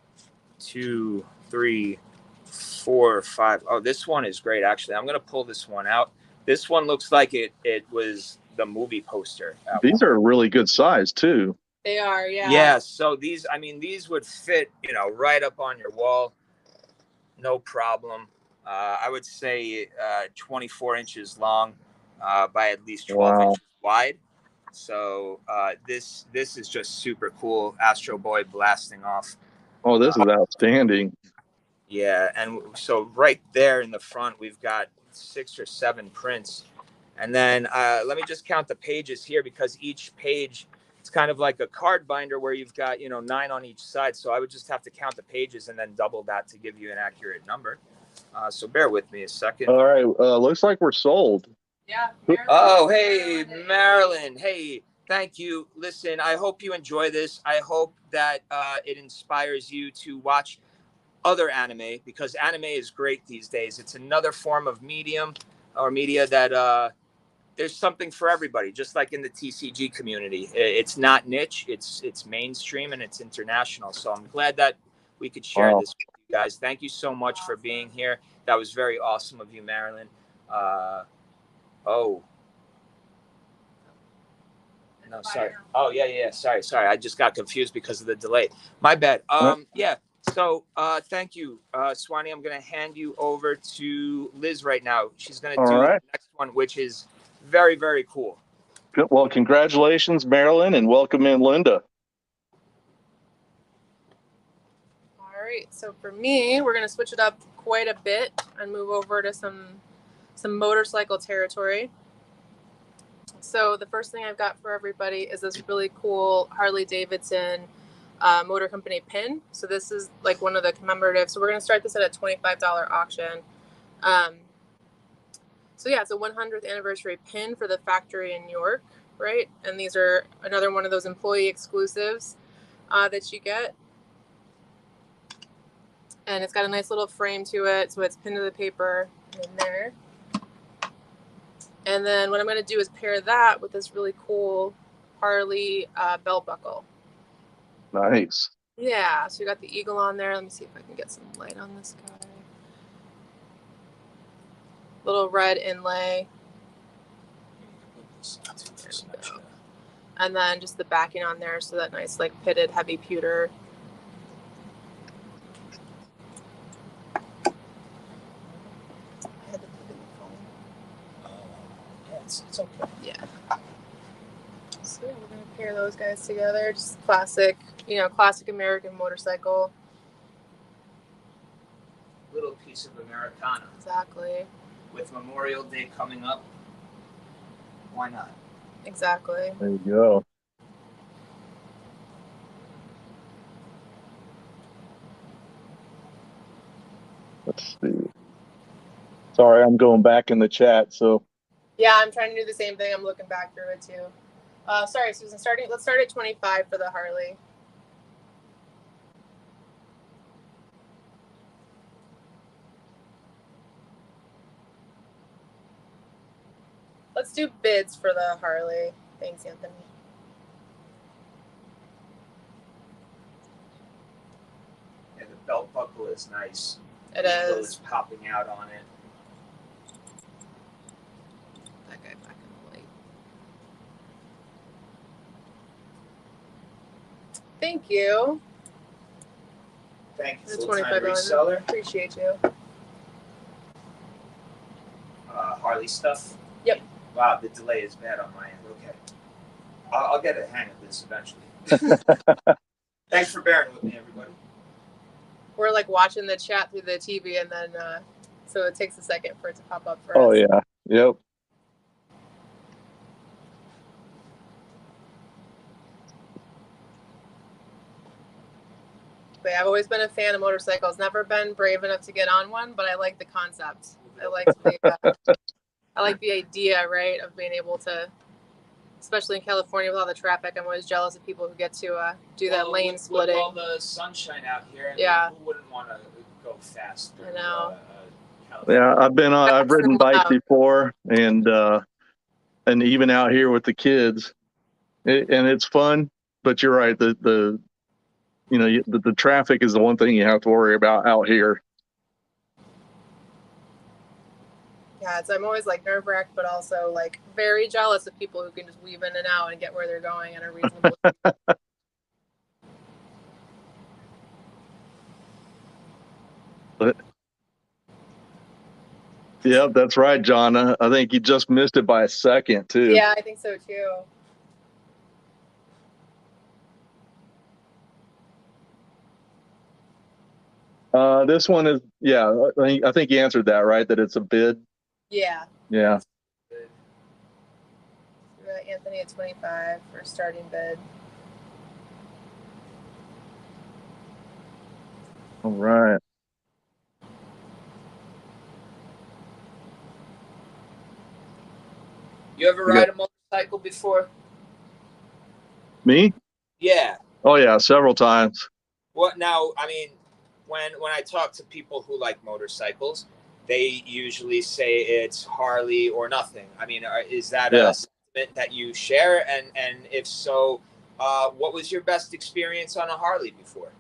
2, 3, 4, 5. Oh, this one is great. Actually, I'm going to pull this one out. This one looks like it was the movie poster. These are really good size too. They are, yeah. Yeah. So these, I mean, these would fit, you know, right up on your wall. No problem. I would say 24 inches long by at least 12 inches wide. So this is just super cool. Astro Boy blasting off. Oh, this is outstanding. Yeah, and so right there in the front, we've got 6 or 7 prints. And then let me just count the pages here, because each page, it's kind of like a card binder where you've got, you know, 9 on each side. So I would just have to count the pages and then double that to give you an accurate number. So bear with me a second. All right. Looks like we're sold. Yeah. Oh, hey, Marilyn. Hey, thank you. Listen, I hope you enjoy this. I hope that it inspires you to watch other anime, because anime is great these days. It's another form of medium or media that there's something for everybody, just like in the TCG community. It's not niche, it's mainstream, and it's international. So I'm glad that we could share this with you guys. Thank you so much for being here. That was very awesome of you, Marilyn. Oh. No, sorry. Oh, yeah. Sorry. I just got confused because of the delay. My bad. Yeah. So thank you, Swanee. I'm going to hand you over to Liz right now. She's going to All do right. the next one, which is very, very cool. Good. Well, congratulations, Marilyn, and welcome in, Linda. All right, so for me, we're gonna switch it up quite a bit and move over to some motorcycle territory. So the first thing I've got for everybody is this really cool Harley Davidson Motor Company pin. So this is like one of the commemorative. So we're gonna start this at a $25 auction. So yeah, it's a 100th anniversary pin for the factory in York, right? And these are another one of those employee exclusives that you get. And it's got a nice little frame to it, so it's pinned to the paper in there. And then what I'm going to do is pair that with this really cool Harley belt buckle. Nice. Yeah, so you got the eagle on there. Let me see if I can get some light on this guy. Little red inlay. And then just the backing on there, so that nice like pitted heavy pewter. It's okay. Yeah. So we're gonna pair those guys together. Just classic, classic American motorcycle. Little piece of Americana. Exactly. With Memorial Day coming up, why not? Exactly. There you go. Let's see. Sorry, I'm going back in the chat. So Yeah, I'm trying to do the same thing. I'm looking back through it too. Sorry, Susan. Let's start at 25 for the Harley. Let's do bids for the Harley. Thanks, Anthony. And the belt buckle is nice. It The is. is popping out on it. That guy back in the light. Thank you. Thank you. The Full-time $25. reseller. Appreciate you. Harley stuff. Yep. Wow, the delay is bad on my end. Okay. I'll get a hang of this eventually. Thanks for bearing with me, everybody. We're like watching the chat through the TV, and then so it takes a second for it to pop up for us. oh yeah. Yep. But I've always been a fan of motorcycles. Never been brave enough to get on one, but I like the concept. I like the idea, right, of being able to, especially in California with all the traffic. I'm always jealous of people who get to do that lane splitting. With all the sunshine out here, yeah. Who wouldn't want to go fast? I know. Yeah, I've ridden bike before, and even out here with the kids, and it's fun. But you're right. The traffic is the one thing you have to worry about out here. Yeah, I'm always like nerve-wracked, but also like very jealous of people who can just weave in and out and get where they're going at a reasonable Yeah, that's right, John. I think you just missed it by a second too. Yeah, I think so too. This one is, yeah, I think you answered that, right? That it's a bid. Yeah. Yeah. Anthony at 25 for starting bid. All right. You ever ride a motorcycle before? Me? Yeah. Oh yeah, several times. What now? I mean, when I talk to people who like motorcycles, they usually say it's Harley or nothing. I mean, is that a sentiment that you share? And if so, what was your best experience on a Harley before?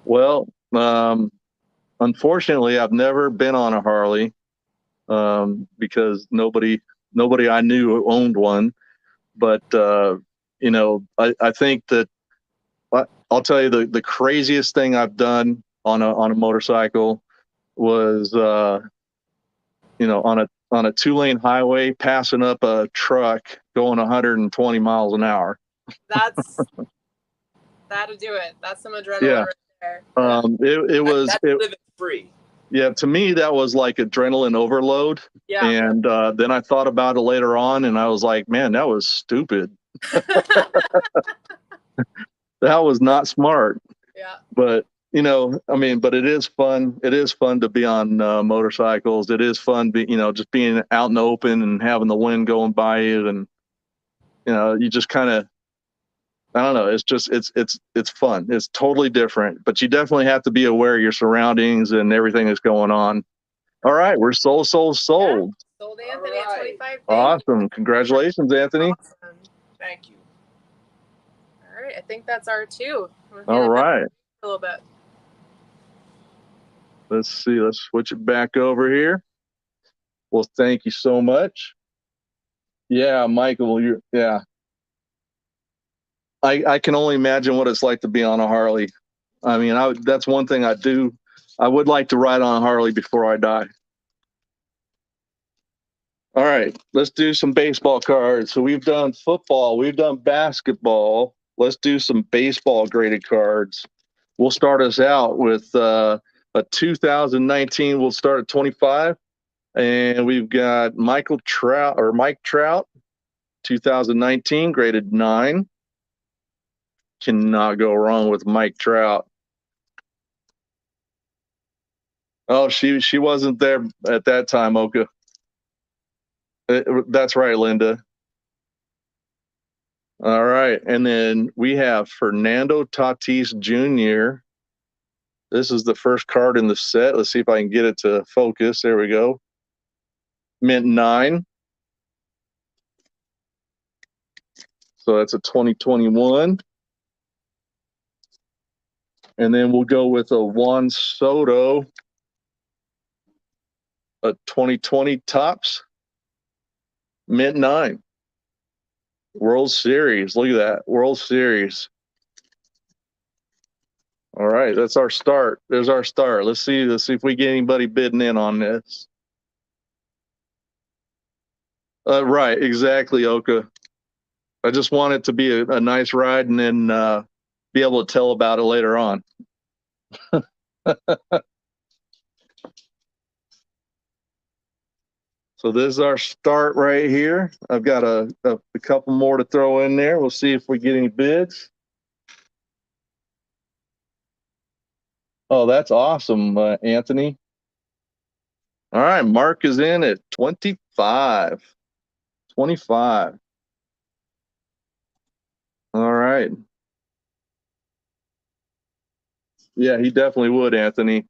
Well, unfortunately, I've never been on a Harley because nobody I knew owned one. But I think that I'll tell you the craziest thing I've done on a motorcycle was on a 2-lane highway passing up a truck going 120 miles an hour. That'll do it. That's some adrenaline Yeah. right there. That's living free. Yeah, to me that was like adrenaline overload. Yeah. And then I thought about it later on, and I was like, man, that was stupid. That was not smart. Yeah. But but it is fun. It is fun to be on motorcycles. It is fun, just being out in the open and having the wind going by you, and you just kind of, I don't know. It's just it's fun. It's totally different, but you definitely have to be aware of your surroundings and everything that's going on. All right, we're sold. Yeah. Sold Anthony at 25. Awesome. Congratulations, Anthony. Awesome. Thank you. All right, I think that's our two. All right. A little bit. Let's see. Let's switch it back over here. Well, thank you so much. Yeah, Michael, I can only imagine what it's like to be on a Harley. I mean, that's one thing I do. I would like to ride on a Harley before I die. All right, let's do some baseball cards. So we've done football, we've done basketball. Let's do some baseball graded cards. We'll start us out with a 2019. We'll start at 25. And we've got Mike Trout, 2019, graded 9. Cannot go wrong with Mike Trout. Oh, she wasn't there at that time, Oka. That's right, Linda. All right, and then we have Fernando Tatis Jr. This is the first card in the set. Let's see if I can get it to focus. There we go. Mint 9. So that's a 2021. And then we'll go with a Juan Soto, a 2020 Topps, mint 9. World Series. Look at that. World Series. All right, that's our start. There's our start. Let's see if we get anybody bidding in on this. Right, exactly, Oka. I just want it to be a nice ride, and then be able to tell about it later on. So this is our start right here. I've got a couple more to throw in there. We'll see if we get any bids. Oh, that's awesome, Anthony. All right, Mark is in at 25. 25. All right. Yeah, he definitely would, Anthony.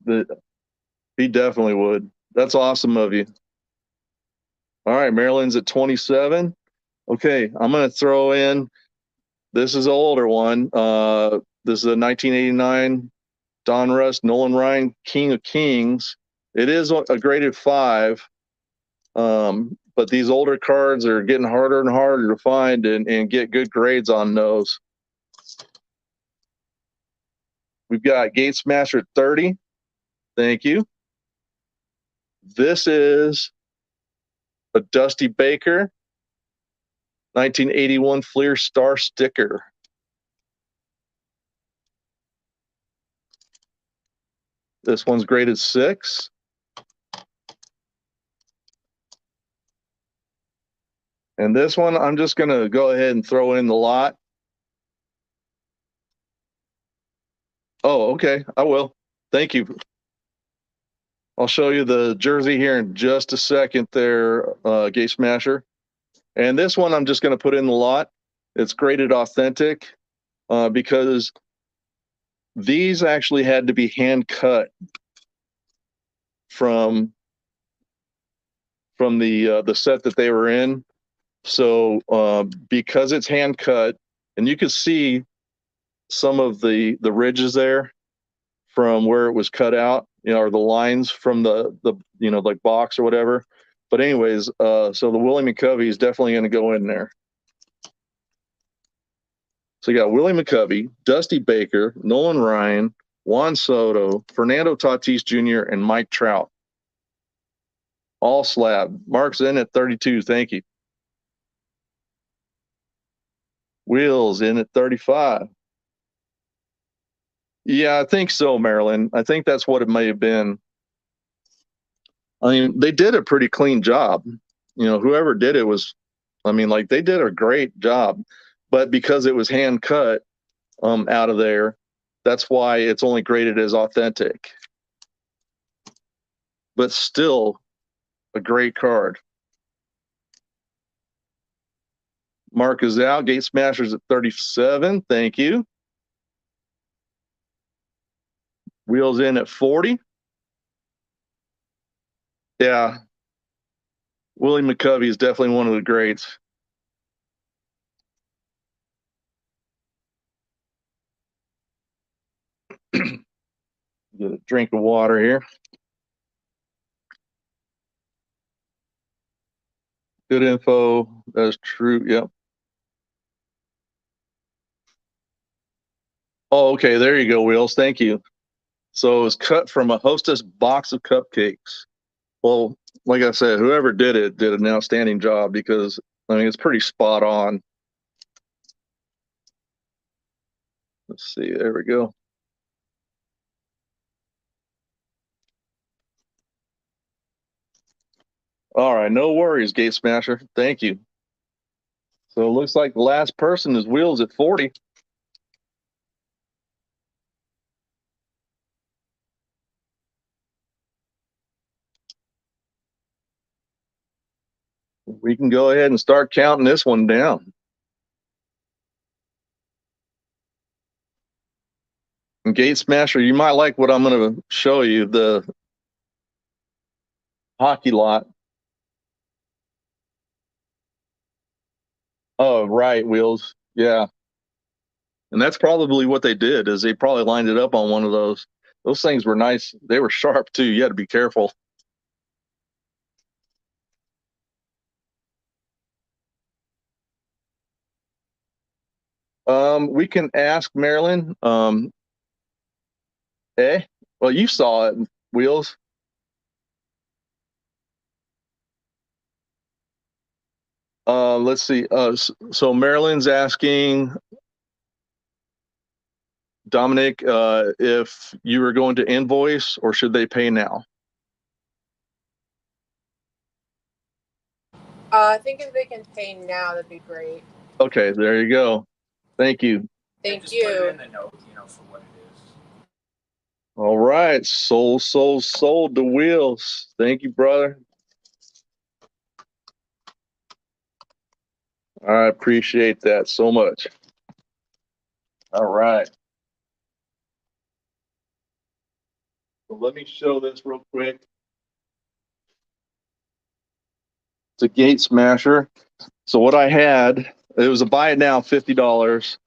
He definitely would. That's awesome of you. All right, Maryland's at 27. Okay, I'm going to throw in, this is an older one. This is a 1989 Don Russ, Nolan Ryan, King of Kings. It is a graded 5, but these older cards are getting harder and harder to find and get good grades on those. We've got Gate Smasher at 30. Thank you. This is a Dusty Baker 1981 Fleer Star sticker. This one's graded 6. And this one, I'm just going to go ahead and throw in the lot. Oh, okay. I will. Thank you. I'll show you the jersey here in just a second there, Gate Smasher. And this one, I'm just going to put in the lot. It's graded authentic because these actually had to be hand cut from the set that they were in. So because it's hand cut, and you can see some of the ridges there from where it was cut out, or the lines from the like box or whatever. But anyways, so the Willie McCovey is definitely going to go in there. So you got Willie McCovey, Dusty Baker, Nolan Ryan, Juan Soto, Fernando Tatis Jr., and Mike Trout. All slab. Mark's in at 32. Thank you. Wheels in at 35. Yeah, I think so, Marilyn. I think that's what it may have been. I mean, they did a pretty clean job. You know, whoever did it was, I mean, like they did a great job. But because it was hand cut out of there, that's why it's only graded as authentic. But still a great card. Mark is out. Gate Smashers at 37. Thank you. Wheels in at 40. Yeah. Willie McCovey is definitely one of the greats. Get a drink of water here. Good info. That's true. Yep. Oh, okay. There you go, Wheels. Thank you. So it was cut from a Hostess box of cupcakes. Well, like I said, whoever did it did an outstanding job because, I mean, it's pretty spot on. Let's see. There we go. All right. No worries, Gate Smasher. Thank you. So it looks like the last person is Wheels at 40. We can go ahead and start counting this one down. And Gate Smasher, you might like what I'm going to show you, the hockey lot. Oh, right, Wheels. Yeah. And that's probably what they did, is they probably lined it up on one of those. Those things were nice. They were sharp, too. You had to be careful. We can ask Marilyn. Well, you saw it, Wheels. Let's see. So Marilyn's asking Dominic if you were going to invoice or should they pay now? I think if they can pay now, that'd be great. Okay, there you go. Thank you. Thank you. Put it in the note, for what it is. All right, sold to Wheels. Thank you, brother. I appreciate that so much. All right. So let me show this real quick. It's a Gate Smasher. So what I had, it was a buy it now, $50.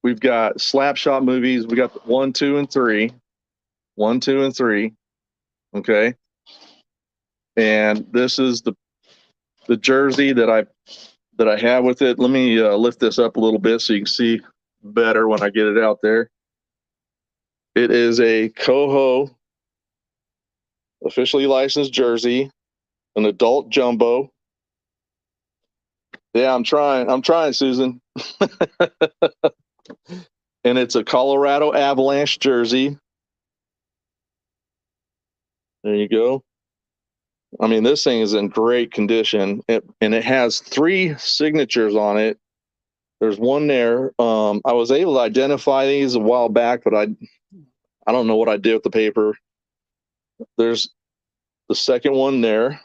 We've got Slapshot movies. We got 1, 2, and 3. 1, 2, and 3. Okay. And this is the jersey that I have with it. Let me lift this up a little bit so you can see better when I get it out there. It is a Coho officially licensed jersey, an adult jumbo. Yeah, I'm trying, Susan. And it's a Colorado Avalanche jersey. There you go. I mean, this thing is in great condition, and it has 3 signatures on it. There's one there. I was able to identify these a while back, but I don't know what I did with the paper. There's the second one there,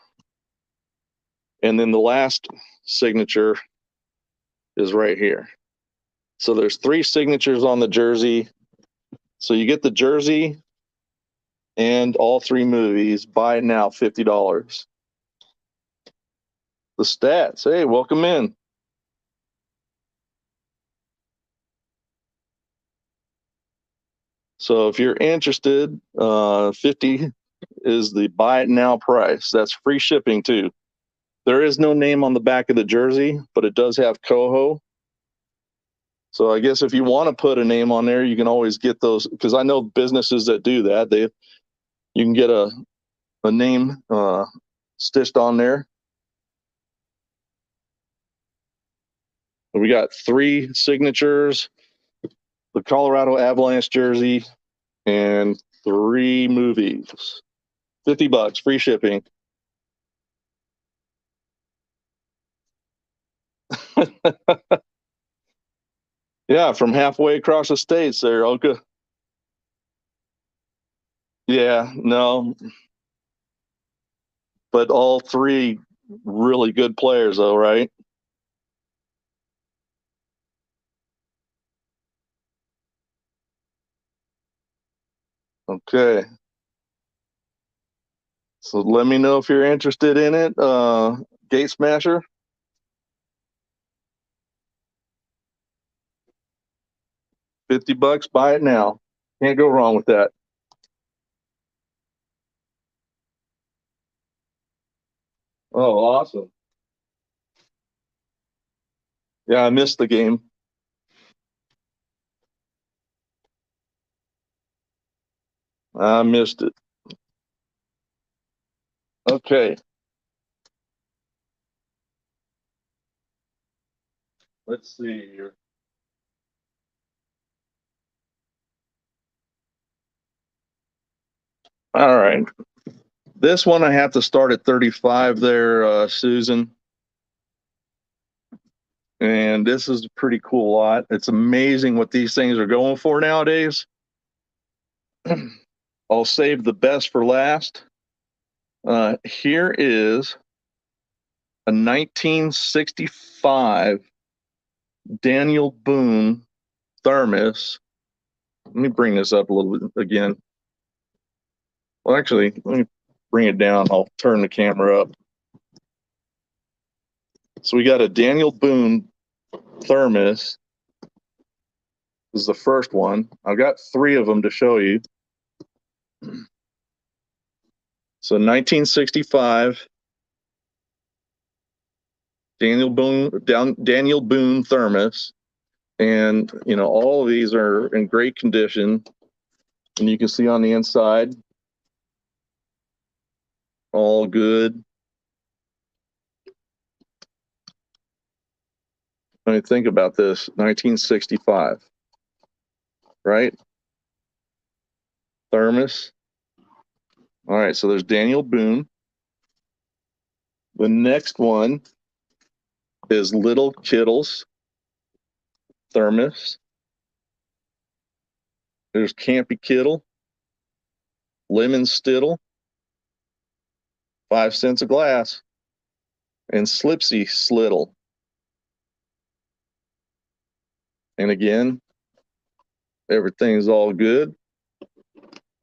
and then the last signature is right here. So there's 3 signatures on the jersey. So you get the jersey and all 3 movies. Buy it now, $50. The stats. Hey, welcome in. So if you're interested, 50 is the buy it now price. That's free shipping too. There is no name on the back of the jersey, but it does have Coho. So I guess if you want to put a name on there, you can always get those, because I know businesses that do that. You can get a name stitched on there. We got 3 signatures, the Colorado Avalanche jersey, and 3 movies. $50, free shipping. Yeah, from halfway across the states there, Oka. Yeah, no, but all 3 really good players, though, right? Okay. So let me know if you're interested in it. Gate Smasher. $50, buy it now. Can't go wrong with that. Oh, awesome. Yeah, I missed the game. I missed it. Okay. Let's see here. All right. This one I have to start at 35 there, Susan. And this is a pretty cool lot. It's amazing what these things are going for nowadays. I'll save the best for last. Here is a 1965 Daniel Boone thermos. Let me bring this up a little bit again. Well, actually, let me bring it down. I'll turn the camera up. So we got a Daniel Boone thermos. This is the first one. I've got 3 of them to show you. So 1965 Daniel Boone thermos, and all of these are in great condition, and you can see on the inside, all good. Let me think about this. 1965, right? Thermos. All right, so there's Daniel Boone. The next one is Little Kittles thermos. There's Campy Kittle, Lemon Stittle, 5 cents a glass, and Slipsy Slittle. And again, everything's all good.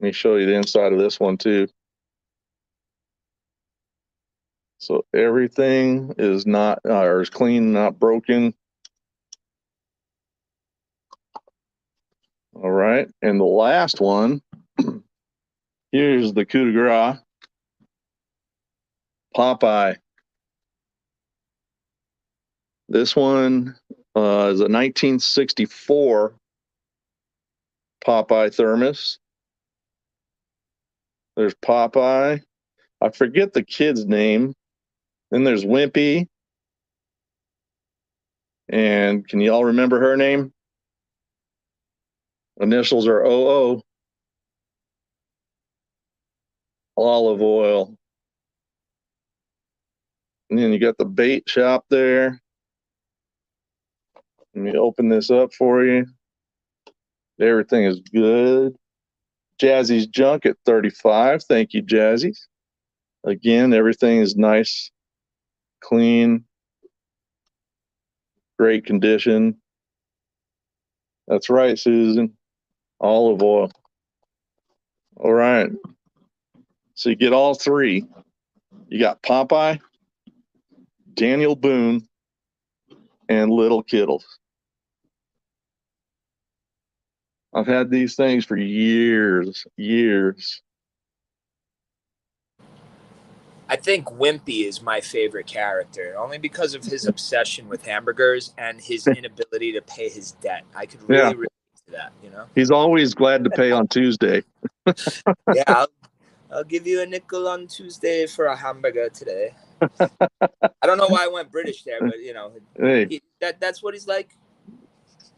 Let me show you the inside of this one too. So everything is not or is clean, not broken. All right, and the last one, here's the coup de grace, Popeye. This one is a 1964 Popeye thermos. There's Popeye. I forget the kid's name. Then there's Wimpy. And can you all remember her name? Initials are OO. Olive oil. And then you got the bait shop there. Let me open this up for you. Everything is good. Jazzy's Junk at 35. Thank you, Jazzy's. Again, everything is nice, clean, great condition. That's right, Susan. Olive oil. All right. So you get all 3. You got Popeye, Daniel Boone, and Little Kittles. I've had these things for years. I think Wimpy is my favorite character, only because of his obsession with hamburgers and his inability to pay his debt. I could really relate to that, you know? He's always glad to pay on Tuesday. Yeah, I'll give you a nickel on Tuesday for a hamburger today. I don't know why I went British there, but, you know, Hey. that's what he's like.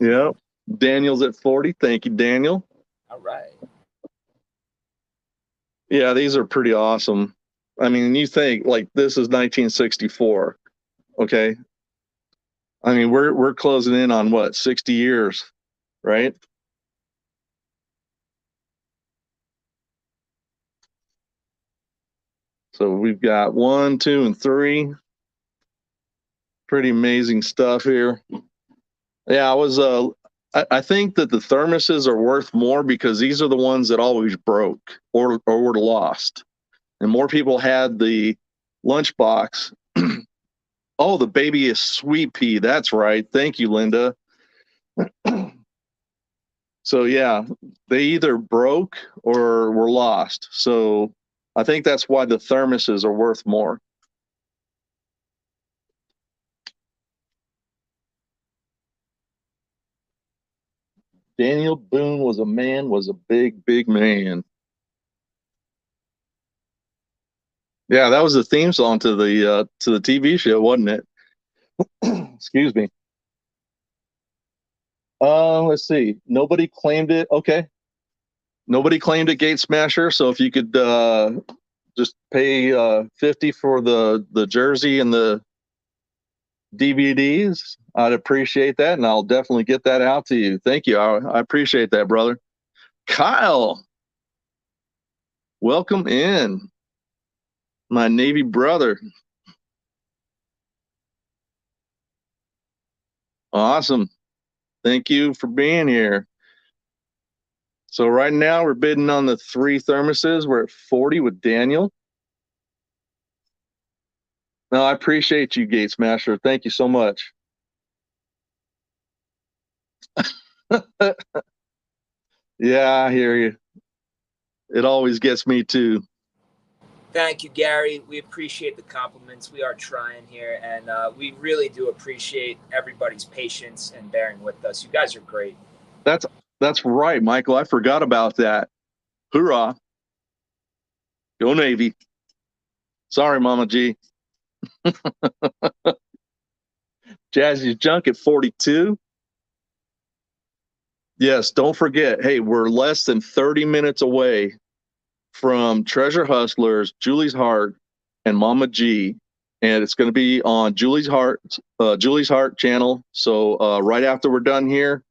Yeah. Daniel's at 40. Thank you, Daniel. All right. Yeah, these are pretty awesome. I mean, you think like this is 1964. Okay. I mean, we're closing in on what, 60 years, right? So we've got 1, 2, and 3. Pretty amazing stuff here. Yeah, I think that the thermoses are worth more because these are the ones that always broke or were lost. And more people had the lunchbox. Oh, the baby is sweet pea. That's right. Thank you, Linda. So yeah, they either broke or were lost. So I think that's why the thermoses are worth more. Daniel Boone was a big, big man. Yeah, that was the theme song to the TV show, wasn't it? Excuse me. Let's see. Nobody claimed it. Okay. Nobody claimed it, Gate Smasher. So if you could just pay 50 for the jersey and the DVDs, I'd appreciate that, and I'll definitely get that out to you. Thank you. I appreciate that, brother. Kyle, welcome in, my Navy brother. Awesome. Thank you for being here. So right now we're bidding on the 3 thermoses. We're at 40 with Daniel. No, I appreciate you, Gate Smasher. Thank you so much. Yeah, I hear you. It always gets me too. Thank you, Gary. We appreciate the compliments. We are trying here, and we really do appreciate everybody's patience and bearing with us. You guys are great. That's right, Michael. I forgot about that. Hoorah. Go Navy. Sorry, Mama G. Jazzy's Junk at 42. Yes, don't forget. Hey, we're less than 30 minutes away from Treasure Hustlers, Julie's Heart, and Mama G. And it's going to be on Julie's Heart channel. So right after we're done here,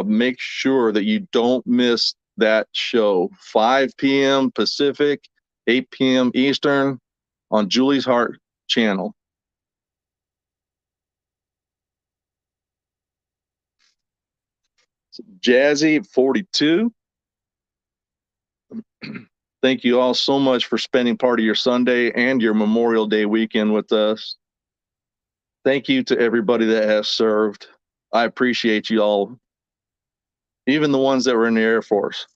make sure that you don't miss that show. 5 p.m. Pacific, 8 p.m. Eastern on Julie's Heart channel. Jazzy 42. Thank you all so much for spending part of your Sunday and your Memorial Day weekend with us. Thank you to everybody that has served. I appreciate you all, even the ones that were in the Air Force.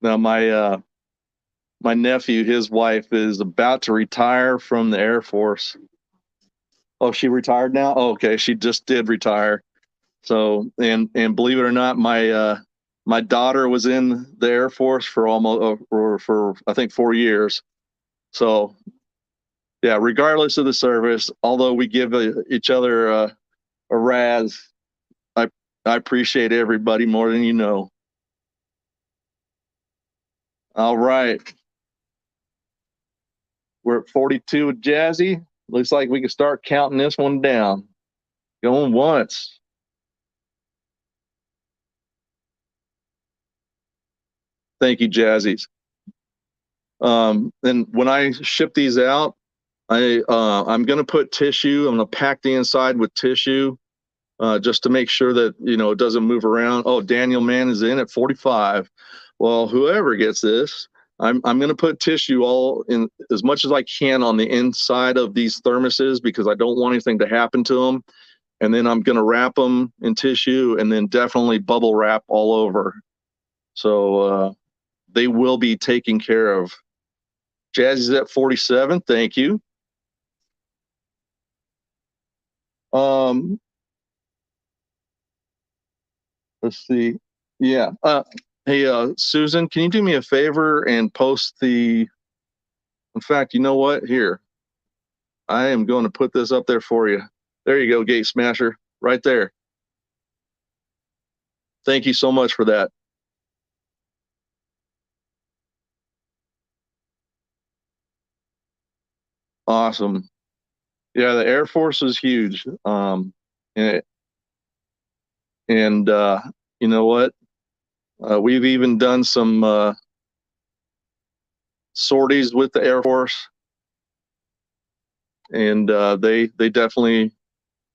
Now, my nephew, his wife is about to retire from the Air Force. Oh, she retired now? Oh, okay, she just did retire. So, and believe it or not, my daughter was in the Air Force for almost or for I think 4 years. So, yeah, regardless of the service, although we give each other a razz, I appreciate everybody more than you know. All right. We're at 42 with Jazzy. Looks like we can start counting this one down. Going once. Thank you, Jazzies. And when I ship these out, I'm going to put tissue. I'm going to pack the inside with tissue just to make sure that, you know, it doesn't move around. Oh, Daniel Mann is in at 45. Well, whoever gets this, I'm going to put tissue all in as much as I can on the inside of these thermoses because I don't want anything to happen to them. And then I'm going to wrap them in tissue and then definitely bubble wrap all over. So they will be taken care of. Jazzy's at 47. Thank you. Let's see. Yeah. Hey, Susan, can you do me a favor and post the, in fact, you know what? Here, I am going to put this up there for you. There you go, Gate Smasher, right there. Thank you so much for that. Awesome. Yeah, the Air Force is huge. And you know what? We've even done some sorties with the Air Force, and they definitely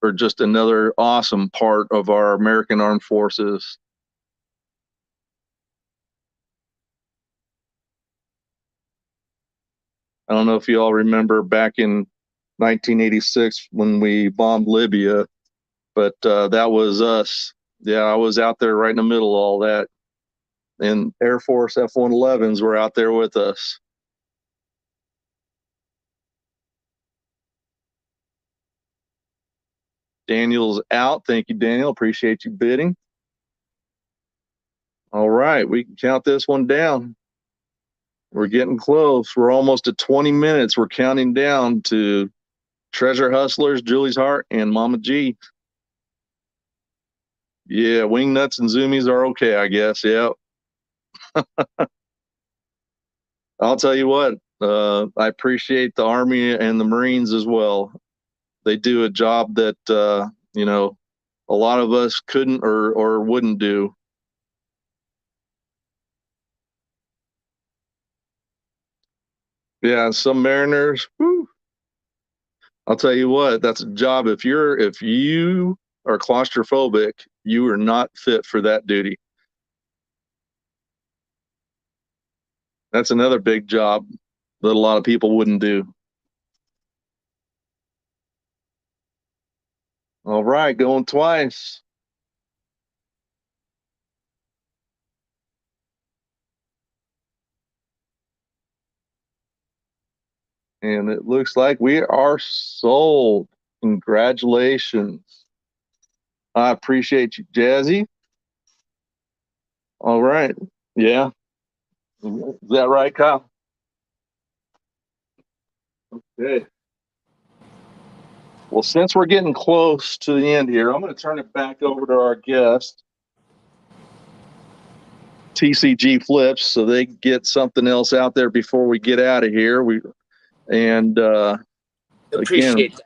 are just another awesome part of our American Armed Forces. I don't know if you all remember back in 1986 when we bombed Libya, but that was us. Yeah, I was out there right in the middle of all that. And Air Force F-111s were out there with us. Daniel's out. Thank you, Daniel. Appreciate you bidding. All right, we can count this one down. We're getting close. We're almost at 20 minutes. We're counting down to Treasure Hustlers, Julie's Heart, and Mama G. Yeah, wing nuts and zoomies are okay, I guess. Yeah. I'll tell you what, I appreciate the Army and the Marines as well. They do a job that, you know, a lot of us couldn't or wouldn't do. Yeah, some mariners, whew, I'll tell you what, that's a job. If you are claustrophobic, you are not fit for that duty. That's another big job that a lot of people wouldn't do. All right, going twice. And it looks like we are sold. Congratulations. I appreciate you, Jazzy. All right. Yeah. Is that right, Kyle? Okay. Well, since we're getting close to the end here, I'm going to turn it back over to our guest, TCG FLIPZ, so they get something else out there before we get out of here. Appreciate that.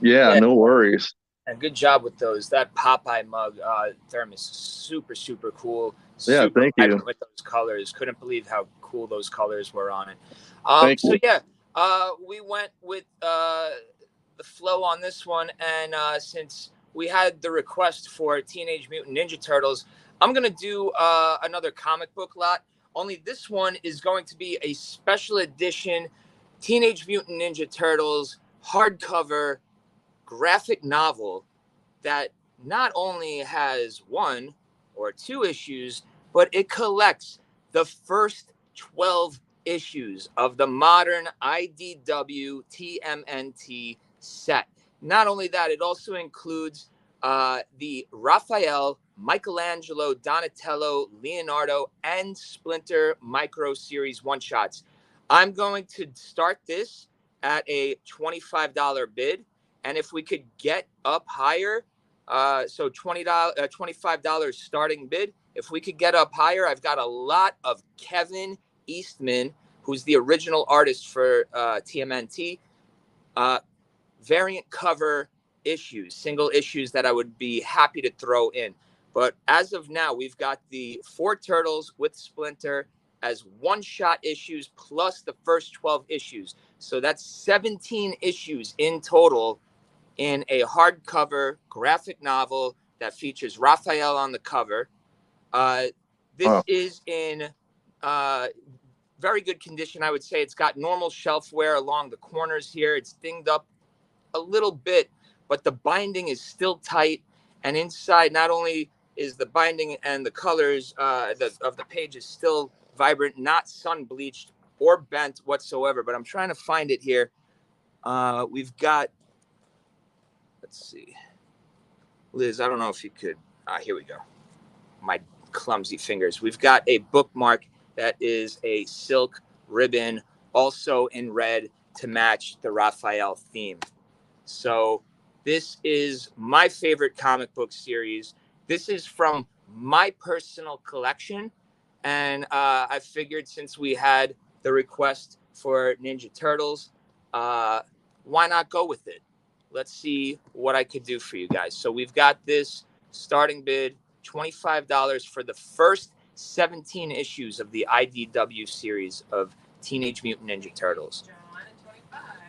Yeah, no worries. And good job with those. That Popeye mug thermos, super, super cool. Yeah, Super thank you. with those colors. Couldn't believe how cool those colors were on it. So you. yeah, we went with the flow on this one, and since we had the request for Teenage Mutant Ninja Turtles, I'm gonna do another comic book lot. Only this one is going to be a special edition Teenage Mutant Ninja Turtles hardcover graphic novel that not only has 1 or 2 issues, but it collects the first 12 issues of the modern IDW TMNT set. Not only that, it also includes the Raphael, Michelangelo, Donatello, Leonardo, and Splinter Micro Series one-shots. I'm going to start this at a $25 bid. And if we could get up higher, so $25 starting bid. If we could get up higher, I've got a lot of Kevin Eastman, who's the original artist for TMNT, variant cover issues, single issues that I would be happy to throw in. But as of now, we've got the 4 Turtles with Splinter as one-shot issues plus the first 12 issues. So that's 17 issues in total in a hardcover graphic novel that features Raphael on the cover. This is in very good condition, I would say. It's got normal shelf wear along the corners here. It's dinged up a little bit, but the binding is still tight. And inside, not only is the binding and the colors of the page is still vibrant, not sun bleached or bent whatsoever, but I'm trying to find it here. We've got, let's see, Liz, I don't know if you could, here we go. My clumsy fingers. We've got a bookmark that is a silk ribbon, also in red to match the Raphael theme. So this is my favorite comic book series. This is from my personal collection. And I figured since we had the request for Ninja Turtles, why not go with it? Let's see what I could do for you guys. So we've got this starting bid, $25 for the first 17 issues of the IDW series of Teenage Mutant Ninja Turtles.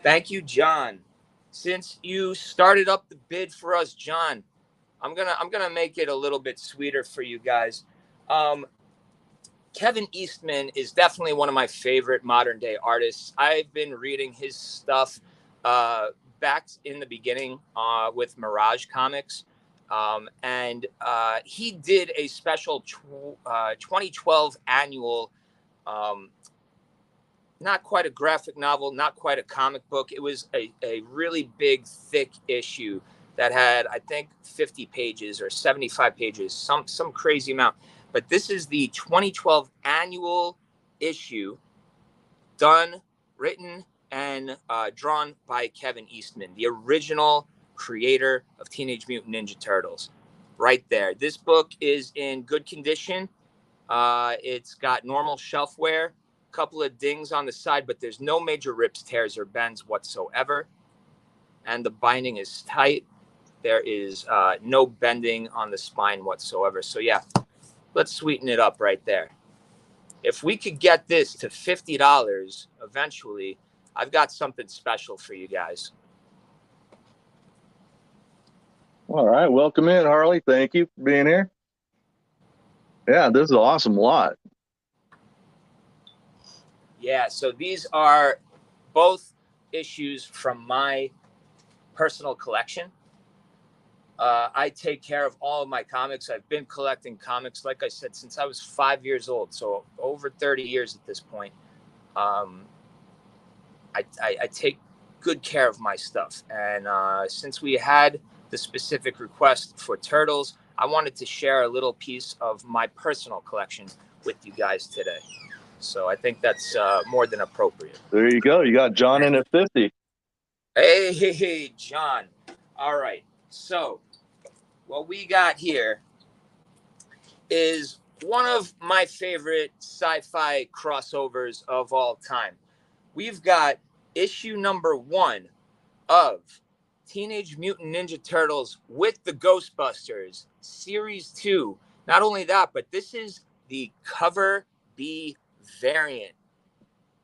Thank you, John. Since you started up the bid for us, John, I'm gonna make it a little bit sweeter for you guys. Kevin Eastman is definitely one of my favorite modern day artists. I've been reading his stuff back in the beginning with Mirage Comics. And he did a special 2012 annual, not quite a graphic novel, not quite a comic book. It was a really big, thick issue that had, I think, 50 pages or 75 pages, some crazy amount. But this is the 2012 annual issue, done, written, and drawn by Kevin Eastman, the original creator of Teenage Mutant Ninja Turtles. Right there. This book is in good condition. It's got normal shelf wear, a couple of dings on the side, but there's no major rips, tears, or bends whatsoever. And the binding is tight. There is no bending on the spine whatsoever. So yeah, let's sweeten it up right there. If we could get this to $50 eventually, I've got something special for you guys. All right. Welcome in, Harley. Thank you for being here. Yeah, this is an awesome lot. Yeah, so these are both issues from my personal collection. I take care of all of my comics. I've been collecting comics, like I said, since I was 5 years old, so over 30 years at this point. I take good care of my stuff. And since we had the specific request for Turtles, I wanted to share a little piece of my personal collection with you guys today. So I think that's more than appropriate. There you go. You got John in at 50. Hey, John. All right. So what we got here is one of my favorite sci-fi crossovers of all time. We've got issue number 1 of Teenage Mutant Ninja Turtles with the Ghostbusters, Series 2. Not only that, but this is the cover B variant.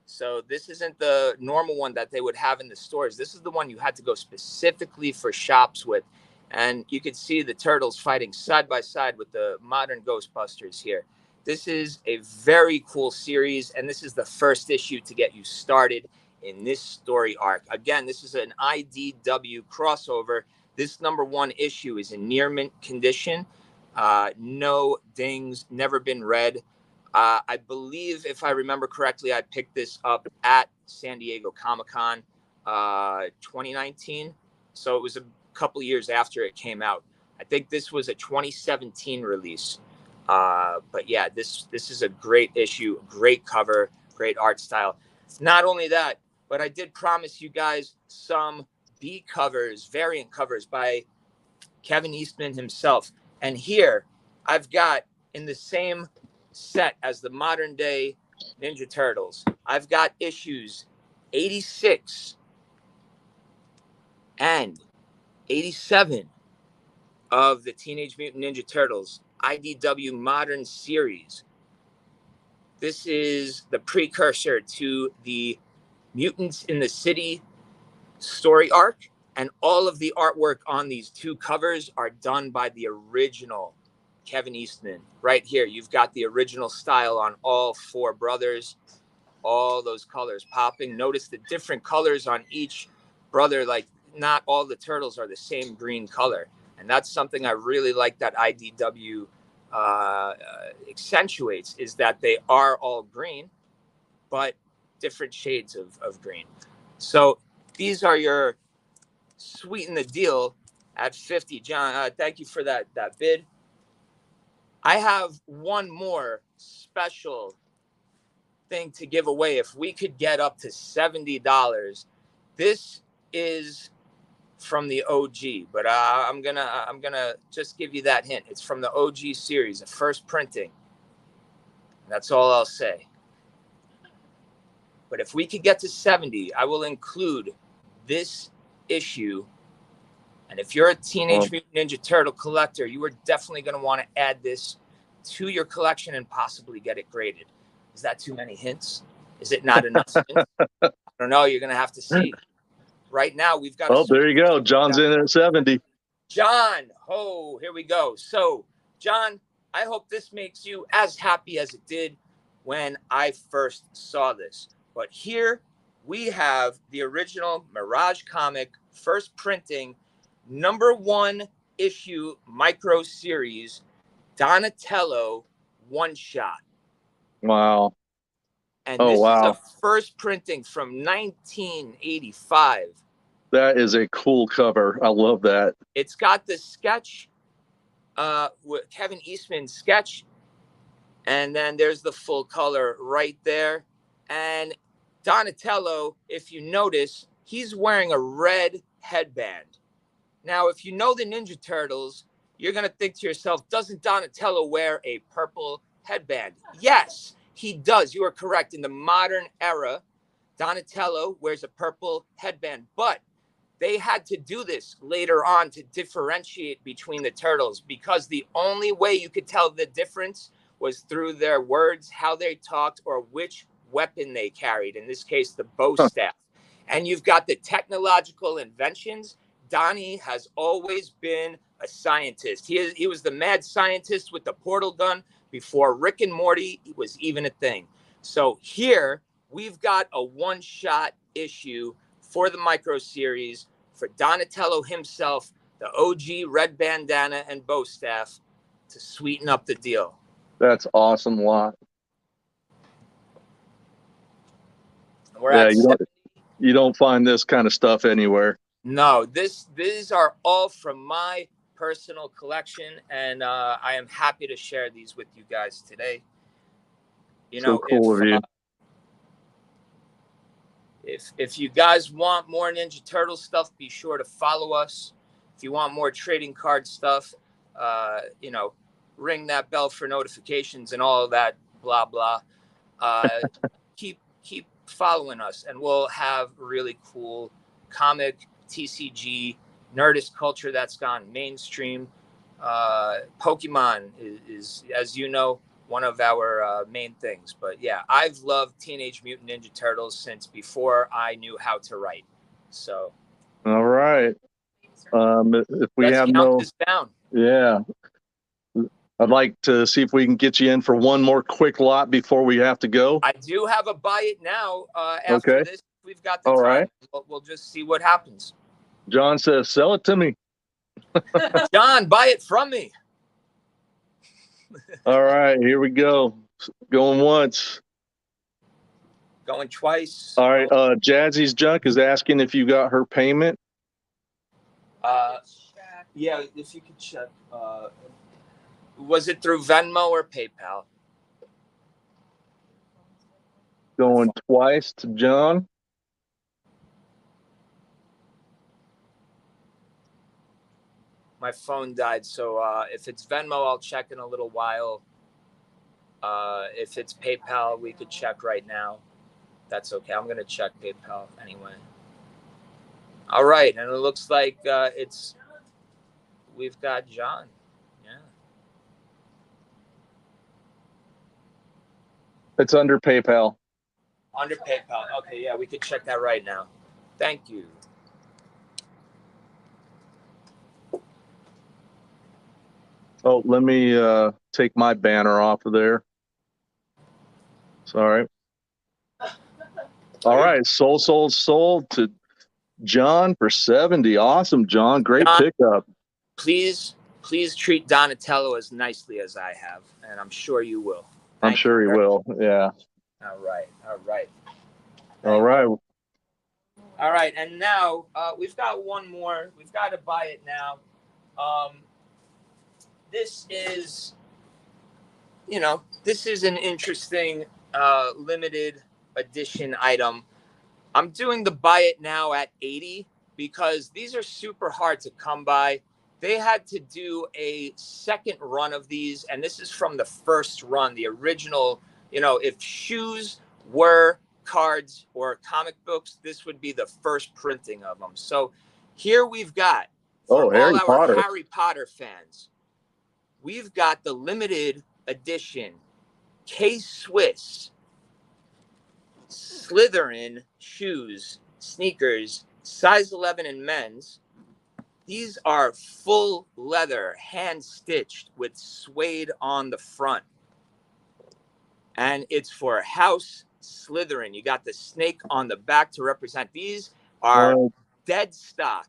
So this isn't the normal one that they would have in the stores. This is the one you had to go specifically for shops with. And you could see the Turtles fighting side by side with the modern Ghostbusters here. This is a very cool series, and this is the first issue to get you started in this story arc. Again, this is an IDW crossover. This number 1 issue is in near mint condition. No dings, never been read. I believe, if I remember correctly, I picked this up at San Diego Comic-Con 2019. So it was a couple of years after it came out. I think this was a 2017 release. But yeah, this is a great issue, great cover, great art style. Not only that, but I did promise you guys some B covers, variant covers by Kevin Eastman himself. And here I've got, in the same set as the modern day Ninja Turtles, I've got issues 86 and 87 of the Teenage Mutant Ninja Turtles IDW Modern Series. This is the precursor to the Mutants in the City story arc, and all of the artwork on these 2 covers are done by the original Kevin Eastman. Right here, you've got the original style on all 4 brothers. all those colors popping. Notice the different colors on each brother. Like, not all the turtles are the same green color. And that's something I really like that IDW accentuates, is that they are all green, but different shades of green. So these are your sweeten the deal at 50. John, thank you for that bid. I have one more special thing to give away. If we could get up to $70, this is from the OG, but I'm gonna just give you that hint. It's from the OG series, the first printing. That's all I'll say. But if we could get to 70, I will include this issue. And if you're a Teenage Mutant Ninja Turtle collector, you are definitely going to want to add this to your collection and possibly get it graded. Is that too many hints? Is it not enough hints? I don't know. You're going to have to see. Right now, we've got. Oh, there you go. John's in at 70. John, here we go. So, John, I hope this makes you as happy as it did when I first saw this. But here we have the original Mirage comic, first printing, #1 issue micro series, Donatello one shot. Wow. And this is a first printing from 1985. That is a cool cover. I love that. It's got the sketch, with Kevin Eastman's sketch, and then there's the full color right there. And Donatello, if you notice, he's wearing a red headband. Now, if you know the Ninja Turtles, you're going to think to yourself, doesn't Donatello wear a purple headband? Yes, he does. You are correct. In the modern era, Donatello wears a purple headband, but they had to do this later on to differentiate between the turtles, because the only way you could tell the difference was through their words, how they talked, or which weapon they carried. In this case, the bow staff. And you've got the technological inventions. Donnie has always been a scientist. He was the mad scientist with the portal gun before Rick and Morty was even a thing. So here we've got a one-shot issue for the micro series for Donatello himself, the OG red bandana and bow staff, to sweeten up the deal. That's awesome lot. We're at you don't find this kind of stuff anywhere. No, these are all from my personal collection, and I am happy to share these with you guys today. You know, so cool of you. If you guys want more Ninja Turtle stuff, be sure to follow us. If you want more trading card stuff, you know, ring that bell for notifications and all of that, blah blah. Keep following us, and we'll have really cool comic, TCG, Nerdist culture that's gone mainstream. Pokemon is, as you know, one of our main things. But yeah, I've loved Teenage Mutant Ninja Turtles since before I knew how to write. So, all right. If we let's have count this down. Yeah. I'd like to see if we can get you in for one more quick lot before we have to go. I do have a buy it now. After this, we've got the all time. Right. We'll just see what happens. John says, sell it to me. John, buy it from me. All right, here we go. Going once. Going twice. All right, Jazzy's Junk is asking if you got her payment. Yeah, if you could check. Was it through Venmo or PayPal? Going twice to John. My phone died, so if it's Venmo, I'll check in a little while. If it's PayPal, we could check right now. That's okay. I'm going to check PayPal anyway. All right, and it looks like we've got John. Yeah. It's under PayPal. Under PayPal. Okay, yeah, we could check that right now. Thank you. Oh, let me take my banner off of there. Sorry. All right. Sold to John for 70. Awesome, John. Great John, pickup. Please treat Donatello as nicely as I have, and I'm sure you will. I'm sure he will. Yeah. All right. All right. All right, and now we've got one more. We've got to buy it now. This is, this is an interesting limited edition item. I'm doing the buy it now at 80 because these are super hard to come by. They had to do a second run of these, and this is from the first run, the original. If shoes were cards or comic books, this would be the first printing of them. So here we've got, for all Harry our Potter. Harry Potter fans, we've got the limited edition K-Swiss Slytherin shoes, sneakers, size 11 in men's. These are full leather, hand stitched with suede on the front. And it's for House Slytherin. You got the snake on the back to represent. These are dead stock,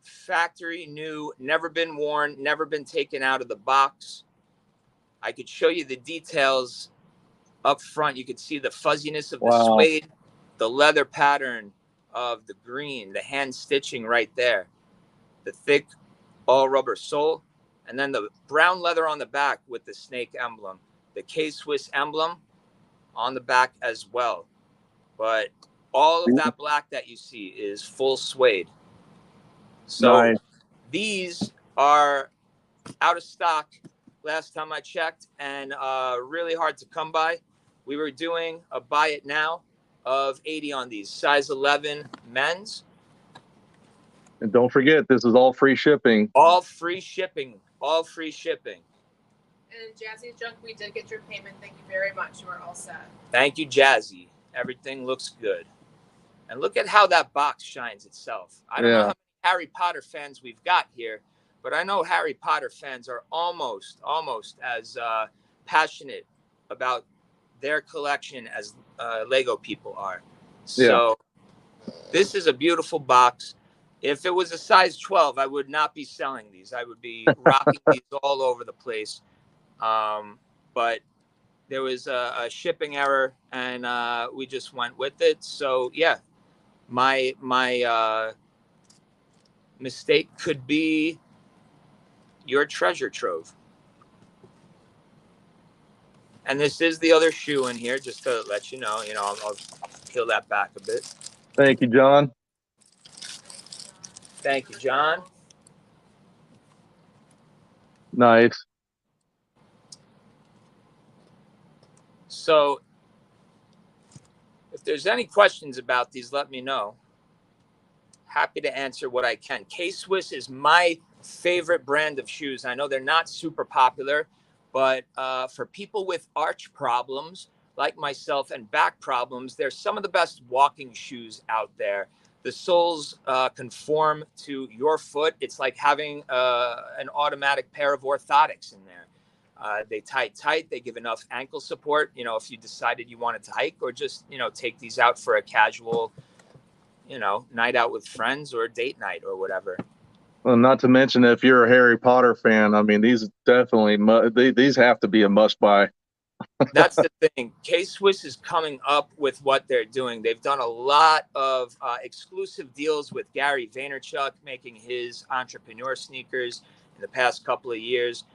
factory new, never been worn, never been taken out of the box. I could show you the details up front. You could see the fuzziness of the suede, the leather pattern of the green, the hand stitching right there, the thick all rubber sole, and then the brown leather on the back with the snake emblem, the K-Swiss emblem on the back as well. But all of that black that you see is full suede. So these are out of stock last time I checked, and really hard to come by. We were doing a buy it now of 80 on these, size 11 men's. And don't forget, this is all free shipping. All free shipping. All free shipping. And Jazzy's Junk, we did get your payment. Thank you very much. You are all set. Thank you, Jazzy. Everything looks good. And look at how that box shines itself. I don't know how many Harry Potter fans we've got here, but I know Harry Potter fans are almost as passionate about their collection as Lego people are. So this is a beautiful box. If it was a size 12, I would not be selling these. I would be rocking these all over the place. But there was a shipping error, and we just went with it. So yeah, my mistake could be your treasure trove. And this is the other shoe in here, just to let you know. I'll peel that back a bit. Thank you, John. Thank you, John. Nice. So if there's any questions about these, let me know. Happy to answer what I can. K-Swiss is my favorite brand of shoes. I know they're not super popular, but for people with arch problems like myself and back problems, they're some of the best walking shoes out there. The soles conform to your foot. It's like having an automatic pair of orthotics in there. They tie tight. They give enough ankle support, if you decided you wanted to hike or just, take these out for a casual, night out with friends or date night or whatever. Well, not to mention, if you're a Harry Potter fan, I mean, these definitely these have to be a must buy. That's the thing. K-Swiss is coming up with what they're doing. They've done a lot of exclusive deals with Gary Vaynerchuk, making his entrepreneur sneakers in the past couple of years.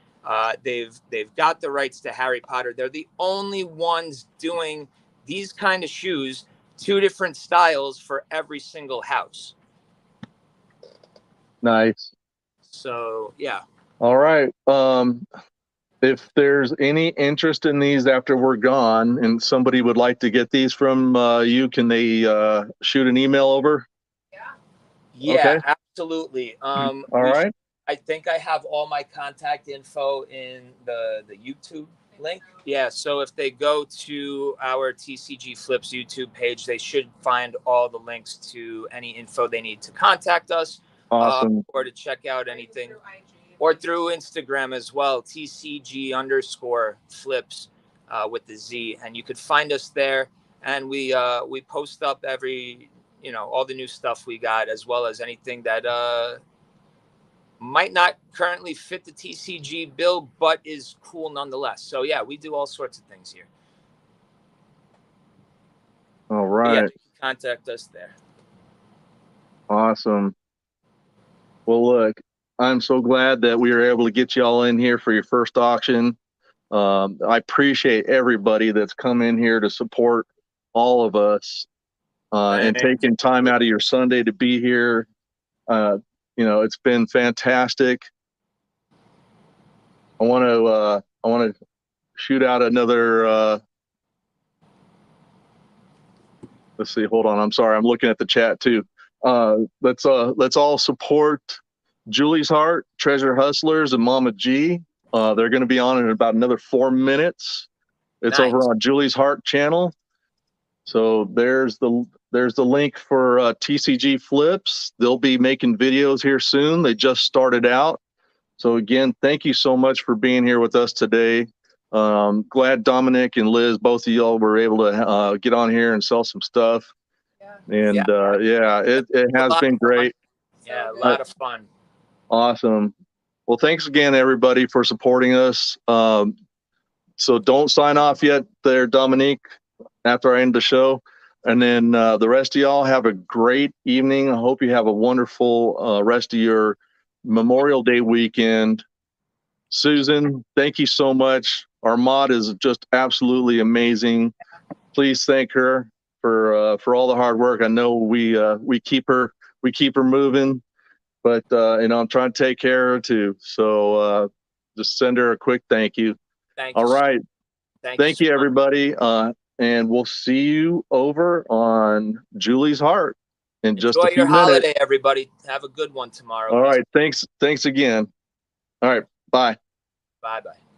They've got the rights to Harry Potter. They're the only ones doing these kind of shoes, 2 different styles for every single house. Nice. So, yeah. All right. If there's any interest in these after we're gone and somebody would like to get these from you, can they shoot an email over? Yeah, okay. Absolutely. All right. I think I have all my contact info in the YouTube link. Yeah, so if they go to our TCG FLIPZ YouTube page, they should find all the links to any info they need to contact us. Awesome. Or to check out anything. Or through Instagram as well, TCG_FLIPZ with the Z. And you could find us there. and we post up every, you know, all the new stuff we got, as well as anything that might not currently fit the TCG bill, but is cool nonetheless. So yeah, we do all sorts of things here. All right. Yeah, contact us there. Awesome. Well, look, I'm so glad that we were able to get y'all in here for your first auction. I appreciate everybody that's come in here to support all of us, and taking time out of your Sunday to be here. You know, it's been fantastic. I want to shoot out another. Let's see. Hold on. I'm sorry. I'm looking at the chat too. Let's all support Julie's Heart, Treasure Hustlers, and Mama G. They're going to be on in about another 4 minutes. It's Nice. over on Julie's Heart channel. So there's the link for TCG FLIPZ. They'll be making videos here soon. They just started out. So again, thank you so much for being here with us today. Glad Dominic and Liz, both of y'all were able to get on here and sell some stuff. Yeah. And yeah, it has been great. Yeah, a lot of fun. Awesome. Well, thanks again, everybody, for supporting us. So don't sign off yet there, Dominique, after I end the show. And then the rest of y'all have a great evening. I hope you have a wonderful rest of your Memorial Day weekend. Susan, thank you so much. Our mod is just absolutely amazing. Please thank her for all the hard work. I know we keep her moving, but you know, I'm trying to take care of her too. So just send her a quick thank you. Thank you. All right. Thank you, so everybody. And we'll see you over on Julie's Heart in just a few minutes. Enjoy your holiday, everybody. Have a good one tomorrow. All right. Thanks again. All right. Bye. Bye-bye.